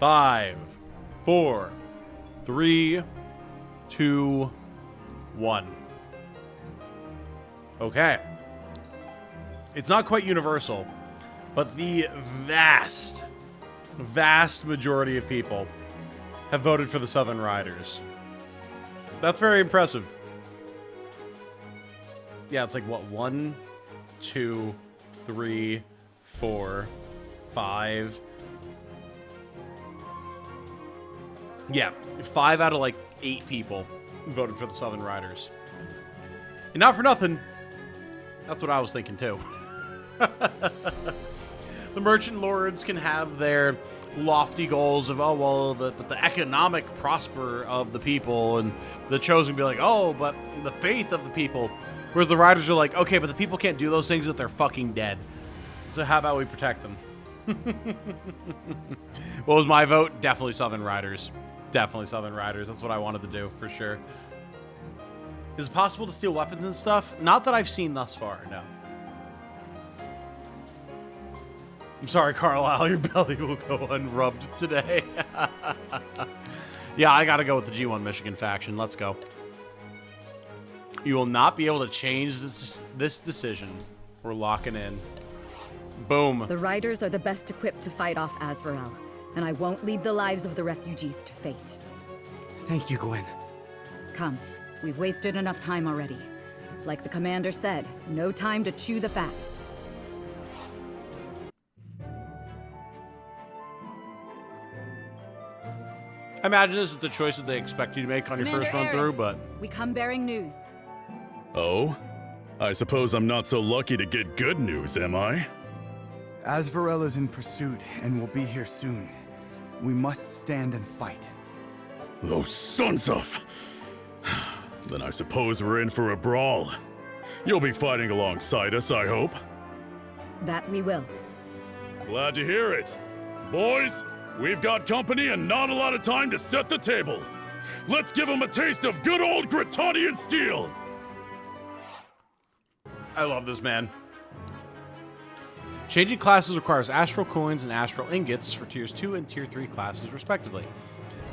Five, 4, 3, 2, 1. Okay. It's not quite universal, but the vast majority of people have voted for the Southern Riders. That's very impressive. Yeah, it's like, what, 1, 2, 3, 4, 5. Yeah, 5 out of like 8 people voted for the Southern Riders. And not for nothing, that's what I was thinking too. The Merchant Lords can have their lofty goals of, oh, well, but the economic prosper of the people, and the Chosen be like, oh, but the faith of the people. Whereas the Riders are like, okay, but the people can't do those things if they're fucking dead. So how about we protect them? What was my vote? Definitely Southern Riders. Definitely Southern Riders. That's what I wanted to do, for sure. Is it possible to steal weapons and stuff? Not that I've seen thus far, no. I'm sorry, Carlisle, your belly will go unrubbed today. Yeah, I gotta go with the G1 Michigan faction. Let's go. You will not be able to change this decision. We're locking in. Boom. The riders are the best equipped to fight off Azvarel, and I won't leave the lives of the refugees to fate. Thank you, Gwen. Come, we've wasted enough time already. Like the commander said, no time to chew the fat. I imagine this is the choice that they expect you to make on your first run through, but... We come bearing news. Oh? I suppose I'm not so lucky to get good news, am I? Azvarel is in pursuit and will be here soon. We must stand and fight. Those sons of... Then I suppose we're in for a brawl. You'll be fighting alongside us, I hope. That we will. Glad to hear it. Boys, we've got company and not a lot of time to set the table. Let's give them a taste of good old Gritanian steel! I love this, man. Changing classes requires astral coins and astral ingots for tiers 2 and tier 3 classes, respectively.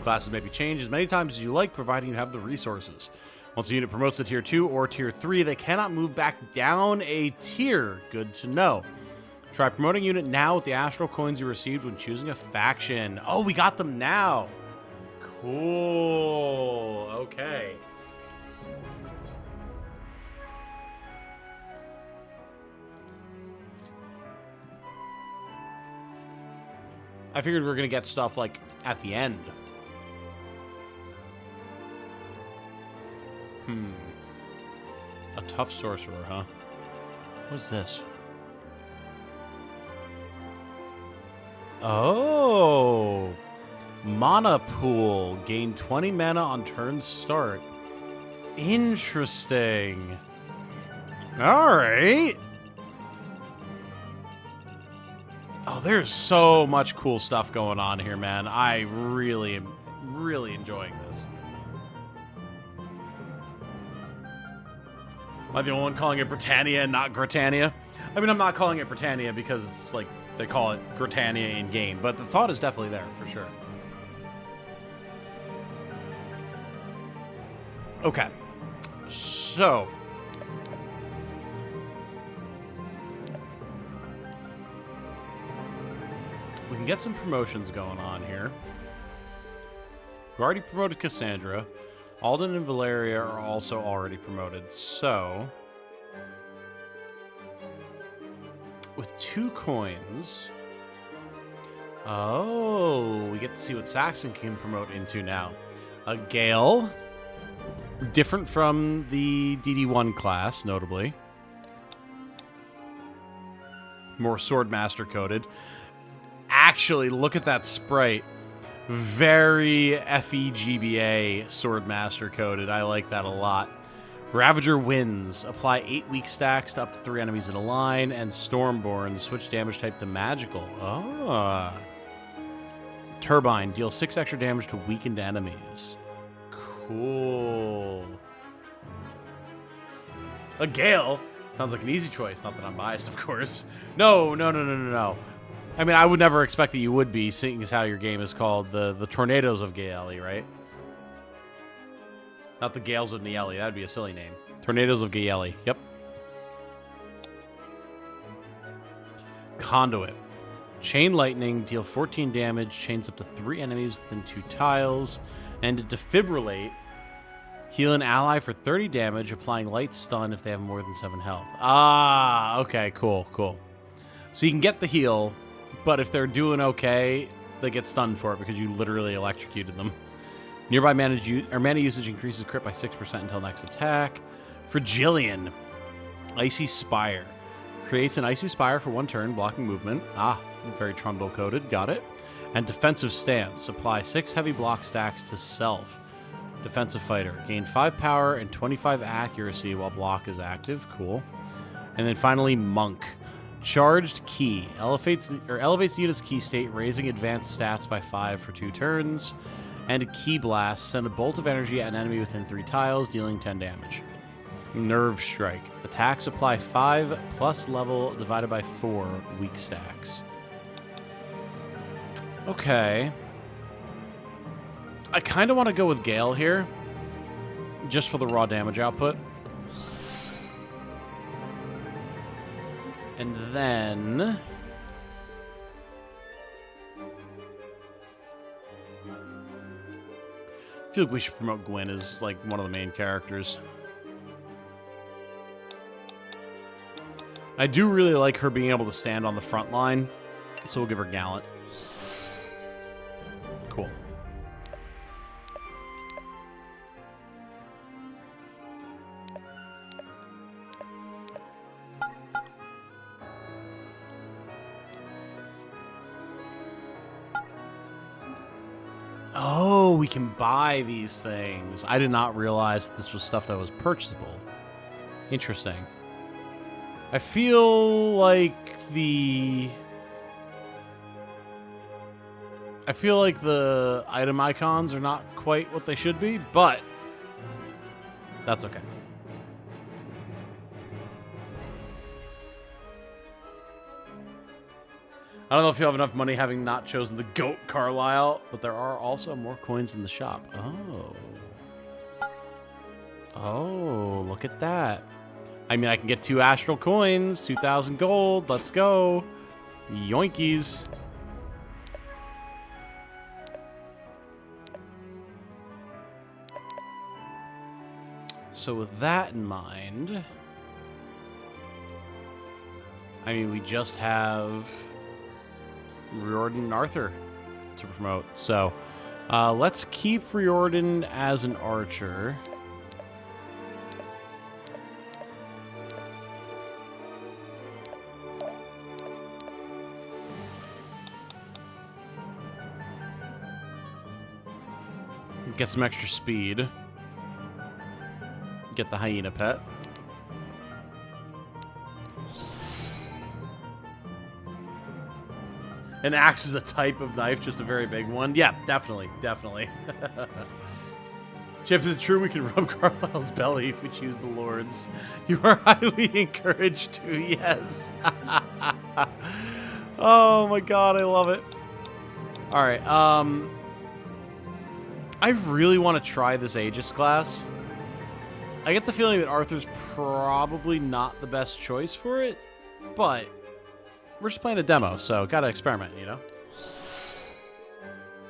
Classes may be changed as many times as you like, providing you have the resources. Once a unit promotes to tier 2 or tier 3, they cannot move back down a tier. Good to know. Try promoting a unit now with the astral coins you received when choosing a faction. Oh, we got them now. Cool. Okay. I figured we were going to get stuff, like, at the end. A tough sorcerer, huh? What's this? Oh! Mana pool. Gain 20 mana on turn start. Interesting. Alright. Oh, there's so much cool stuff going on here, man. I really am enjoying this. Am I the only one calling it Britannia and not Gritania? I mean, I'm not calling it Britannia because it's like they call it Gritania in game, but the thought is definitely there for sure. Okay. So. We can get some promotions going on here. We already promoted Cassandra. Alden and Valeria are also already promoted, so... With 2 coins... Oh, we get to see what Saxon can promote into now. A Gale. Different from the DD1 class, notably. More Swordmaster coded. Actually, look at that sprite. Very FEGBA Swordmaster coded. I like that a lot. Ravager wins. Apply 8 weak stacks to up to 3 enemies in a line. And Stormborn. Switch damage type to magical. Ah. Turbine. Deal 6 extra damage to weakened enemies. Cool. A Gale. Sounds like an easy choice. Not that I'm biased, of course. No. I mean, I would never expect that you would be, seeing as how your game is called the Tornadoes of Gaeli, right? Not the Gales of Nieli. That'd be a silly name. Tornadoes of Gaeli. Yep. Conduit. Chain Lightning. Deal 14 damage. Chains up to 3 enemies within 2 tiles. And to Defibrillate. Heal an ally for 30 damage, applying light stun if they have more than 7 health. Ah, okay, cool. So you can get the heal, but if they're doing okay, they get stunned for it because you literally electrocuted them. Nearby mana usage increases crit by 6% until next attack. For Jillian, Icy Spire. Creates an Icy Spire for 1 turn, blocking movement. Ah, very Trundle coded, got it. And Defensive Stance. Apply 6 heavy block stacks to self. Defensive Fighter. Gain 5 power and 25 accuracy while block is active. Cool. And then finally, Monk. Charged Key. Elevates the unit's key state, raising advanced stats by 5 for 2 turns. And a Key Blast. Send a bolt of energy at an enemy within 3 tiles, dealing 10 damage. Nerve Strike. Attacks apply 5 plus level divided by 4 weak stacks. Okay. I kind of want to go with Gale here, just for the raw damage output. And then... I feel like we should promote Gwen as, like, one of the main characters. I do really like her being able to stand on the front line, so we'll give her Gallant. Cool. Oh, we can buy these things. I did not realize that this was stuff that was purchasable. Interesting. I feel like the item icons are not quite what they should be, but that's okay. I don't know if you have enough money having not chosen the GOAT Carlisle, but there are also more coins in the shop. Oh. Oh, look at that. I mean, I can get 2 astral coins, 2,000 gold. Let's go. Yoinkies. So with that in mind, I mean, we just have Riordan and Arthur to promote. So let's keep Riordan as an archer. Get some extra speed. Get the hyena pet. An axe is a type of knife, just a very big one. Yeah, definitely, definitely. Chips, is it true we can rub Carlisle's belly if we choose the Lords? You are highly encouraged to, yes. Oh my god, I love it. Alright, I really want to try this Aegis class. I get the feeling that Arthur's probably not the best choice for it, but we're just playing a demo, so gotta experiment, you know?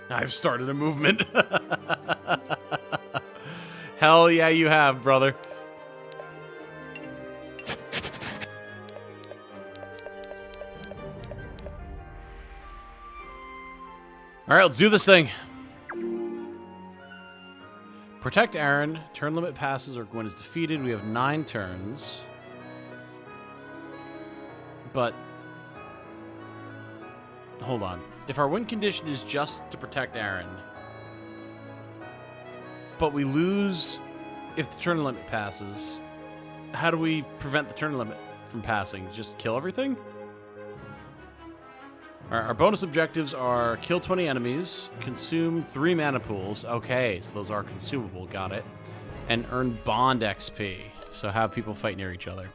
I've started a movement. Hell yeah, you have, brother. Alright, let's do this thing. Protect Aaron. Turn limit passes or Gwen is defeated. We have 9 turns. But hold on. If our win condition is just to protect Aaron, but we lose if the turn limit passes, how do we prevent the turn limit from passing? Just kill everything? Our bonus objectives are kill 20 enemies, consume 3 mana pools. Okay, so those are consumable, got it. And earn bond XP, so have people fight near each other.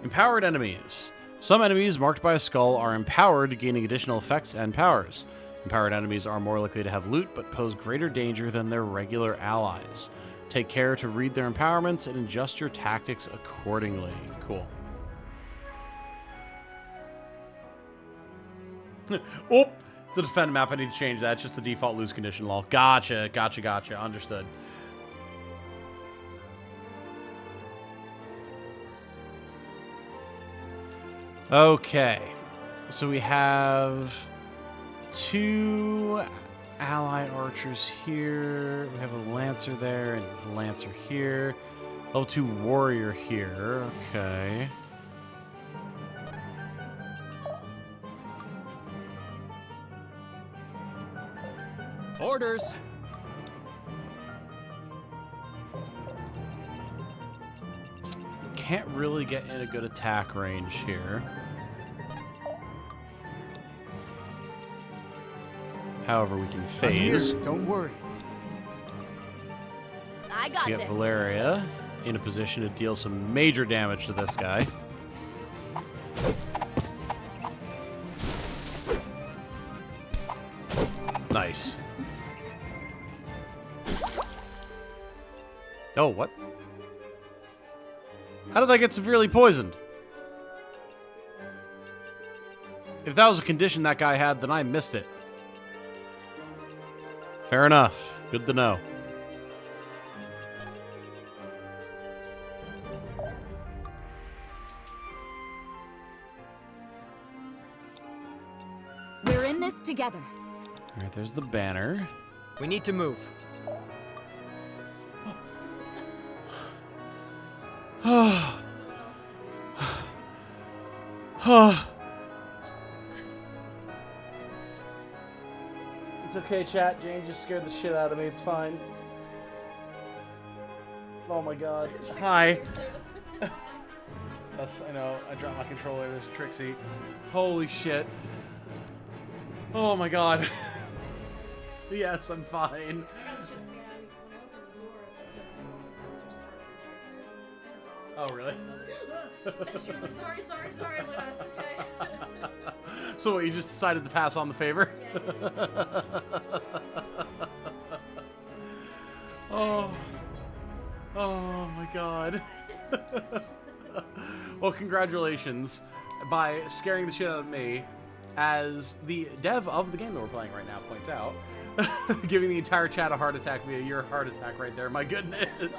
Empowered enemies. Some enemies marked by a skull are empowered, gaining additional effects and powers. Empowered enemies are more likely to have loot, but pose greater danger than their regular allies. Take care to read their empowerments and adjust your tactics accordingly. Cool. Oh, the defend map, I need to change that. It's just the default lose condition lol. Gotcha, gotcha, gotcha. Understood. Okay. So we have 2 ally archers here. We have a lancer there and a lancer here. Level 2 warrior here. Okay. Orders. Can't really get in a good attack range here. However, we can phase. Don't worry. I got Get this. Valeria in a position to deal some major damage to this guy. Nice. Oh, what? How did I get severely poisoned? If that was a condition that guy had, then I missed it. Fair enough. Good to know. We're in this together. All right, there's the banner. We need to move. It's okay, chat. Jane just scared the shit out of me. It's fine. Oh my god. Hi. Yes, I know. I dropped my controller. There's Trixie. Holy shit. Oh my god. Yes, I'm fine. Oh, really? She was like, sorry, I'm like, that's okay. So what, you just decided to pass on the favor? Oh. Oh my god. Well, congratulations by scaring the shit out of me, as the dev of the game that we're playing right now points out. Giving the entire chat a heart attack via your heart attack right there. My goodness.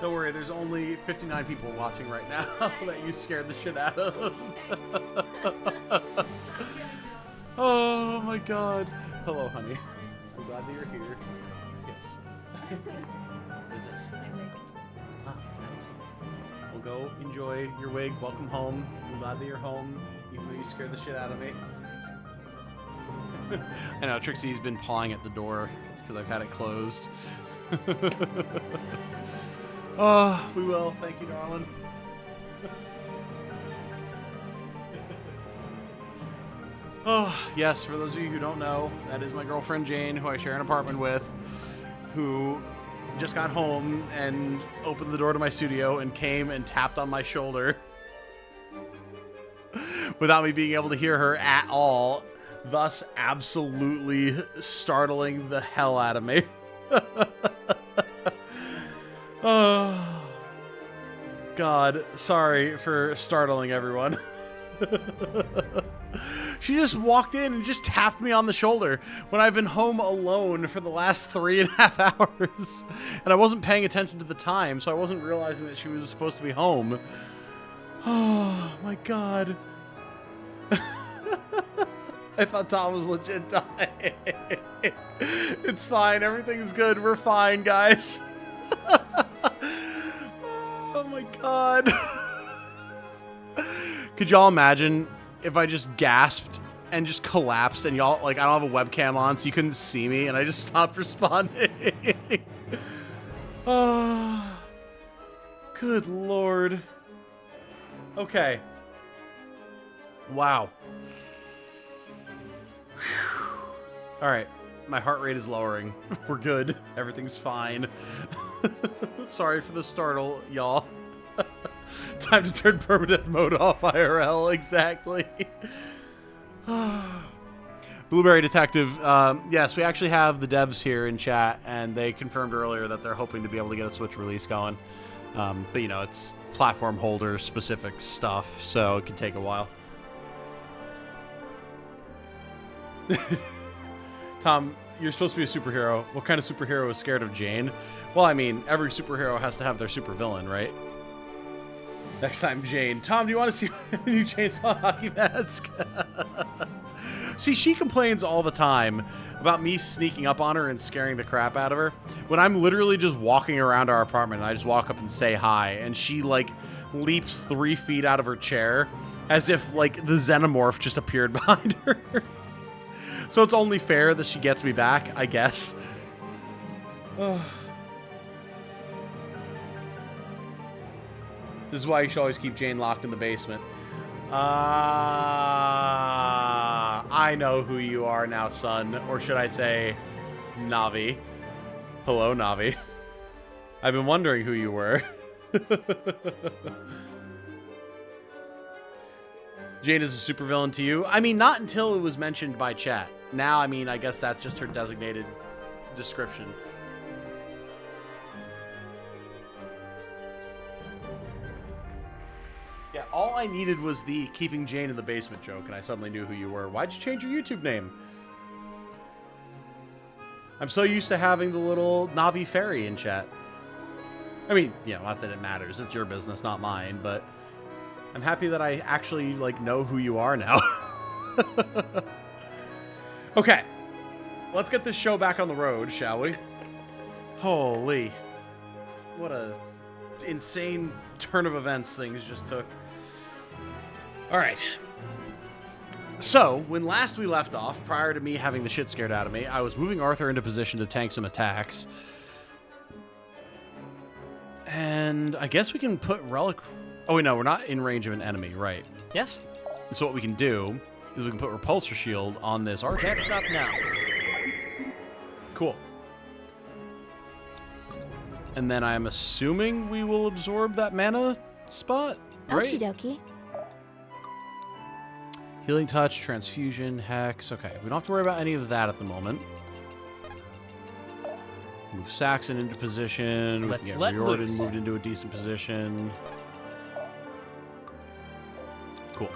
Don't worry, there's only 59 people watching right now that you scared the shit out of. Oh my god. Hello, honey. I'm glad that you're here. Yes. What is this? Ah, nice. Well, go enjoy your wig. Welcome home. I'm glad that you're home, even though you scared the shit out of me. I know, Trixie's been pawing at the door because I've had it closed. Oh, we will. Thank you, darling. Oh, yes, for those of you who don't know, that is my girlfriend Jane, who I share an apartment with, who just got home and opened the door to my studio and came and tapped on my shoulder without me being able to hear her at all, thus absolutely startling the hell out of me. Oh, God, sorry for startling everyone. She just walked in and just tapped me on the shoulder when I've been home alone for the last 3.5 hours. And I wasn't paying attention to the time, so I wasn't realizing that she was supposed to be home. Oh, my God. I thought Tom was legit dying. It's fine. Everything's good. We're fine, guys. Oh, my God. Could y'all imagine if I just gasped and just collapsed and y'all, like, I don't have a webcam on so you couldn't see me and I just stopped responding? Oh, good Lord. Okay. Wow. All right. My heart rate is lowering. We're good. Everything's fine. Sorry for the startle, y'all. Time to turn permadeath mode off IRL, exactly. Blueberry Detective, yes, we actually have the devs here in chat, and they confirmed earlier that they're hoping to be able to get a Switch release going. But, you know, it's platform holder specific stuff, so it can take a while. Tom, you're supposed to be a superhero. What kind of superhero is scared of Jane? Well, I mean, every superhero has to have their supervillain, right? Next time, Jane. Tom, do you want to see a new Chainsaw Hockey Mask? See, she complains all the time about me sneaking up on her and scaring the crap out of her when I'm literally just walking around our apartment and I just walk up and say hi, and she, like, leaps 3 feet out of her chair as if, like, the Xenomorph just appeared behind her. So it's only fair that she gets me back, I guess. Oh. This is why you should always keep Jane locked in the basement. I know who you are now, son. Or should I say, Navi. Hello, Navi. I've been wondering who you were. Jane is a supervillain to you? I mean, not until it was mentioned by chat. Now, I mean, I guess that's just her designated description. Yeah, all I needed was the keeping Jane in the basement joke, and I suddenly knew who you were. Why'd you change your YouTube name? I'm so used to having the little Navi fairy in chat. I mean, you know, not that it matters. It's your business, not mine, but I'm happy that I actually, like, know who you are now. Okay. Let's get this show back on the road, shall we? Holy. What a insane turn of events things just took. Alright. So, when last we left off, prior to me having the shit scared out of me, I was moving Arthur into position to tank some attacks. And I guess we can put Relic... Oh, wait, no, we're not in range of an enemy, right? Yes. So what we can do is we can put Repulsor Shield on this archer. Can't stop now. Cool. And then I'm assuming we will absorb that mana spot, right? Okie dokie. Healing Touch, Transfusion, Hex. Okay, we don't have to worry about any of that at the moment. Move Saxon into position. Let's We can let get Riordan loose. moved into a decent position. Cool.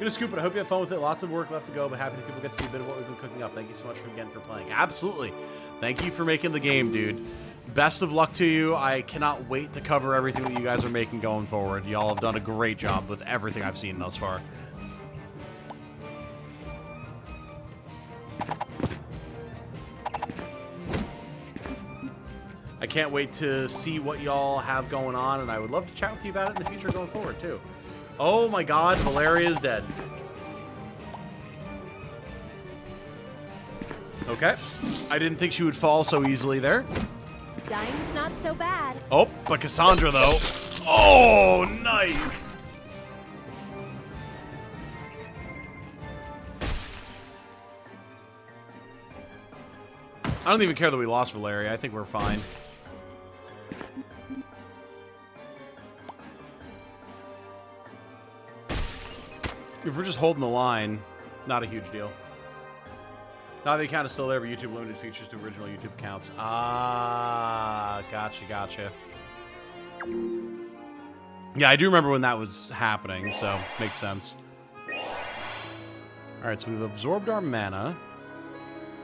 Gonna scoop it. I hope you have fun with it. Lots of work left to go, but happy that people get to see a bit of what we've been cooking up. Thank you so much again for playing. Absolutely. Thank you for making the game, dude. Best of luck to you. I cannot wait to cover everything that you guys are making going forward. Y'all have done a great job with everything I've seen thus far. I can't wait to see what y'all have going on, and I would love to chat with you about it in the future going forward, too. Oh my god, Valeria is dead. Okay. I didn't think she would fall so easily there. Dying's not so bad. Oh, but Cassandra, though. Oh, nice. I don't even care that we lost Valeria. I think we're fine. If we're just holding the line, not a huge deal. Navi account is still there, but YouTube limited features to original YouTube accounts. Ah, gotcha, gotcha. Yeah, I do remember when that was happening, so makes sense. Alright, so we've absorbed our mana.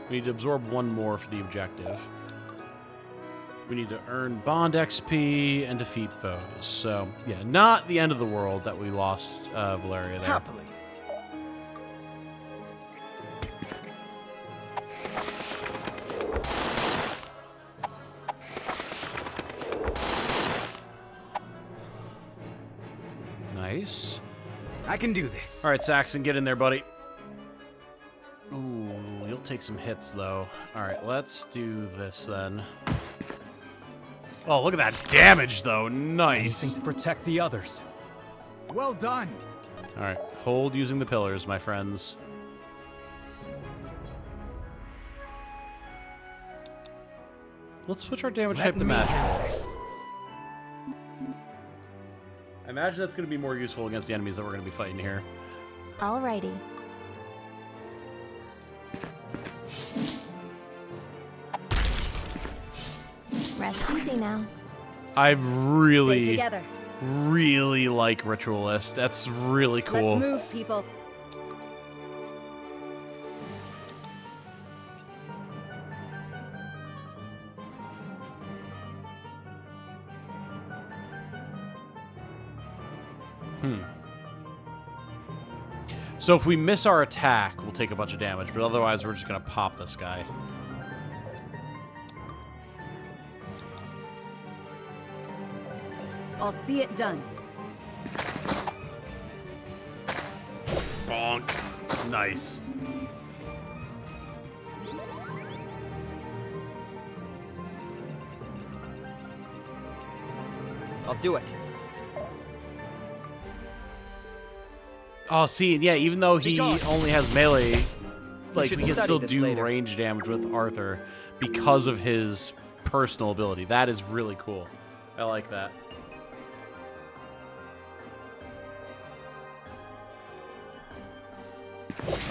We need to absorb one more for the objective. We need to earn Bond XP and defeat foes. So, yeah, not the end of the world that we lost Valeria there. Happily. Nice. I can do this. All right, Saxon, get in there, buddy. Ooh, you'll take some hits, though. All right, let's do this, then. Oh, look at that damage, though. Nice. Anything to protect the others. Well done. All right, hold using the pillars, my friends. Let's switch our damage type to magical. I imagine that's going to be more useful against the enemies that we're going to be fighting here. Alrighty. Rest easy now. I Stay really, together. really like Ritualist. That's really cool. Let's move, people. So if we miss our attack, we'll take a bunch of damage, but otherwise we're just going to pop this guy. I'll see it done. Bonk. Nice. I'll do it. Oh, see, yeah, even though he only has melee, like, should we can study still this do later. range damage with Arthur because of his personal ability. That is really cool. I like that.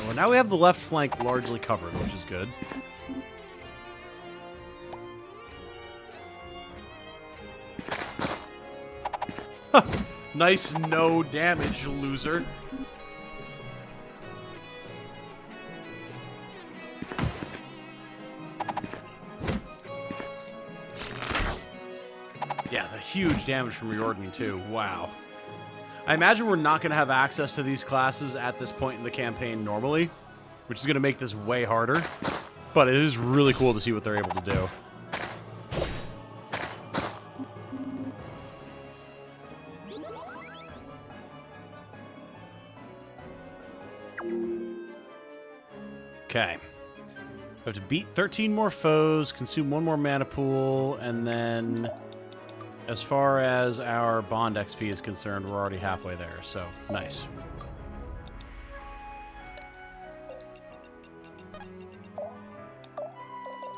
Well, now we have the left flank largely covered, which is good. Nice no damage, loser. Yeah, the huge damage from Riordan, too. Wow. I imagine we're not going to have access to these classes at this point in the campaign normally, which is going to make this way harder. But it is really cool to see what they're able to do. Okay. We have to beat 13 more foes, consume 1 more mana pool, and then as far as our bond XP is concerned, we're already halfway there, so nice.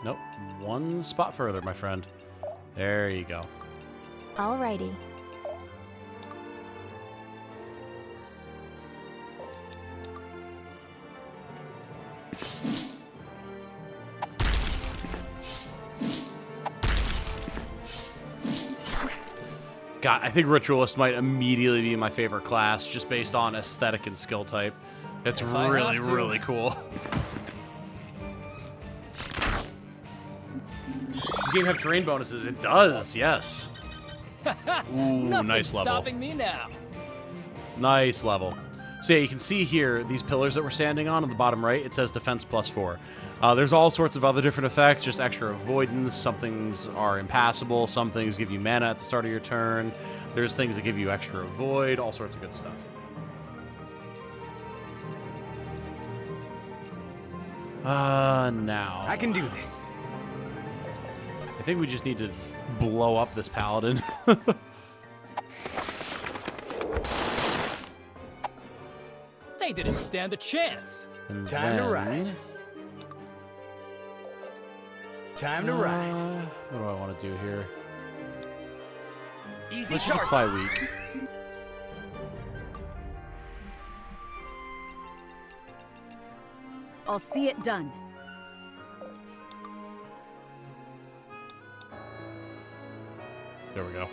Nope, 1 spot further, my friend. There you go. Alrighty. God, I think Ritualist might immediately be my favorite class, just based on aesthetic and skill type. It's really, really cool. The game have terrain bonuses? It does, yes. Ooh, nice level. Stopping me now. Nice level. So yeah, you can see here, these pillars that we're standing on the bottom right, it says defense +4. There's all sorts of other different effects, just extra avoidance. Some things are impassable. Some things give you mana at the start of your turn. There's things that give you extra avoid, all sorts of good stuff. Now. I can do this. I think we just need to blow up this paladin. They didn't stand a chance. And Time to then- ride. Time to ride. What do I want to do here? Easy Let's charge. apply weak. I'll see it done. There we go.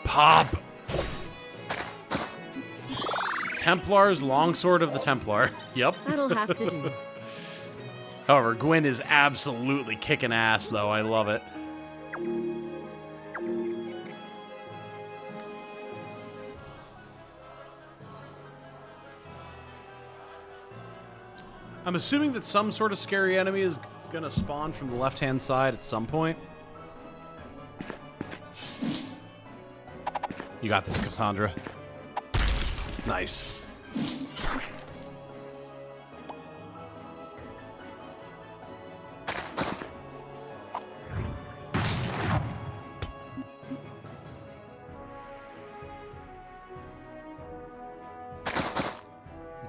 Pop! Templar's Longsword of the Templar. Yep. That'll have to do. However, Gwyn is absolutely kicking ass, though. I love it. I'm assuming that some sort of scary enemy is going to spawn from the left-hand side at some point. You got this, Cassandra. Nice.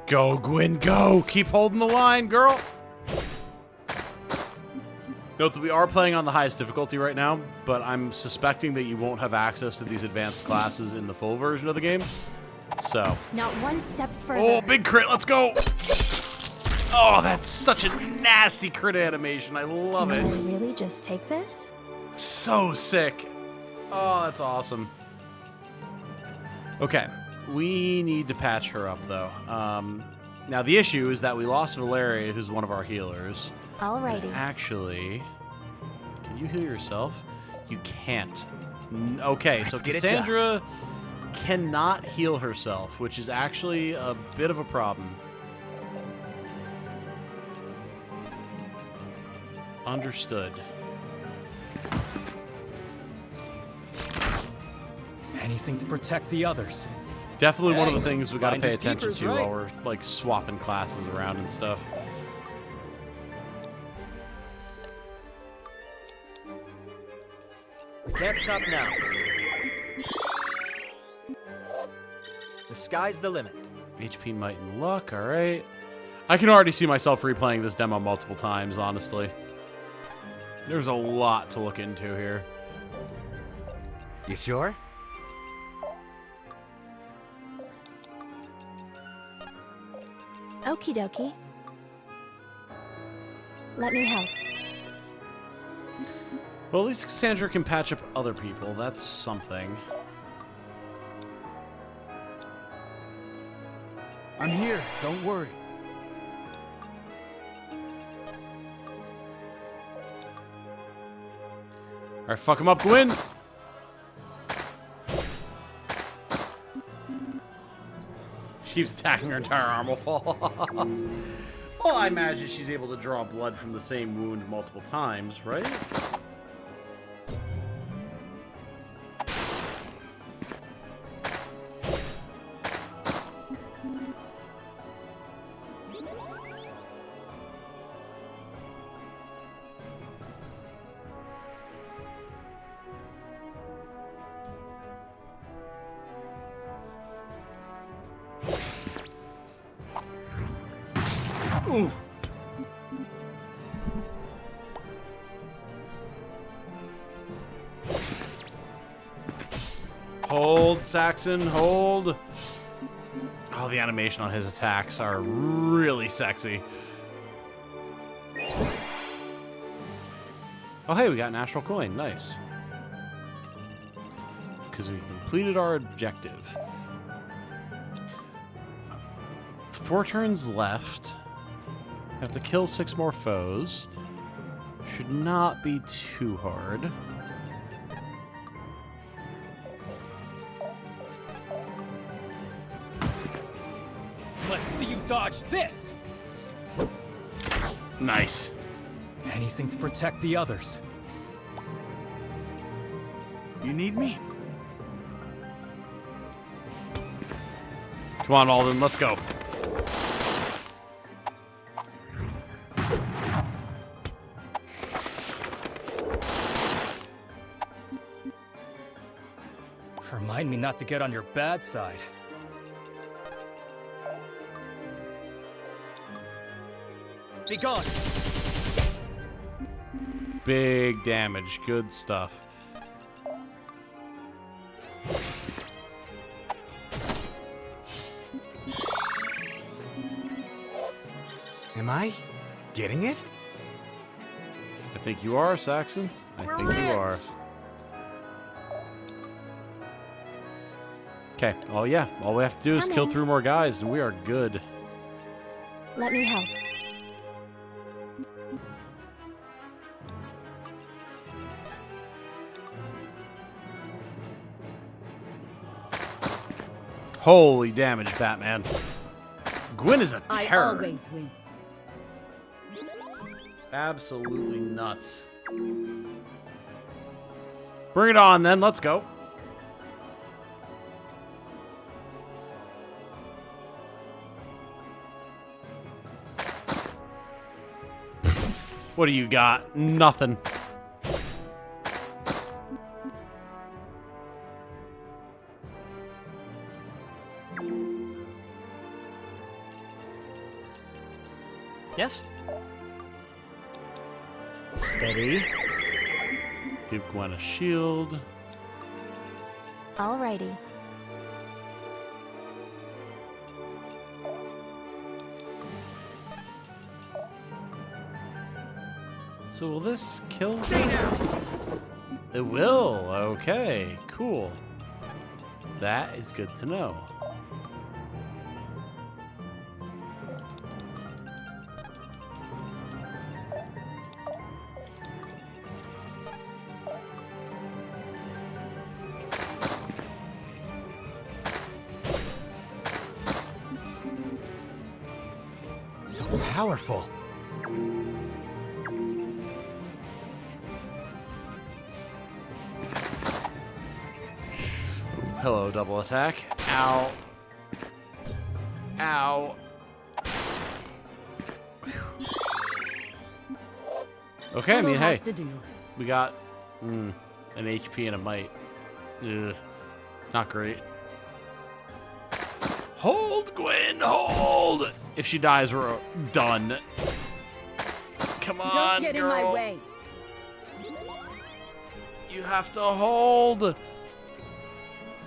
Go, Gwyn, go! Keep holding the line, girl! Note that we are playing on the highest difficulty right now, but I'm suspecting that you won't have access to these advanced classes in the full version of the game. So. Not one step further. Oh, big crit, let's go! Oh, that's such a nasty crit animation. I love Can I it. really just take this? So sick. Oh, that's awesome. Okay, we need to patch her up, though. Now, the issue is that we lost Valeria, who's one of our healers. Alrighty. And actually, can you heal yourself? You can't. Okay, so Let's get it Cassandra cannot heal herself, which is actually a bit of a problem. Understood. Anything to protect the others. Definitely one of the Hey, things we got to pay finders attention keepers, to right? while we're like swapping classes around and stuff. We can't stop now. The sky's the limit. HP, might, and luck. All right. I can already see myself replaying this demo multiple times, honestly. There's a lot to look into here. You sure? Okie dokie. Let me help. Well, at least Cassandra can patch up other people. That's something. I'm here, don't worry. Alright, fuck him up, Gwyn! She keeps attacking, her entire arm will fall off. Well, I imagine she's able to draw blood from the same wound multiple times, right? Ooh. Hold, Saxon, hold. Oh, the animation on his attacks are really sexy. Oh, hey, we got an astral coin. Nice. Because we completed our objective. 4 turns left. Have to kill 6 more foes. Should not be too hard. Let's see you dodge this! Nice. Anything to protect the others. You need me? Come on, Alden, let's go. Remind me not to get on your bad side. Be gone! Big damage. Good stuff. Am I getting it? I think you are, Saxon. I think you are. Okay. Oh, yeah. All we have to do is kill 3 more guys, and we are good. Let me help. Holy damage, Batman. Gwyn is a terror. I always win. Absolutely nuts. Bring it on, then. Let's go. What do you got? Nothing. Yes? Steady. Give Gwen a shield. Alrighty. So will this kill? It will. Okay, cool. That is good to know. So powerful. Hello, double attack. Ow. Ow. Okay, I mean, hey. We got an HP and a might. Ugh, not great. Hold, Gwen, hold! If she dies, we're done. Come on, Don't get girl. in my way. You have to hold.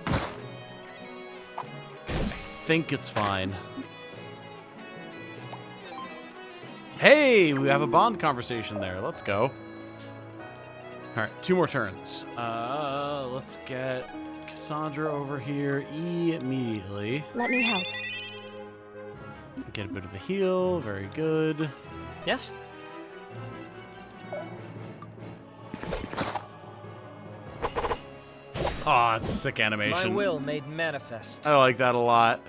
I think it's fine. Hey, we have a bond conversation there. Let's go. All right, 2 more turns. Let's get Cassandra over here immediately. Let me help. Get a bit of a heal. Very good. Yes? Oh, it's a sick animation. My will made manifest. I like that a lot.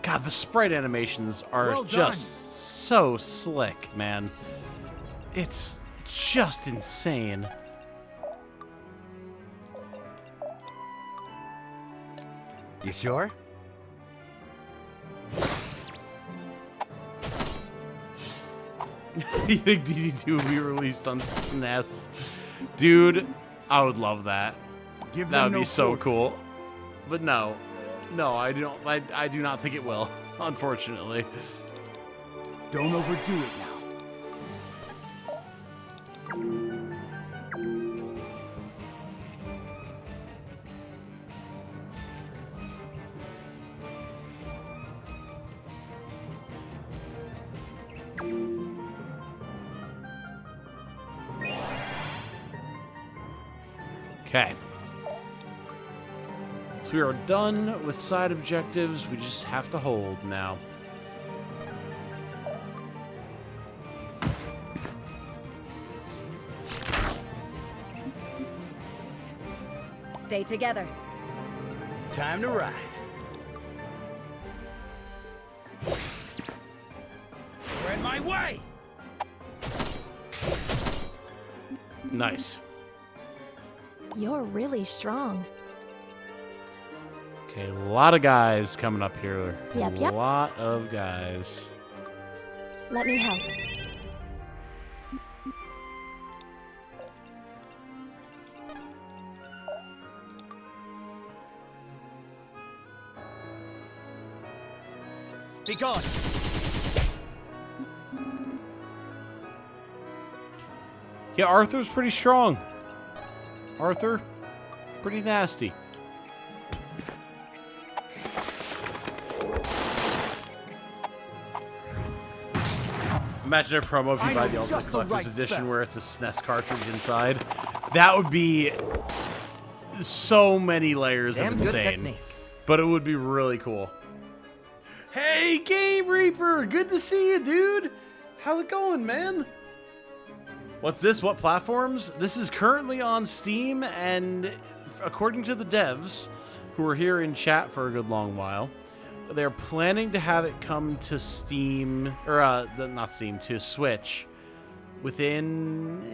God, the sprite animations are just so slick, man. It's just insane. You sure? You think DD2 will be released on SNES? Dude, I would love that. That would be so cool. But no. No, I do not think it will, unfortunately. Don't overdo it now. Okay. So we are done with side objectives. We just have to hold now. Stay together. Time to ride. You're in my way! Nice. You're really strong. Okay, a lot of guys coming up here. Yep, A yep. lot of guys. Let me help. Be gone! Yeah, Arthur's pretty strong. Arthur, pretty nasty. Imagine a promo if you buy the Ultimate Collector's Edition where it's a SNES cartridge inside. That would be so many layers of Damn good insane. technique. But it would be really cool. Hey, Game Reaper! Good to see you, dude! How's it going, man? What's this? What platforms? This is currently on Steam, and according to the devs, who were here in chat for a good long while, they're planning to have it come to Steam, or not Steam, to Switch within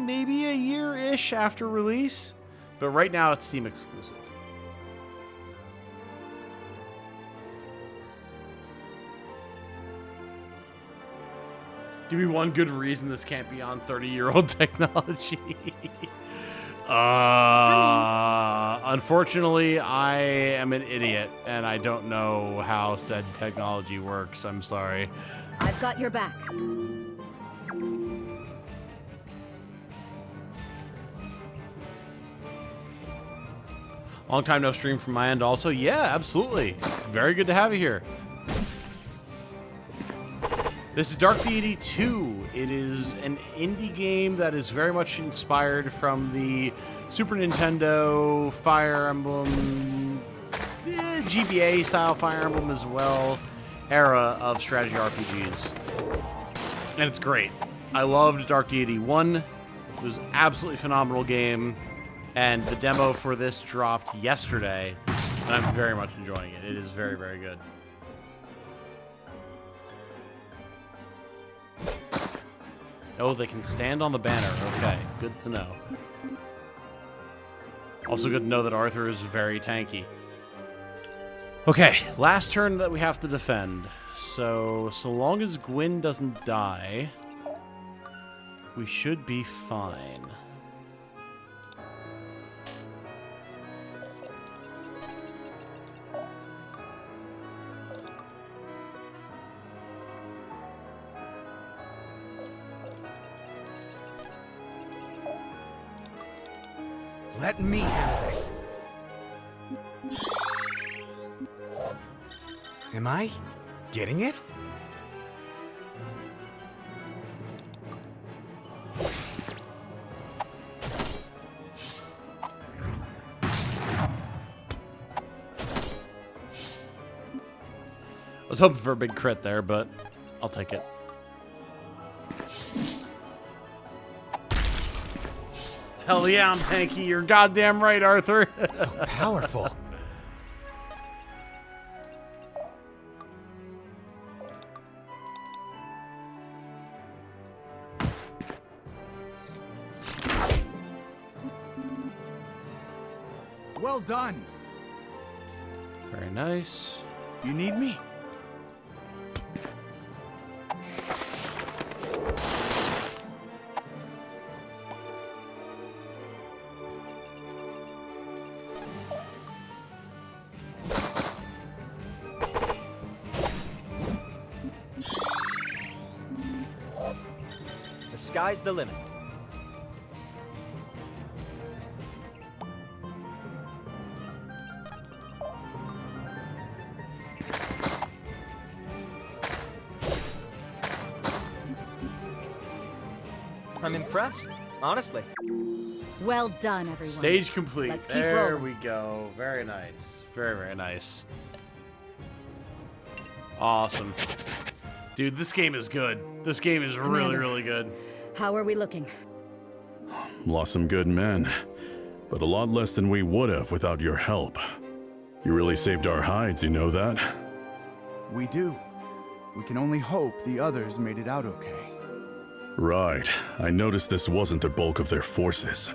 maybe a year-ish after release. But right now it's Steam exclusive. Give me one good reason this can't be on 30-year-old technology. Unfortunately, I am an idiot, and I don't know how said technology works. I'm sorry. I've got your back. Long time no stream from my end also. Yeah, absolutely. Very good to have you here. This is Dark Deity 2. It is an indie game that is very much inspired from the Super Nintendo Fire Emblem, GBA style Fire Emblem as well, era of strategy RPGs. And it's great. I loved Dark Deity 1. It was an absolutely phenomenal game. And the demo for this dropped yesterday, and I'm very much enjoying it. It is very, very good. Oh, they can stand on the banner. Okay, good to know. Also good to know that Arthur is very tanky. Okay, last turn that we have to defend. So long as Gwyn doesn't die, we should be fine. Let me handle this. Am I getting it? I was hoping for a big crit there, but I'll take it. Hell yeah, I'm tanky. You're goddamn right, Arthur. So powerful. Well done. Very nice. You need me? The sky's the limit. I'm impressed, honestly. Well done, everyone. Stage complete. Let's keep there rolling. we go. Very nice. Very, very nice. Awesome. Dude, this game is good. This game is really, Commander. really good. How are we looking? Lost some good men, but a lot less than we would have without your help. You really saved our hides, you know that? We do. We can only hope the others made it out okay. Right. I noticed this wasn't the bulk of their forces.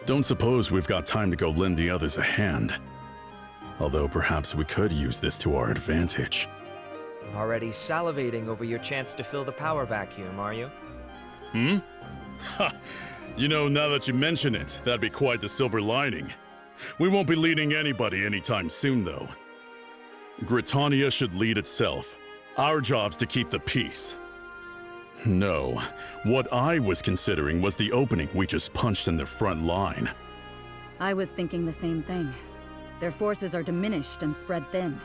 Don't suppose we've got time to go lend the others a hand. Although perhaps we could use this to our advantage. Already salivating over your chance to fill the power vacuum, are you? Hmm? Ha! You know, now that you mention it, that'd be quite the silver lining. We won't be leading anybody anytime soon, though. Britannia should lead itself. Our job's to keep the peace. No, what I was considering was the opening we just punched in their front line. I was thinking the same thing. Their forces are diminished and spread thin.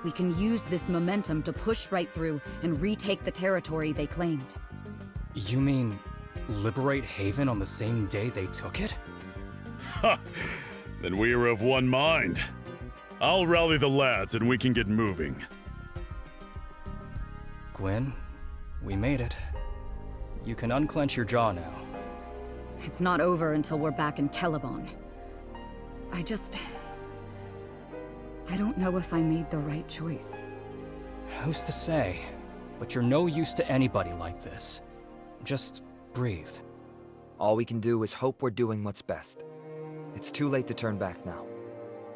We can use this momentum to push right through and retake the territory they claimed. You mean liberate Haven on the same day they took it? Ha! Then we are of one mind. I'll rally the lads and we can get moving. Gwen, we made it. You can unclench your jaw now. It's not over until we're back in Celeborn. I don't know if I made the right choice. Who's to say? But you're no use to anybody like this. Just breathe. All we can do is hope we're doing what's best. It's too late to turn back now.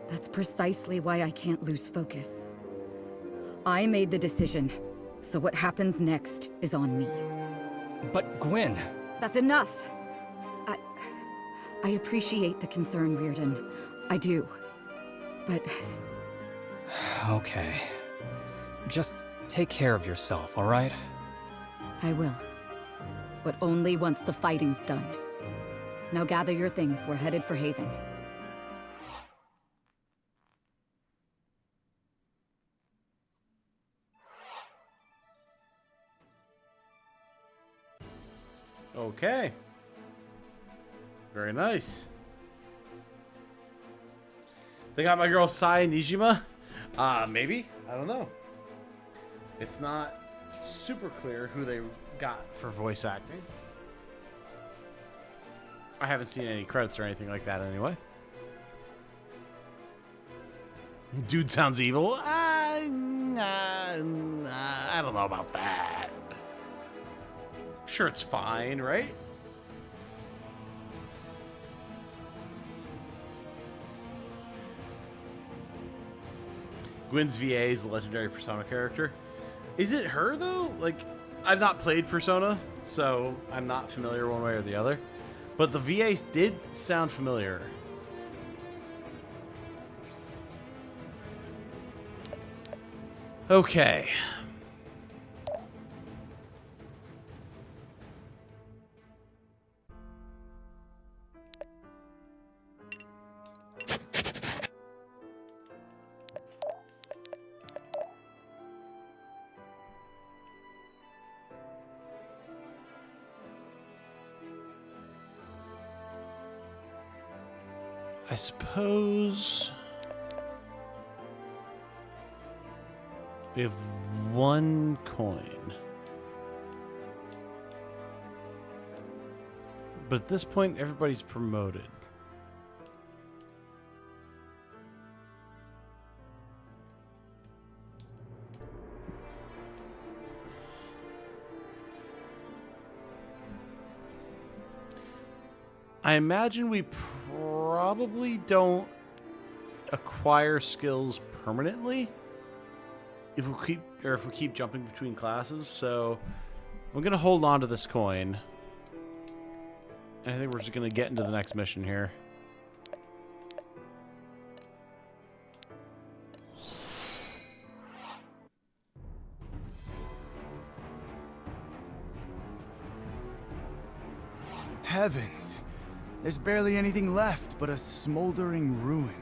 That's precisely why I can't lose focus. I made the decision, so what happens next is on me. But Gwen... That's enough! I appreciate the concern, Reardon. I do. But... Okay. Just take care of yourself, alright? I will. But only once the fighting's done. Now gather your things, we're headed for Haven. Okay. Very nice. They got my girl Sai Nijima? Maybe? I don't know. It's not super clear who they got for voice acting. I haven't seen any credits or anything like that anyway. Dude sounds evil. I don't know about that. Sure, it's fine, right? Gwen's VA is a legendary Persona character. Is it her, though? Like, I've not played Persona, so I'm not familiar one way or the other. But the VA did sound familiar. Okay. I suppose we have one coin. But at this point, everybody's promoted. I imagine we probably don't acquire skills permanently if we keep jumping between classes. So I'm gonna hold on to this coin. And I think we're just gonna get into the next mission here. Heavens! There's barely anything left but a smoldering ruin.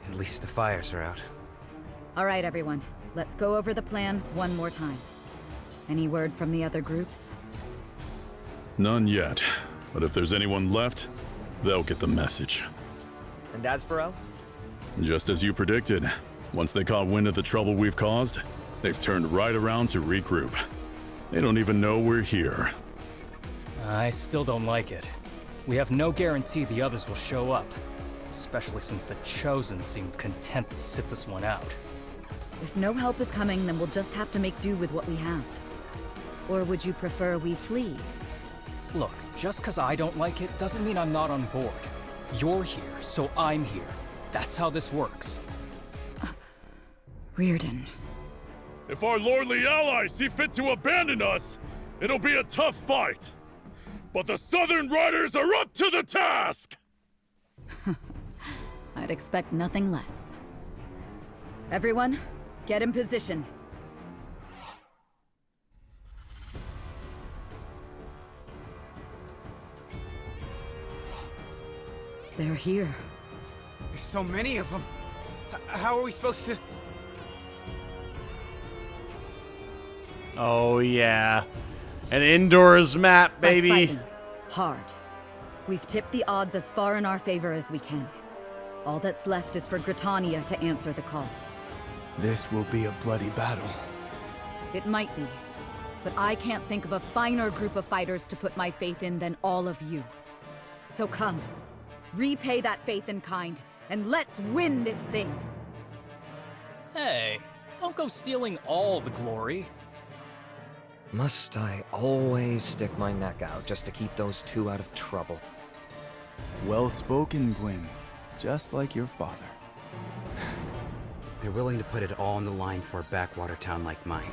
At least the fires are out. All right, everyone. Let's go over the plan one more time. Any word from the other groups? None yet. But if there's anyone left, they'll get the message. And as for El? Just as you predicted, once they caught wind of the trouble we've caused, they've turned right around to regroup. They don't even know we're here. I still don't like it. We have no guarantee the others will show up, especially since the Chosen seem content to sit this one out. If no help is coming, then we'll just have to make do with what we have. Or would you prefer we flee? Look, just because I don't like it doesn't mean I'm not on board. You're here, so I'm here. That's how this works. Reardon. If our lordly allies see fit to abandon us, it'll be a tough fight. But the Southern Riders are up to the task! I'd expect nothing less. Everyone, get in position. They're here. There's so many of them. How are we supposed to... Oh, yeah. An indoors map, baby. By fighting hard. We've tipped the odds as far in our favor as we can. All that's left is for Britannia to answer the call. This will be a bloody battle. It might be, but I can't think of a finer group of fighters to put my faith in than all of you. So come, repay that faith in kind, and let's win this thing! Hey, don't go stealing all the glory. Must I always stick my neck out just to keep those two out of trouble? Well spoken, Gwyn. Just like your father. They're willing to put it all on the line for a backwater town like mine.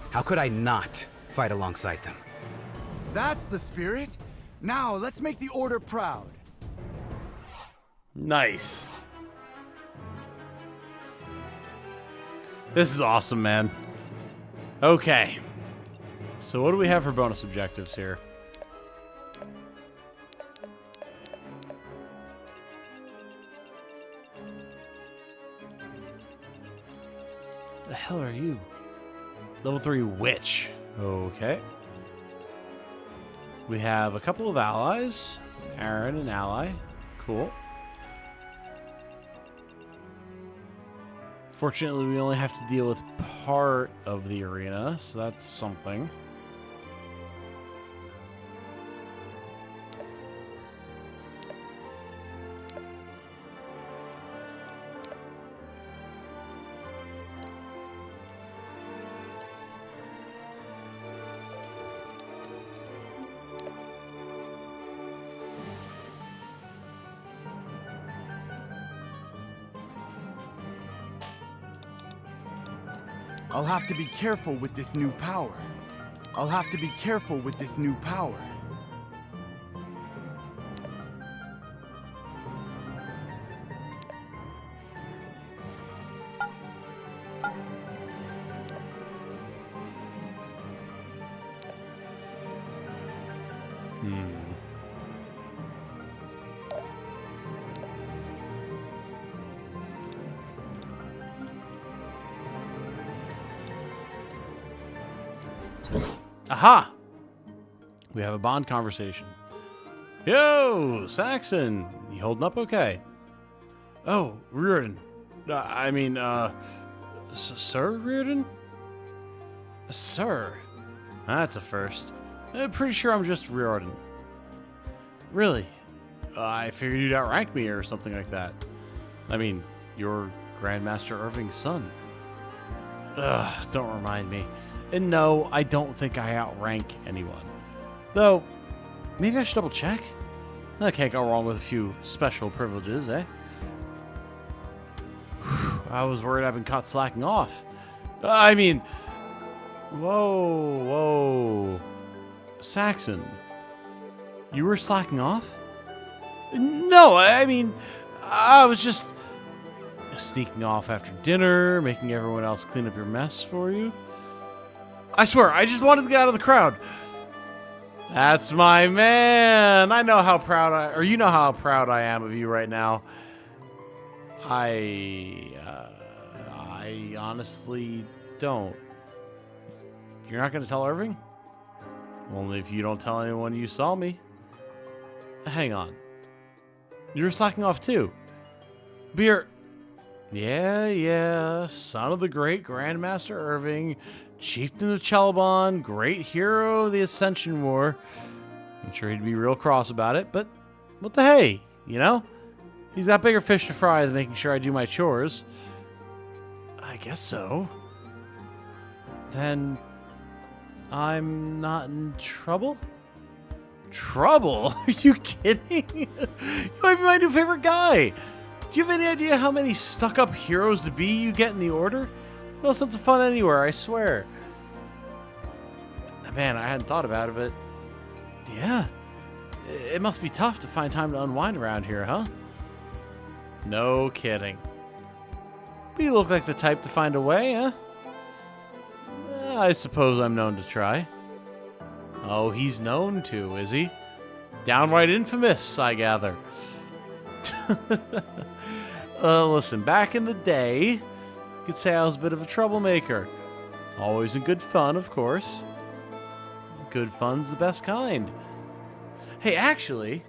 How could I not fight alongside them? That's the spirit! Now, let's make the Order proud. Nice. This is awesome, man. Okay. So what do we have for bonus objectives here? The hell are you? Level 3 witch. Okay. We have a couple of allies. Aaron, an ally. Cool. Fortunately, we only have to deal with part of the arena, so that's something. I'll have to be careful with this new power. I'll have to be careful with this new power. Aha! We have a bond conversation. Yo, Saxon. You holding up okay? Oh, Riordan. Sir Riordan? Sir? That's a first. I'm pretty sure I'm just Riordan. Really? I figured you'd outrank me or something like that. I mean, you're Grandmaster Irving's son. Ugh, don't remind me. And no, I don't think I outrank anyone. Though, maybe I should double check? I can't go wrong with a few special privileges, eh? Whew, I was worried I've been caught slacking off. Whoa. Saxon, you were slacking off? No, I was just sneaking off after dinner, making everyone else clean up your mess for you. I swear, I just wanted to get out of the crowd. That's my man. I know how proud you know how proud I am of you right now. I honestly don't. You're not going to tell Irving? Only if you don't tell anyone you saw me. Hang on. You're slacking off too. Beer. Yeah. Son of the great Grandmaster Irving, Chieftain of Chelbon, great hero of the Ascension War. I'm sure he'd be real cross about it, but what the hey, you know? He's got bigger fish to fry than making sure I do my chores. I guess so. Then I'm not in trouble? Trouble? Are you kidding? You might be my new favorite guy. Do you have any idea how many stuck-up heroes to be you get in the Order? No sense of fun anywhere, I swear. Man, I hadn't thought about it, but yeah. It must be tough to find time to unwind around here, huh? No kidding. But you look like the type to find a way, huh? I suppose I'm known to try. Oh, he's known to, is he? Downright infamous, I gather. Listen, back in the day, you could say I was a bit of a troublemaker. Always in good fun, of course. Good fun's the best kind. Hey, actually,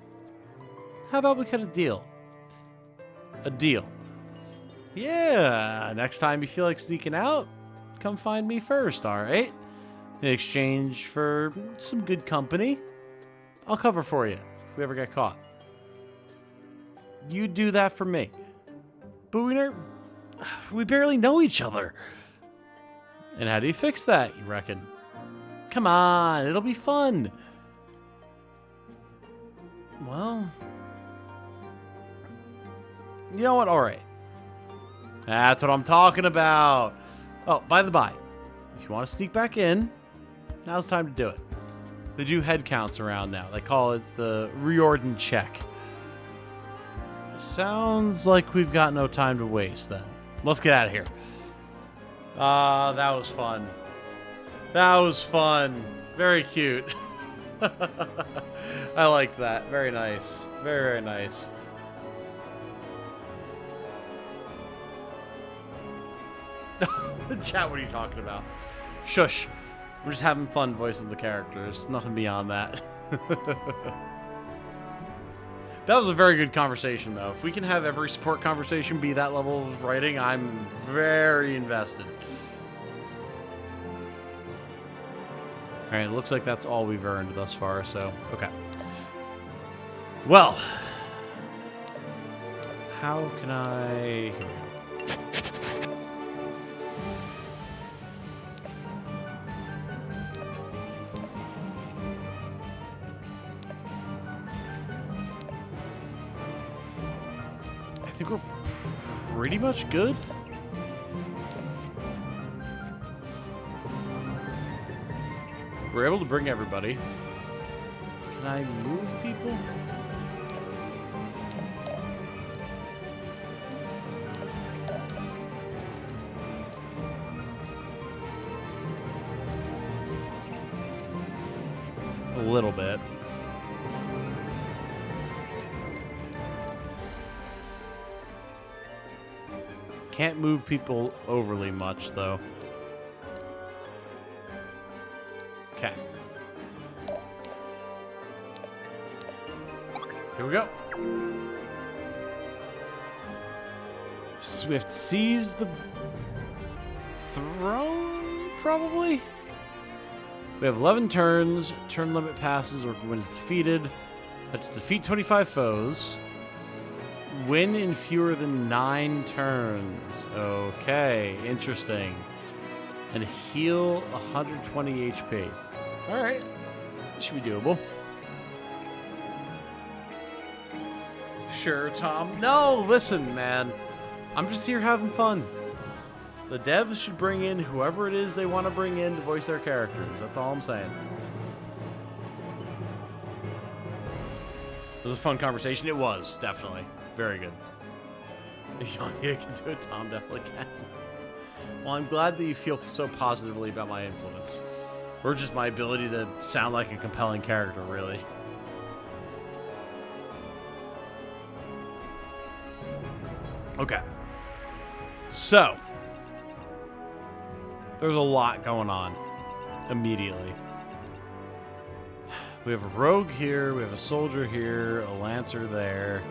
how about we cut a deal? A deal. Yeah, next time you feel like sneaking out, come find me first, alright? In exchange for some good company, I'll cover for you if we ever get caught. You do that for me. But we barely know each other. And how do you fix that, you reckon? Come on, it'll be fun. Well, you know what? All right. That's what I'm talking about. Oh, by the by, if you want to sneak back in, now's the time to do it. They do head counts around now. They call it the Riordan check. Sounds like we've got no time to waste then. Let's get out of here. That was fun. That was fun. Very cute. I liked that. Very nice. Very, very nice. Chat, what are you talking about? Shush. We're just having fun voicing the characters. Nothing beyond that. That was a very good conversation, though. If we can have every support conversation be that level of writing, I'm very invested. Alright, it looks like that's all we've earned thus far, so, okay. Well, how can I... Here we go. I think we're pretty much good. We're able to bring everybody. Can I move people? A little bit. Can't move people overly much, though. Okay. Here we go. So we have to seize the throne, probably? We have 11 turns. Turn limit passes or when it's defeated. Have to defeat 25 foes. Win in fewer than 9 turns. Okay, interesting. And heal 120 HP. Alright. This should be doable. Sure, Tom. No, listen, man. I'm just here having fun. The devs should bring in whoever it is they want to bring in to voice their characters. That's all I'm saying. It was a fun conversation. It was, definitely. Very good. If Yonya can do it, Tom definitely can. Well, I'm glad that you feel so positively about my influence. Or just my ability to sound like a compelling character, really. Okay. So, there's a lot going on immediately. We have a rogue here, we have a soldier here, a lancer there,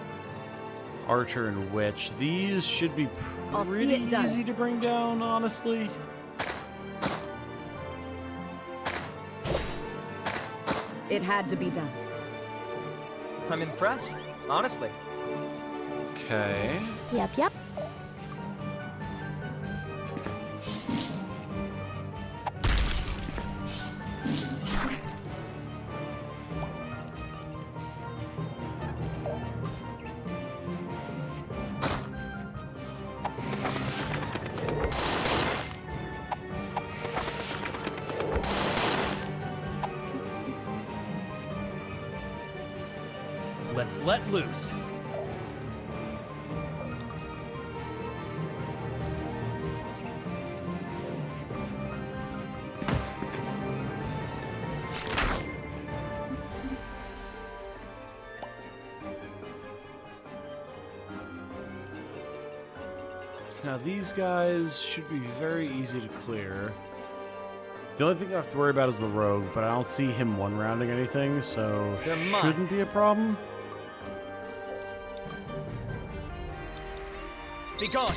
archer and witch. These should be pretty easy to bring down, honestly. It had to be done. I'm impressed, honestly. Okay. Yep. Let's let loose. Now these guys should be very easy to clear. The only thing I have to worry about is the rogue, but I don't see him one-rounding anything, so shouldn't be a problem. Be gone.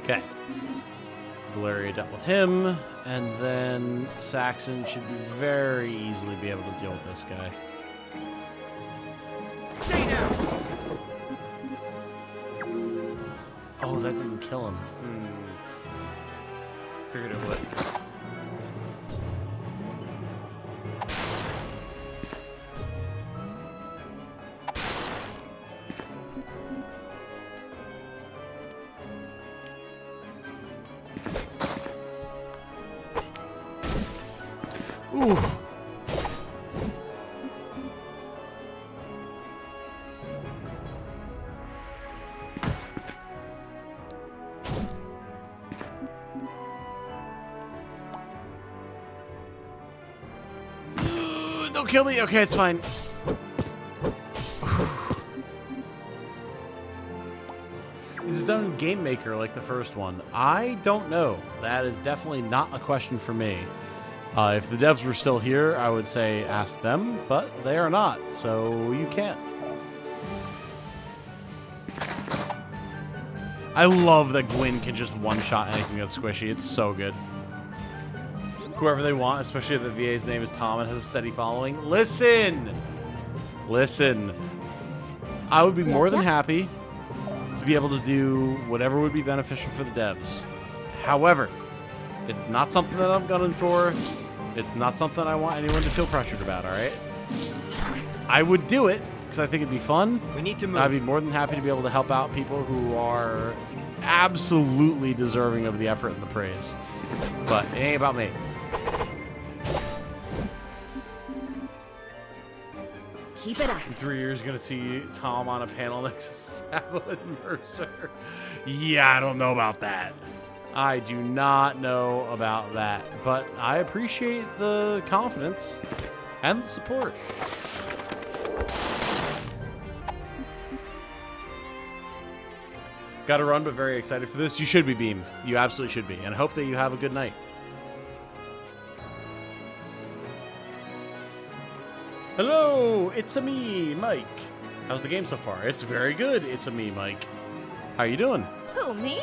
Okay. Valeria dealt with him, and then Saxon should be very easily be able to deal with this guy. Stay down. Oh, that didn't kill him. Figured it would. Ooh. Don't kill me. Okay, it's fine. Is it done in Game Maker like the first one? I don't know. That is definitely not a question for me. If the devs were still here, I would say ask them, but they are not, so you can't. I love that Gwyn can just one-shot anything that's squishy. It's so good. Whoever they want, especially if the VA's name is Tom and has a steady following. Listen! Listen. I would be more than happy to be able to do whatever would be beneficial for the devs. However, it's not something that I'm gunning for. It's not something I want anyone to feel pressured about, alright? I would do it, because I think it'd be fun. We need to move. I'd be more than happy to be able to help out people who are absolutely deserving of the effort and the praise. But it ain't about me. Keep it up. In 3 years, you're going to see Tom on a panel next to Sabo and Mercer. Yeah, I don't know about that. I do not know about that, but I appreciate the confidence and the support. Got to run, but very excited for this. You should be, Beam. You absolutely should be. And hope that you have a good night. Hello, it's a me, Mike. How's the game so far? It's very good. It's a me, Mike. How you doing? Who, me?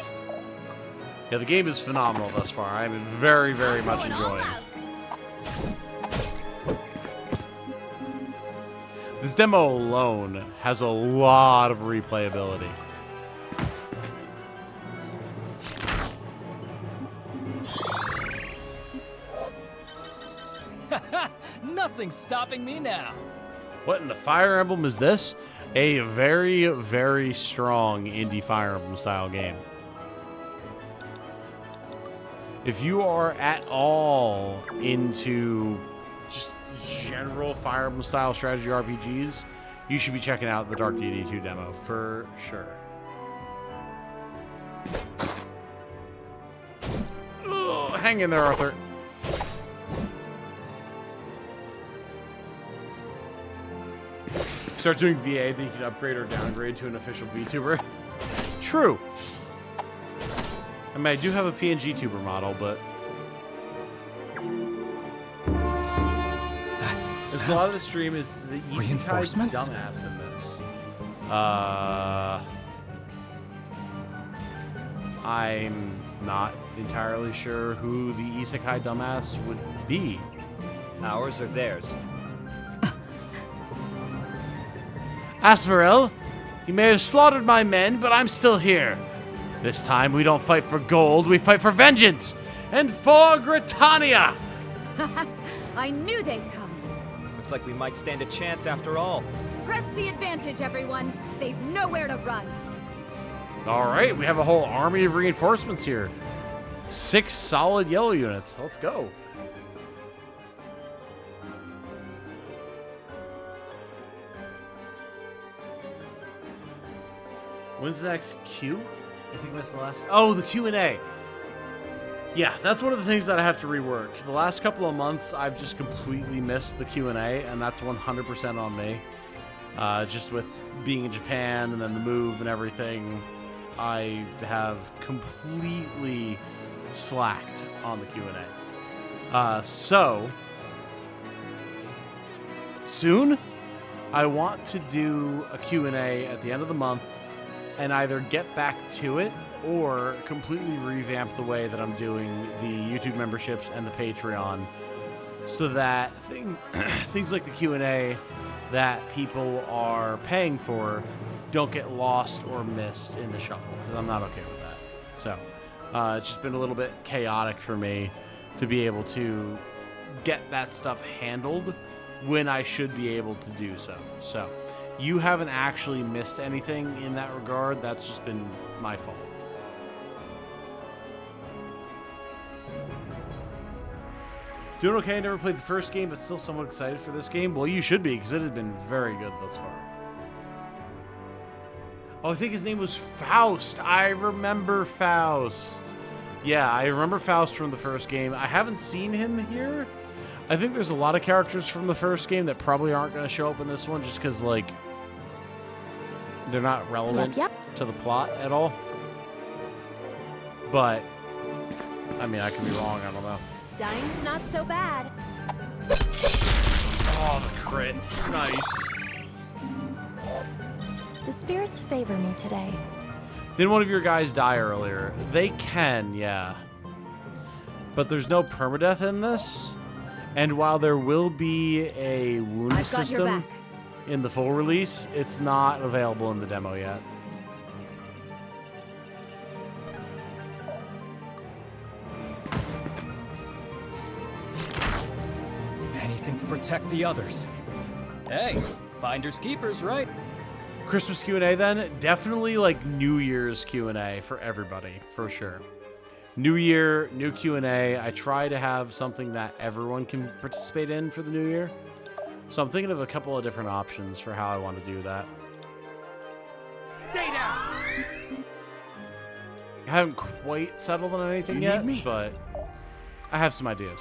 Yeah, the game is phenomenal thus far. I'm very, very much enjoying it. This demo alone has a lot of replayability. Nothing's stopping me now. What in the Fire Emblem is this? A very, very strong indie Fire Emblem style game. If you are at all into just general Fire Emblem style strategy RPGs, you should be checking out the Dark Deity 2 demo for sure. Ugh, hang in there, Arthur. Start doing VA, then you can upgrade or downgrade to an official VTuber. True. I mean, I do have a PNG tuber model, but there's a lot of the stream is the isekai dumbass in this. I'm not entirely sure who the isekai dumbass would be. Ours or theirs? Asvarel, you may have slaughtered my men, but I'm still here. This time we don't fight for gold, we fight for vengeance and for Gritania. I knew they'd come. Looks like we might stand a chance after all. Press the advantage, everyone. They've nowhere to run. All right, we have a whole army of reinforcements here. 6 solid yellow units. Let's go. When's the next Q? I think that's the last. Oh, the Q&A. Yeah, that's one of the things that I have to rework. The last couple of months, I've just completely missed the Q&A, and that's 100% on me. Just with being in Japan and then the move and everything, I have completely slacked on the Q&A. So, soon, I want to do a Q&A at the end of the month and either get back to it or completely revamp the way that I'm doing the YouTube memberships and the Patreon so that things like the Q&A that people are paying for don't get lost or missed in the shuffle, because I'm not okay with that. So it's just been a little bit chaotic for me to be able to get that stuff handled when I should be able to do so. So you haven't actually missed anything in that regard. That's just been my fault. Doing okay. I never played the first game, but still somewhat excited for this game. Well, you should be, because it has been very good thus far. Oh, I think his name was Faust. I remember Faust. Yeah, I remember Faust from the first game. I haven't seen him here. I think there's a lot of characters from the first game that probably aren't going to show up in this one just because, like, they're not relevant to the plot at all. But, I mean, I could be wrong. I don't know. Dying's not so bad. Oh, the crit. Nice. The spirits favor me today. Didn't one of your guys die earlier? They can, yeah. But there's no permadeath in this. And while there will be a wound system in the full release, it's not available in the demo yet. Anything to protect the others. Hey, finders keepers, right? Christmas Q&A then? Definitely like New Year's Q&A for everybody, for sure. New Year, new Q&A. I try to have something that everyone can participate in for the new year. So I'm thinking of a couple of different options for how I want to do that. Stay down! I haven't quite settled on anything yet, but I have some ideas.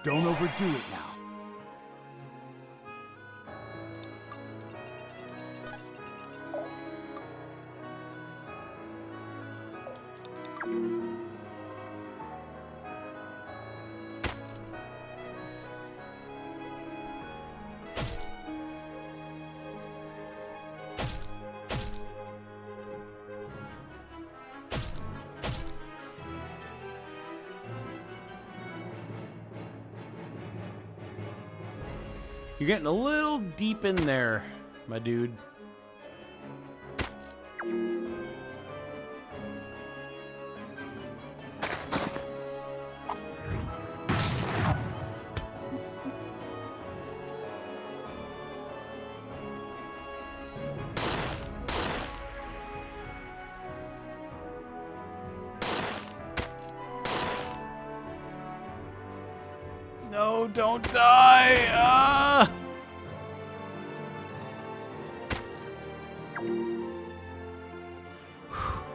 Don't overdo it now. You're getting a little deep in there, my dude. No, don't die! Ah!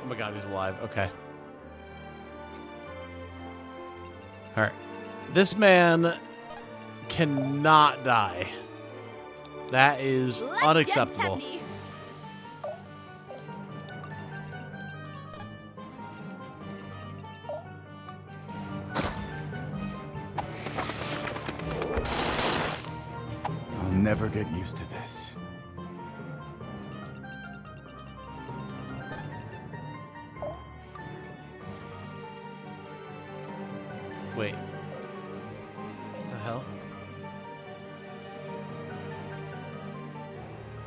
Oh my god, he's alive. Okay. Alright. This man cannot die. That is unacceptable. I'll never get used to this. Wait. What the hell?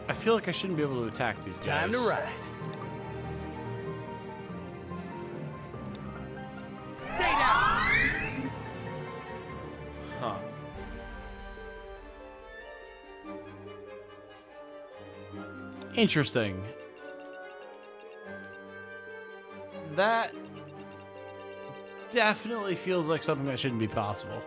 I feel like I shouldn't be able to attack these guys. Time to ride. Stay down! Huh. Interesting. That definitely feels like something that shouldn't be possible.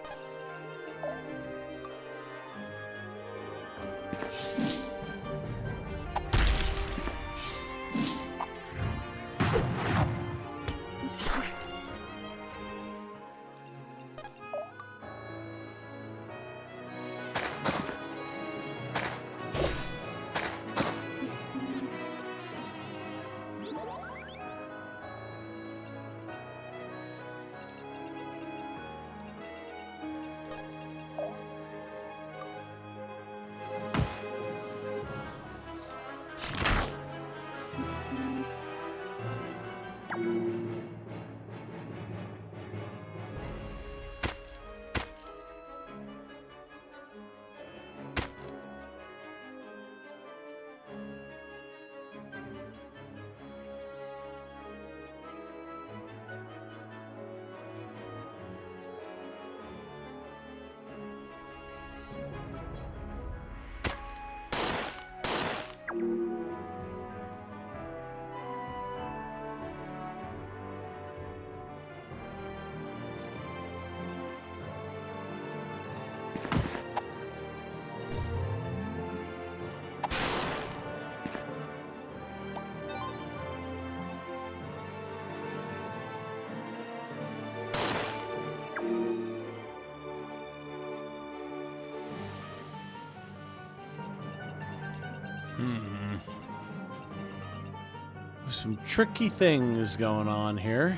Some tricky things going on here.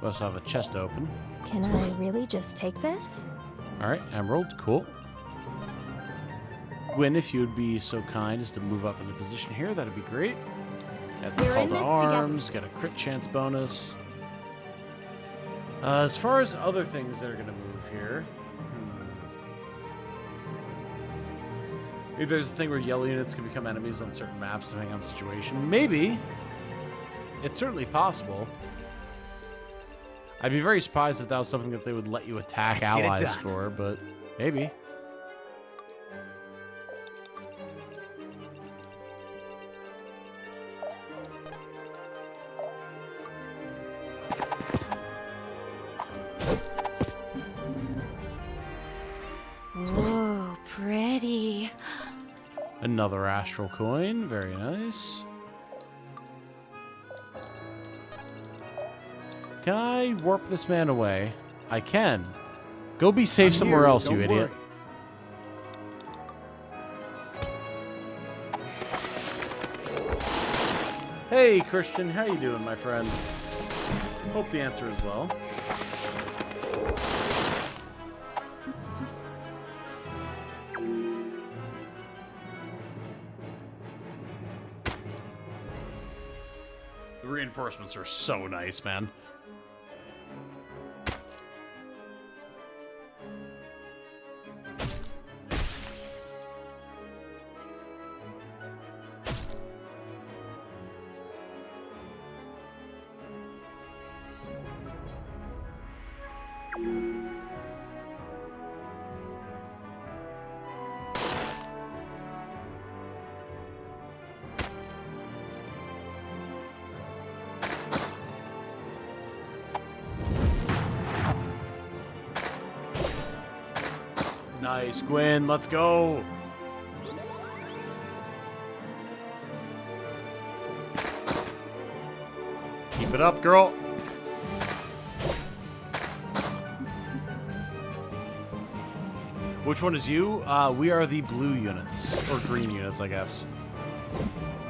We also have a chest open. Can I really just take this? Alright, emerald, cool. Gwen, if you would be so kind as to move up into position here, that'd be great. Got the We're call in to this arms, got a crit chance bonus. As far as other things that are going to move here, maybe there's a thing where yellow units can become enemies on certain maps depending on the situation. Maybe. It's certainly possible. I'd be very surprised if that was something that they would let you attack allies for, but maybe. Ooh, pretty. Another astral coin. Very nice. Can I warp this man away? I can. Go be safe somewhere else, you idiot. Hey, Christian, how you doing, my friend? Hope the answer is well. The reinforcements are so nice, man. Nice, Gwen. Let's go. Keep it up, girl. Which one is you? We are the blue units. Or green units, I guess.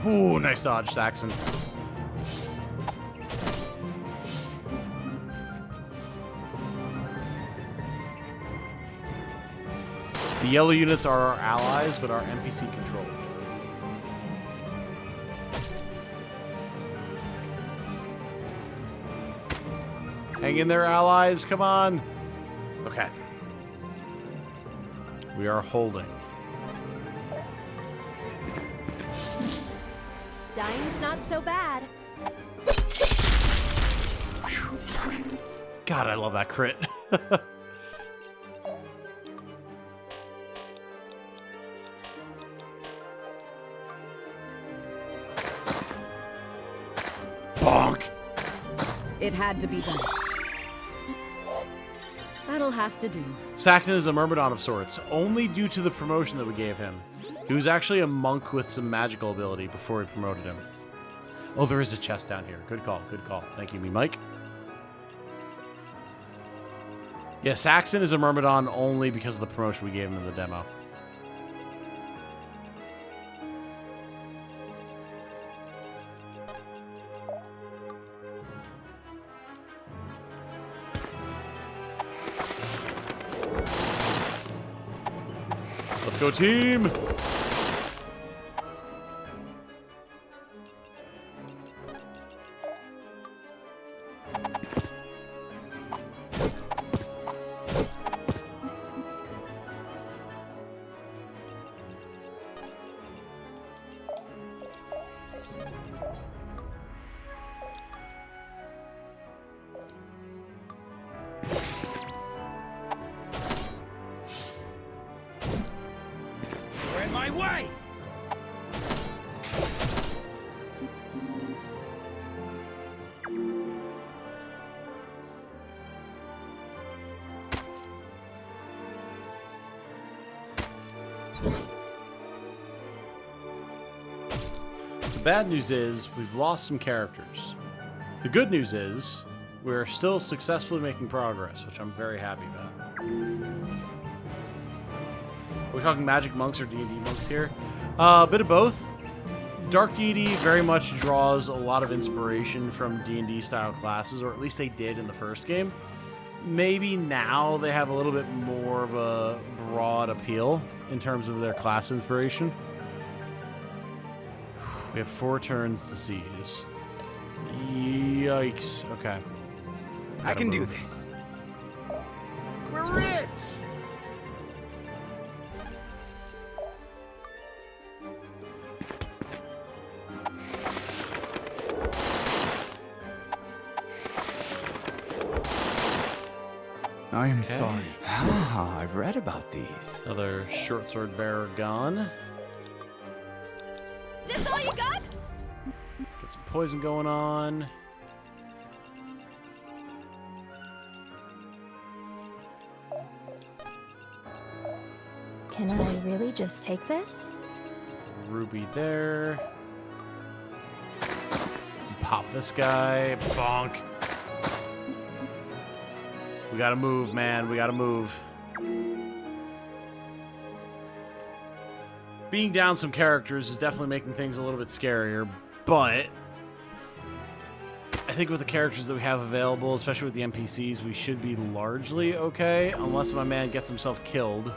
Ooh, nice dodge, Saxon. The yellow units are our allies, but our NPC controlled. Hang in there, allies. Come on. Okay. We are holding. Dying's not so bad. God, I love that crit. Bonk. It had to be done. That'll have to do. Saxon is a Myrmidon of sorts, only due to the promotion that we gave him. He was actually a monk with some magical ability before we promoted him. Oh, there is a chest down here. Good call, good call. Thank you, me Mike. Yeah, Saxon is a Myrmidon only because of the promotion we gave him in the demo. Let's go, team! You're in my way! The bad news is we've lost some characters. The good news is we're still successfully making progress, which I'm very happy about. We're talking magic monks or D&D monks here. A bit of both. Dark Deity very much draws a lot of inspiration from D&D style classes, or at least they did in the first game. Maybe now they have a little bit more of a broad appeal in terms of their class inspiration. We have 4 turns to seize. Yikes. Okay. I can do this. We're rich! I am sorry. Ah, I've read about these. Another short sword bearer gone. This all you got? Get some poison going on. Can I really just take this? Ruby there. Pop this guy. Bonk. We gotta move, man. We gotta move. Being down some characters is definitely making things a little bit scarier, but I think with the characters that we have available, especially with the NPCs, we should be largely okay, unless my man gets himself killed.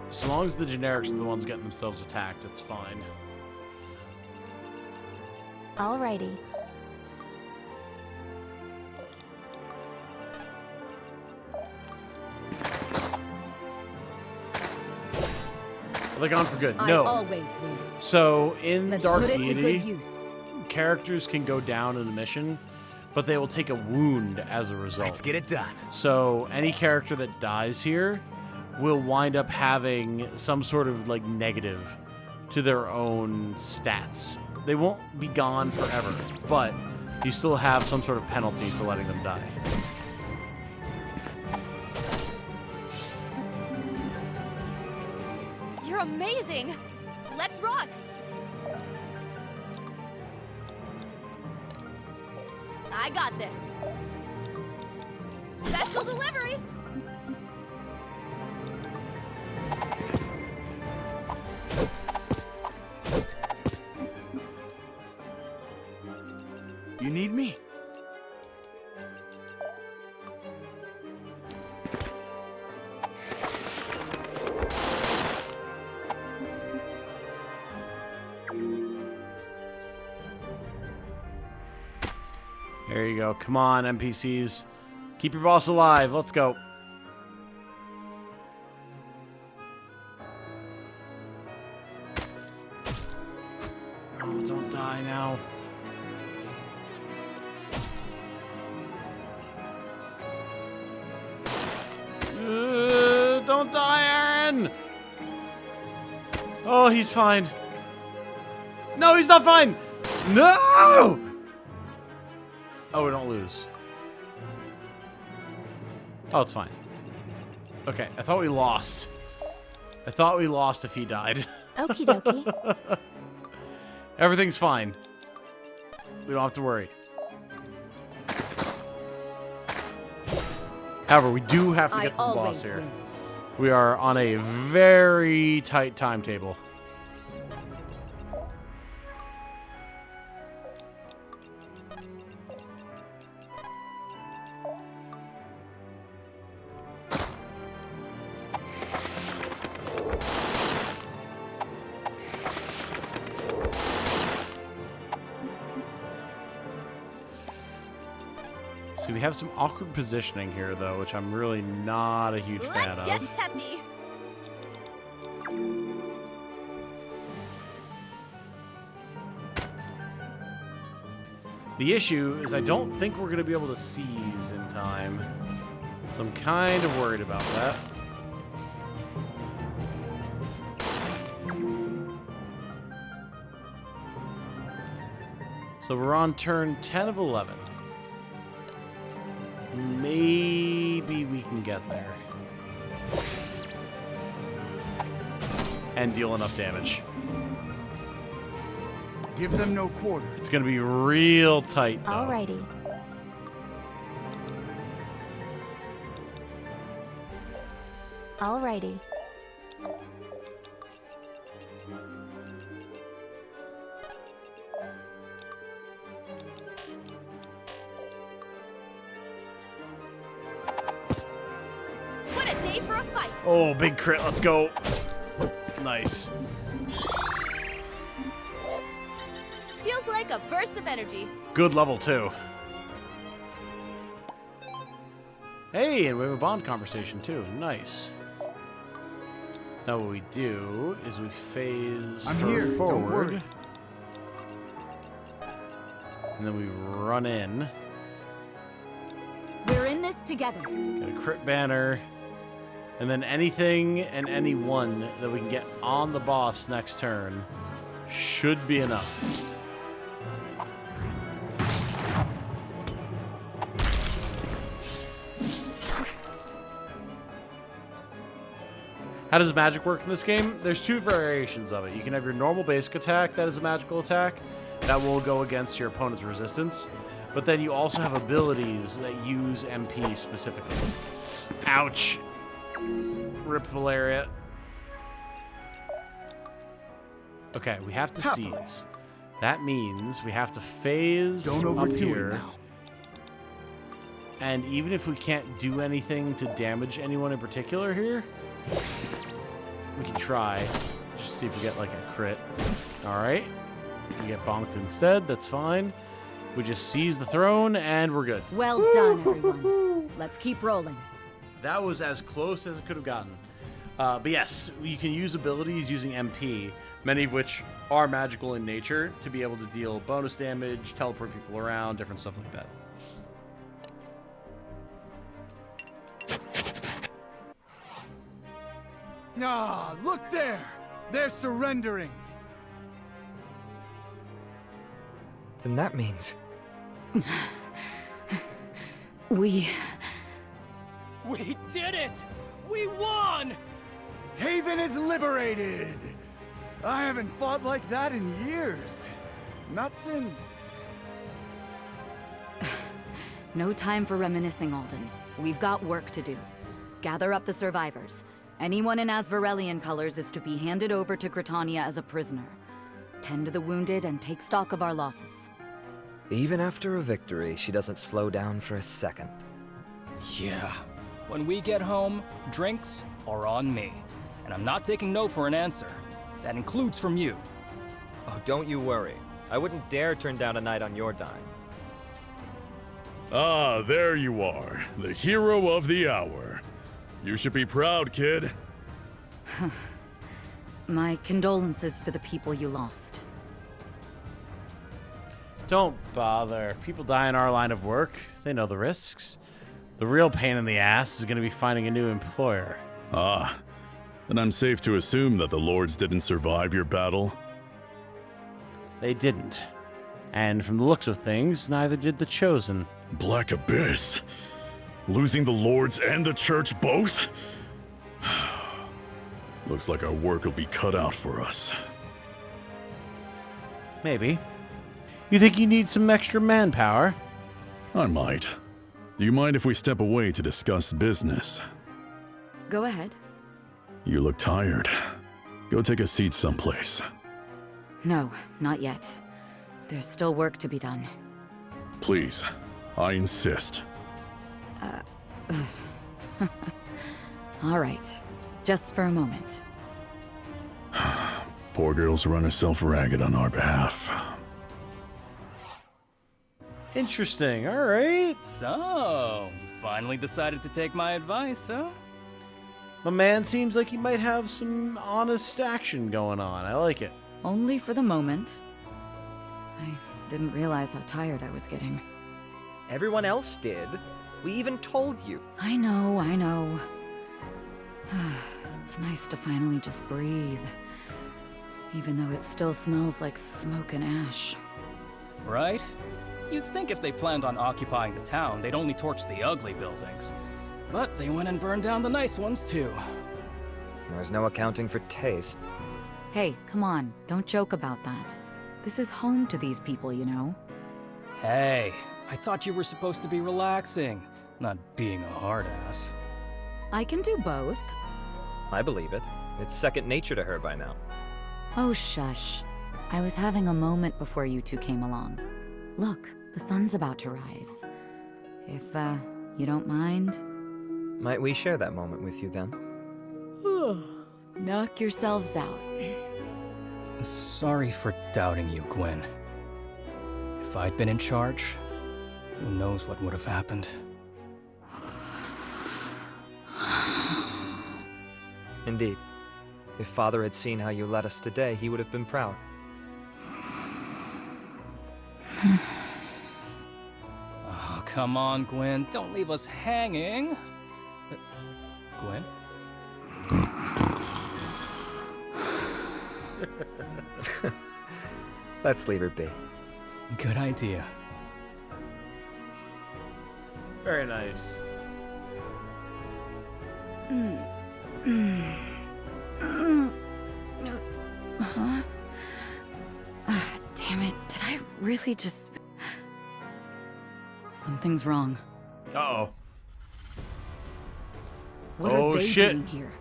As long as the generics are the ones getting themselves attacked, it's fine. Alrighty. Are they gone for good? I No. always win. So in Let's Dark put it to Deity, good use. characters can go down in a mission, but they will take a wound as a result. Let's get it done. So any character that dies here will wind up having some sort of like negative to their own stats. They won't be gone forever, but you still have some sort of penalty for letting them die. You're amazing! Let's rock! I got this. Special delivery! You need me? There you go. Come on, NPCs. Keep your boss alive. Let's go. Oh, don't die now. Don't die, Aaron! Oh, he's fine. No, he's not fine! No! Oh, we don't lose. Oh, it's fine. Okay, I thought we lost. I thought we lost if he died. Okie dokie. Everything's fine. We don't have to worry. However, we do have to get to the boss here. win. We are on a very tight timetable. See, we have some awkward positioning here, though, which I'm really not a huge fan Let's get of. peppy! The issue is I don't think we're going to be able to seize in time. So I'm kind of worried about that. So we're on turn 10 of 11. Maybe we can get there. And deal enough damage. Give them no quarter. It's going to be real tight, though. Alrighty. Alrighty. What a day for a fight! Oh, big crit. Let's go. Nice. Feels like a burst of energy. Good level, too. Hey, and we have a bond conversation, too. Nice. So now what we do is we phase I'm her here, don't forward. worry. And then we run in. We're in this together. Get a crit banner. And then anything and anyone that we can get on the boss next turn should be enough. How does magic work in this game? There's two variations of it. You can have your normal basic attack that is a magical attack that will go against your opponent's resistance. But then you also have abilities that use MP specifically. Ouch. Rip Valeria. Okay, we have to seize. That means we have to phase Don't up overdo here. it now. And even if we can't do anything to damage anyone in particular here, we can try. Just see if we get like a crit. Alright. We get bonked instead. That's fine. We just seize the throne and we're good. Well done, everyone. Let's keep rolling. That was as close as it could have gotten. But yes, you can use abilities using MP, many of which are magical in nature, to be able to deal bonus damage, teleport people around, different stuff like that. Ah, look there! They're surrendering! Then that means... We did it! We won! Haven is liberated! I haven't fought like that in years. Not since... No time for reminiscing, Alden. We've got work to do. Gather up the survivors. Anyone in Asvarelian colors is to be handed over to Gritania as a prisoner. Tend to the wounded and take stock of our losses. Even after a victory, she doesn't slow down for a second. Yeah. When we get home, drinks are on me. And I'm not taking no for an answer. That includes from you. Oh, don't you worry. I wouldn't dare turn down a night on your dime. Ah, there you are, the hero of the hour. You should be proud, kid. My condolences for the people you lost. Don't bother. People die in our line of work. They know the risks. The real pain in the ass is going to be finding a new employer. Ah, then I'm safe to assume that the Lords didn't survive your battle? They didn't. And from the looks of things, neither did the Chosen. Black Abyss? Losing the Lords and the Church both? Looks like our work will be cut out for us. Maybe. You think you need some extra manpower? I might. Do you mind if we step away to discuss business? Go ahead. You look tired. Go take a seat someplace. No, not yet. There's still work to be done. Please, I insist. All right. Just for a moment. Poor girl's run herself ragged on our behalf. Interesting, all right. So, you finally decided to take my advice, huh? My man seems like he might have some honest action going on. I like it. Only for the moment. I didn't realize how tired I was getting. Everyone else did. We even told you. I know, I know. It's nice to finally just breathe. Even though it still smells like smoke and ash. Right? You'd think if they planned on occupying the town, they'd only torch the ugly buildings. But they went and burned down the nice ones, too. There's no accounting for taste. Hey, come on, don't joke about that. This is home to these people, you know? Hey, I thought you were supposed to be relaxing, not being a hard ass. I can do both. I believe it. It's second nature to her by now. Oh, shush. I was having a moment before you two came along. Look, the sun's about to rise. If, you don't mind? Might we share that moment with you then? Knock yourselves out. Sorry for doubting you, Gwen. If I'd been in charge, who knows what would have happened. Indeed. If Father had seen how you led us today, he would have been proud. Oh, come on, Gwen. Don't leave us hanging. Gwen? Let's leave her be. Good idea. Very nice. really just... Something's wrong. Uh-oh. What Oh, are they shit. doing here?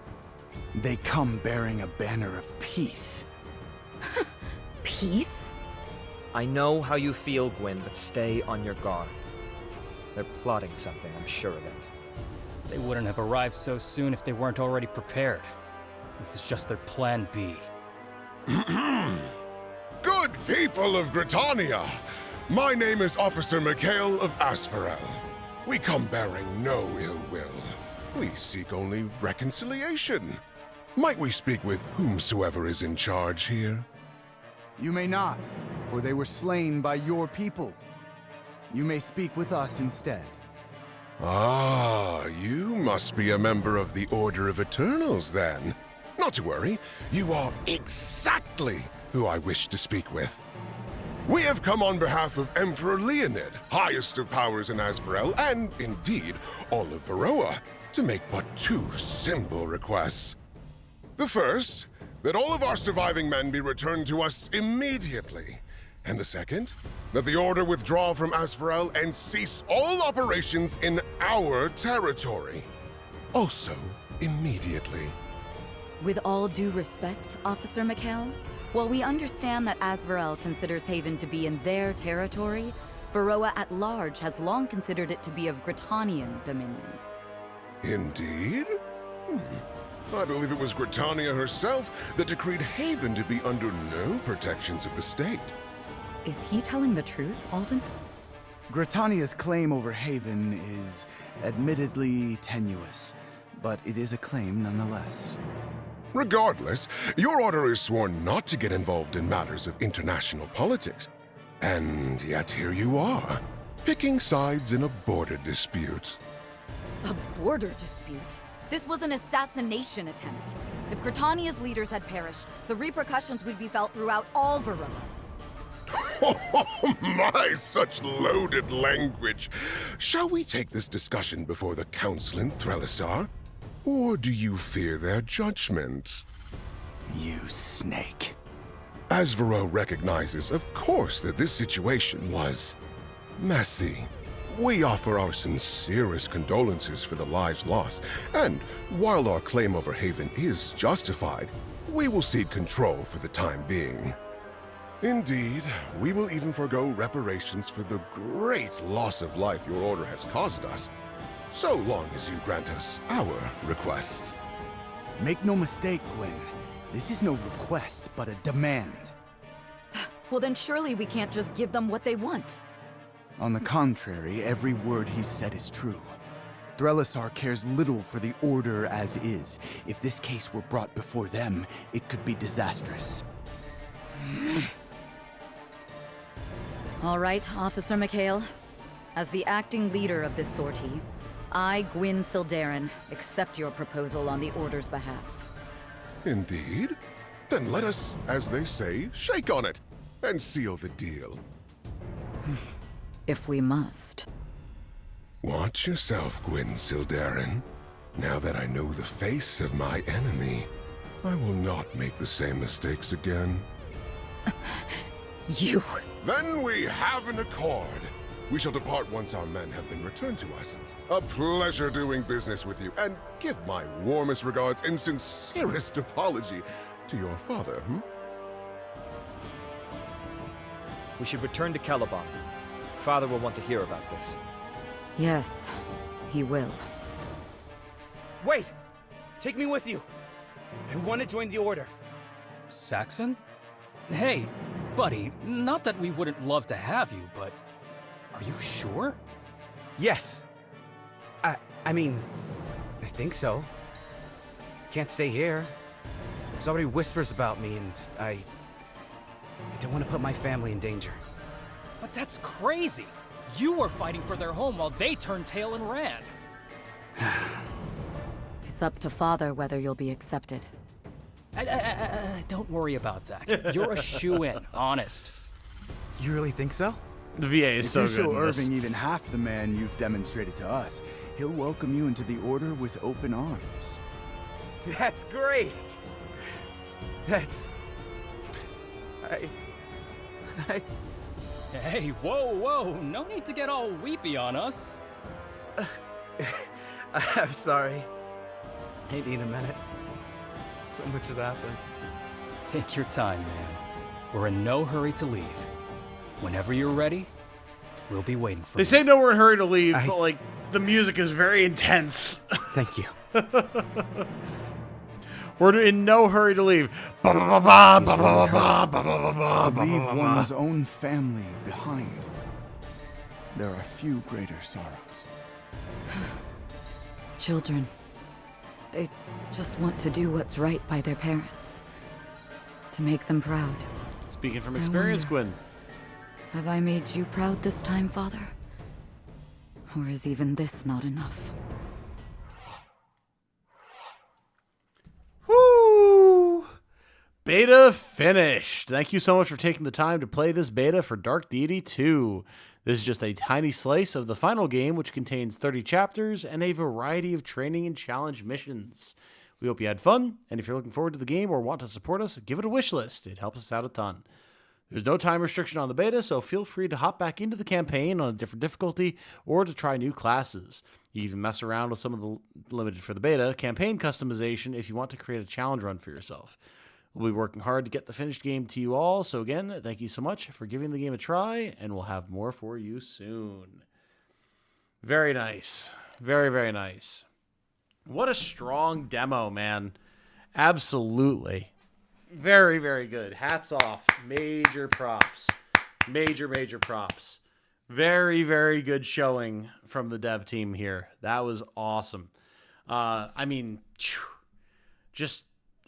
They come bearing a banner of peace. Peace? I know how you feel, Gwyn, but stay on your guard. They're plotting something, I'm sure of it. They wouldn't have arrived so soon if they weren't already prepared. This is just their plan B. Good people of Gritania! My name is Officer Mikhail of Asfarel. We come bearing no ill will. We seek only reconciliation. Might we speak with whomsoever is in charge here? You may not, for they were slain by your people. You may speak with us instead. Ah, you must be a member of the Order of Eternals, then. Not to worry, you are exactly who I wish to speak with. We have come on behalf of Emperor Leonid, highest of powers in Asfarel, and indeed all of Varroa, to make but two simple requests. The first, that all of our surviving men be returned to us immediately. And the second, that the Order withdraw from Asfarel and cease all operations in our territory. Also, immediately. With all due respect, Officer Mikhail, while we understand that Asvarel considers Haven to be in their territory, Varroa at large has long considered it to be of Gritanian dominion. Indeed? I believe it was Gritania herself that decreed Haven to be under no protections of the state. Is he telling the truth, Alden? Gritania's claim over Haven is admittedly tenuous, but it is a claim nonetheless. Regardless, your order is sworn not to get involved in matters of international politics. And yet here you are, picking sides in a border dispute. A border dispute? This was an assassination attempt. If Gritania's leaders had perished, the repercussions would be felt throughout all Varroa. Oh my, such loaded language. Shall we take this discussion before the Council in Threlisar? Or do you fear their judgment? You snake. Asvaro recognizes, of course, that this situation was messy. We offer our sincerest condolences for the lives lost, and while our claim over Haven is justified, we will cede control for the time being. Indeed, we will even forego reparations for the great loss of life your order has caused us, so long as you grant us our request. Make no mistake, Gwyn. This is no request, but a demand. Well, then surely we can't just give them what they want. On the contrary, every word he said is true. Threlisar cares little for the Order as is. If this case were brought before them, it could be disastrous. All right, Officer Mikhail. As the acting leader of this sortie, I, Gwyn Sildarin, accept your proposal on the Order's behalf. Indeed? Then let us, as they say, shake on it and seal the deal. If we must. Watch yourself, Gwyn Sildarin. Now that I know the face of my enemy, I will not make the same mistakes again. You... Then we have an accord. We shall depart once our men have been returned to us. A pleasure doing business with you, and give my warmest regards and sincerest apology to your father, We should return to Caliban. Father will want to hear about this. Yes, he will. Wait! Take me with you! I want to join the Order. Saxon? Hey, buddy, not that we wouldn't love to have you, but are you sure? Yes. I mean, I think so. I can't stay here. There's already whispers about me, and I don't want to put my family in danger. But that's crazy! You were fighting for their home while they turned tail and ran. It's up to Father whether you'll be accepted. Don't worry about that. You're a shoo-in, honest. You really think so? The VA is so good. If you show in this. Irving even half the man you've demonstrated to us, he'll welcome you into the Order with open arms. That's great! Hey, whoa, whoa, no need to get all weepy on us. I'm sorry. I need a minute. So much has happened. Take your time, man. We're in no hurry to leave. Whenever you're ready, we'll be waiting for you. They say no, we're in a hurry to leave, but like the music is very intense. Thank you. We're in no hurry to leave. To leave one's own family behind. There are few greater sorrows. Children. They just want to do what's right by their parents. To make them proud. Speaking from experience, Gwen. Have I made you proud this time, Father? Or is even this not enough? Woo! Beta finished. Thank you so much for taking the time to play this beta for Dark Deity 2. This is just a tiny slice of the final game, which contains 30 chapters and a variety of training and challenge missions. We hope you had fun, and if you're looking forward to the game or want to support us, give it a wish list. It helps us out a ton. There's no time restriction on the beta, so feel free to hop back into the campaign on a different difficulty or to try new classes. You even mess around with some of the limited for the beta campaign customization if you want to create a challenge run for yourself. We'll be working hard to get the finished game to you all, so again, thank you so much for giving the game a try, and we'll have more for you soon. Very nice. Very, very nice. What a strong demo, man. Absolutely. Very, very good. Hats off. Major props. Major, major props. Very, very good showing from the dev team here. That was awesome. I mean, just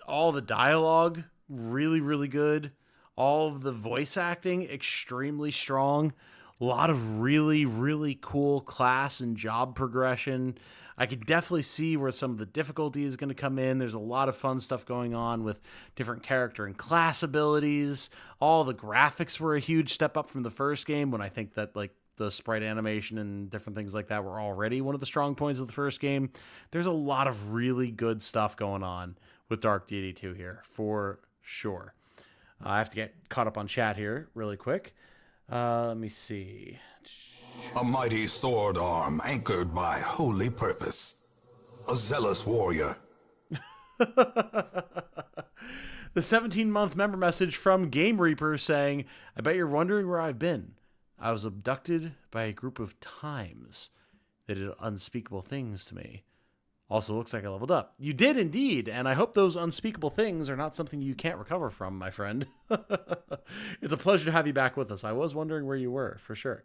all the dialogue, really, really good. All of the voice acting, extremely strong. A lot of really, really cool class and job progression. I could definitely see where some of the difficulty is going to come in. There's a lot of fun stuff going on with different character and class abilities. All the graphics were a huge step up from the first game, when I think that like the sprite animation and different things like that were already one of the strong points of the first game. There's a lot of really good stuff going on with Dark Deity 2 here, for sure. I have to get caught up on chat here really quick. Let me see. A mighty sword arm anchored by holy purpose. A zealous warrior. The 17-month member message from Game Reaper saying, I bet you're wondering where I've been. I was abducted by a group of times that did unspeakable things to me. Also looks like I leveled up. You did indeed, and I hope those unspeakable things are not something you can't recover from, my friend. It's a pleasure to have you back with us. I was wondering where you were, for sure.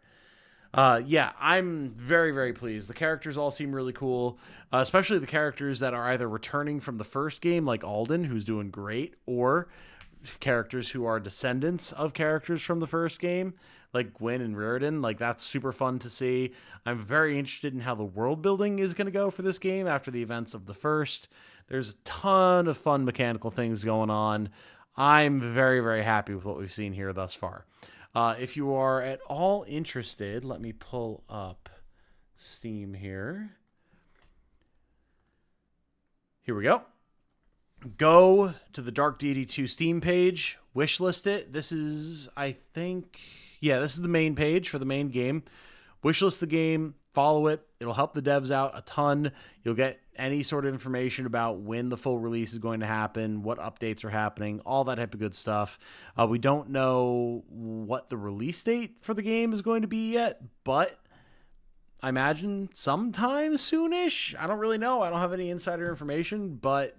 Yeah, I'm very, very pleased. The characters all seem really cool, especially the characters that are either returning from the first game, like Alden, who's doing great, or characters who are descendants of characters from the first game, like Gwyn and Riordan. Like, that's super fun to see. I'm very interested in how the world building is going to go for this game after the events of the first. There's a ton of fun mechanical things going on. I'm very, very happy with what we've seen here thus far. If you are at all interested, let me pull up Steam here. Here we go. Go to the Dark Deity 2 Steam page, wishlist it. This is, I think, yeah, this is the main page for the main game. Wishlist the game, follow it. It'll help the devs out a ton. You'll get any sort of information about when the full release is going to happen, what updates are happening, all that type of good stuff. We don't know what the release date for the game is going to be yet, but I imagine sometime soonish. I don't really know. I don't have any insider information, but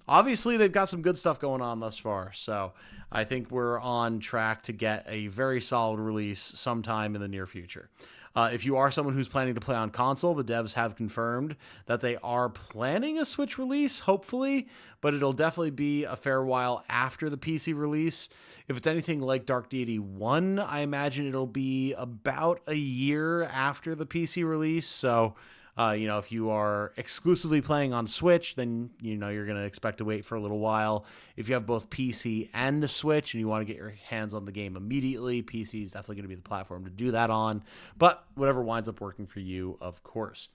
obviously they've got some good stuff going on thus far. So I think we're on track to get a very solid release sometime in the near future. If you are someone who's planning to play on console, the devs have confirmed that they are planning a Switch release, hopefully, but it'll definitely be a fair while after the PC release. If it's anything like Dark Deity 1, I imagine it'll be about a year after the PC release. So, if you are exclusively playing on Switch, then, you're going to expect to wait for a little while. If you have both PC and a Switch and you want to get your hands on the game immediately, PC is definitely going to be the platform to do that on. But whatever winds up working for you, of course.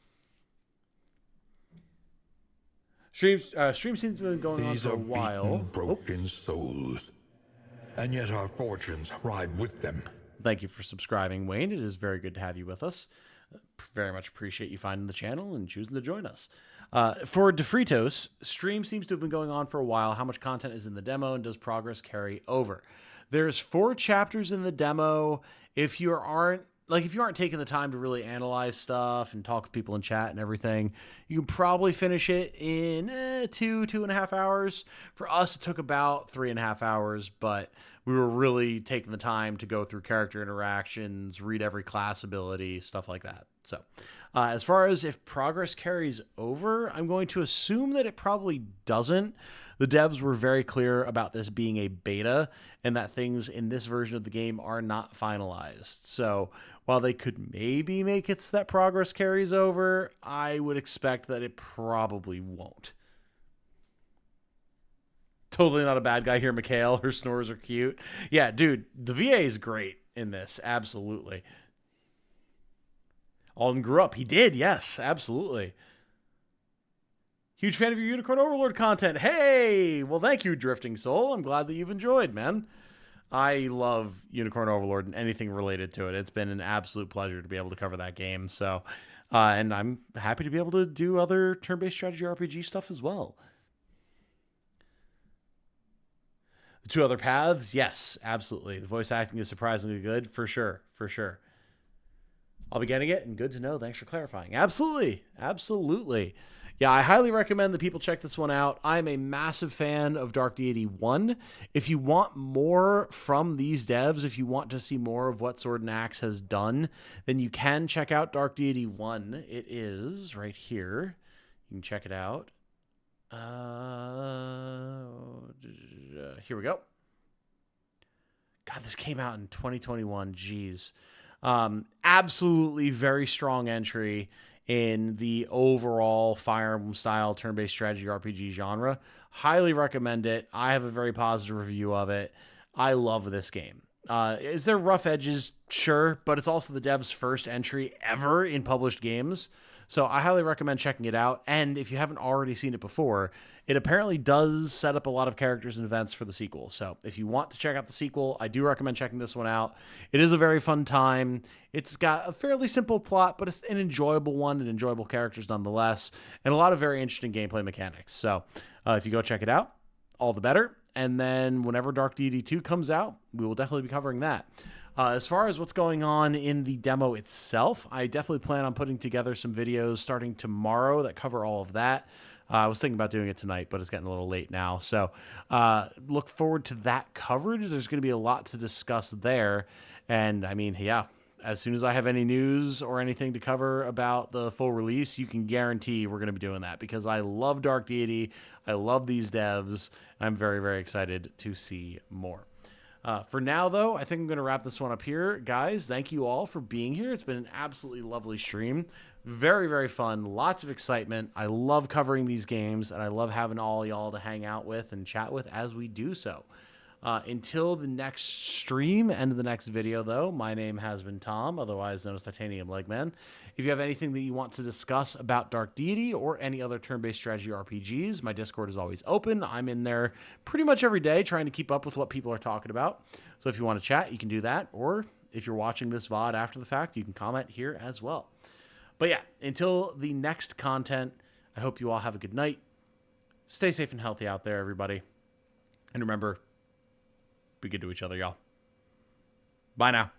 Stream seems to have been going on for a while. Broken souls, and yet our fortunes ride with them. Thank you for subscribing, Wayne. It is very good to have you with us. Very much appreciate you finding the channel and choosing to join us. For DeFritos, stream seems to have been going on for a while. How much content is in the demo, and does progress carry over? There's 4 chapters in the demo. If you aren't taking the time to really analyze stuff and talk with people in chat and everything, you can probably finish it in 2.5 hours. For us, it took about 3.5 hours, but we were really taking the time to go through character interactions, read every class ability, stuff like that. So as far as if progress carries over, I'm going to assume that it probably doesn't. The devs were very clear about this being a beta and that things in this version of the game are not finalized. So while they could maybe make it so that progress carries over, I would expect that it probably won't. Totally not a bad guy here, Mikhail. Her snores are cute. Yeah, dude, the VA is great in this. Absolutely. Alden grew up. He did, yes, absolutely. Huge fan of your Unicorn Overlord content. Hey! Well, thank you, Drifting Soul. I'm glad that you've enjoyed, man. I love Unicorn Overlord and anything related to it. It's been an absolute pleasure to be able to cover that game. So, and I'm happy to be able to do other turn-based strategy RPG stuff as well. The 2 other paths, yes, absolutely. The voice acting is surprisingly good, for sure, for sure. I'll be getting it, and good to know. Thanks for clarifying. Absolutely, absolutely. Yeah, I highly recommend that people check this one out. I'm a massive fan of Dark Deity 1. If you want more from these devs, if you want to see more of what Sword and Axe has done, then you can check out Dark Deity 1. It is right here. You can check it out. Here we go. God, this came out in 2021. Jeez. Absolutely very strong entry in the overall Fire Emblem style turn-based strategy RPG genre. Highly recommend it. I have a very positive review of it. I love this game. Is there rough edges? Sure, but it's also the dev's first entry ever in published games. So I highly recommend checking it out. And if you haven't already seen it before, it apparently does set up a lot of characters and events for the sequel. So if you want to check out the sequel, I do recommend checking this one out. It is a very fun time. It's got a fairly simple plot, but it's an enjoyable one and enjoyable characters nonetheless, and a lot of very interesting gameplay mechanics. So if you go check it out, all the better. And then whenever Dark Deity 2 comes out, we will definitely be covering that. As far as what's going on in the demo itself, I definitely plan on putting together some videos starting tomorrow that cover all of that. I was thinking about doing it tonight, but it's getting a little late now. So look forward to that coverage. There's going to be a lot to discuss there. And I mean, yeah, as soon as I have any news or anything to cover about the full release, you can guarantee we're going to be doing that because I love Dark Deity. I love these devs. I'm very, very excited to see more. For now, though, I think I'm going to wrap this one up here. Guys, thank you all for being here. It's been an absolutely lovely stream. Very, very fun. Lots of excitement. I love covering these games, and I love having all y'all to hang out with and chat with as we do so. Until the next stream and the next video, though, my name has been Tom, otherwise known as Titanium Legman. If you have anything that you want to discuss about Dark Deity or any other turn-based strategy RPGs, my Discord is always open. I'm in there pretty much every day trying to keep up with what people are talking about. So if you want to chat, you can do that. Or if you're watching this VOD after the fact, you can comment here as well. But yeah, until the next content, I hope you all have a good night. Stay safe and healthy out there, everybody. And remember, be good to each other, y'all. Bye now.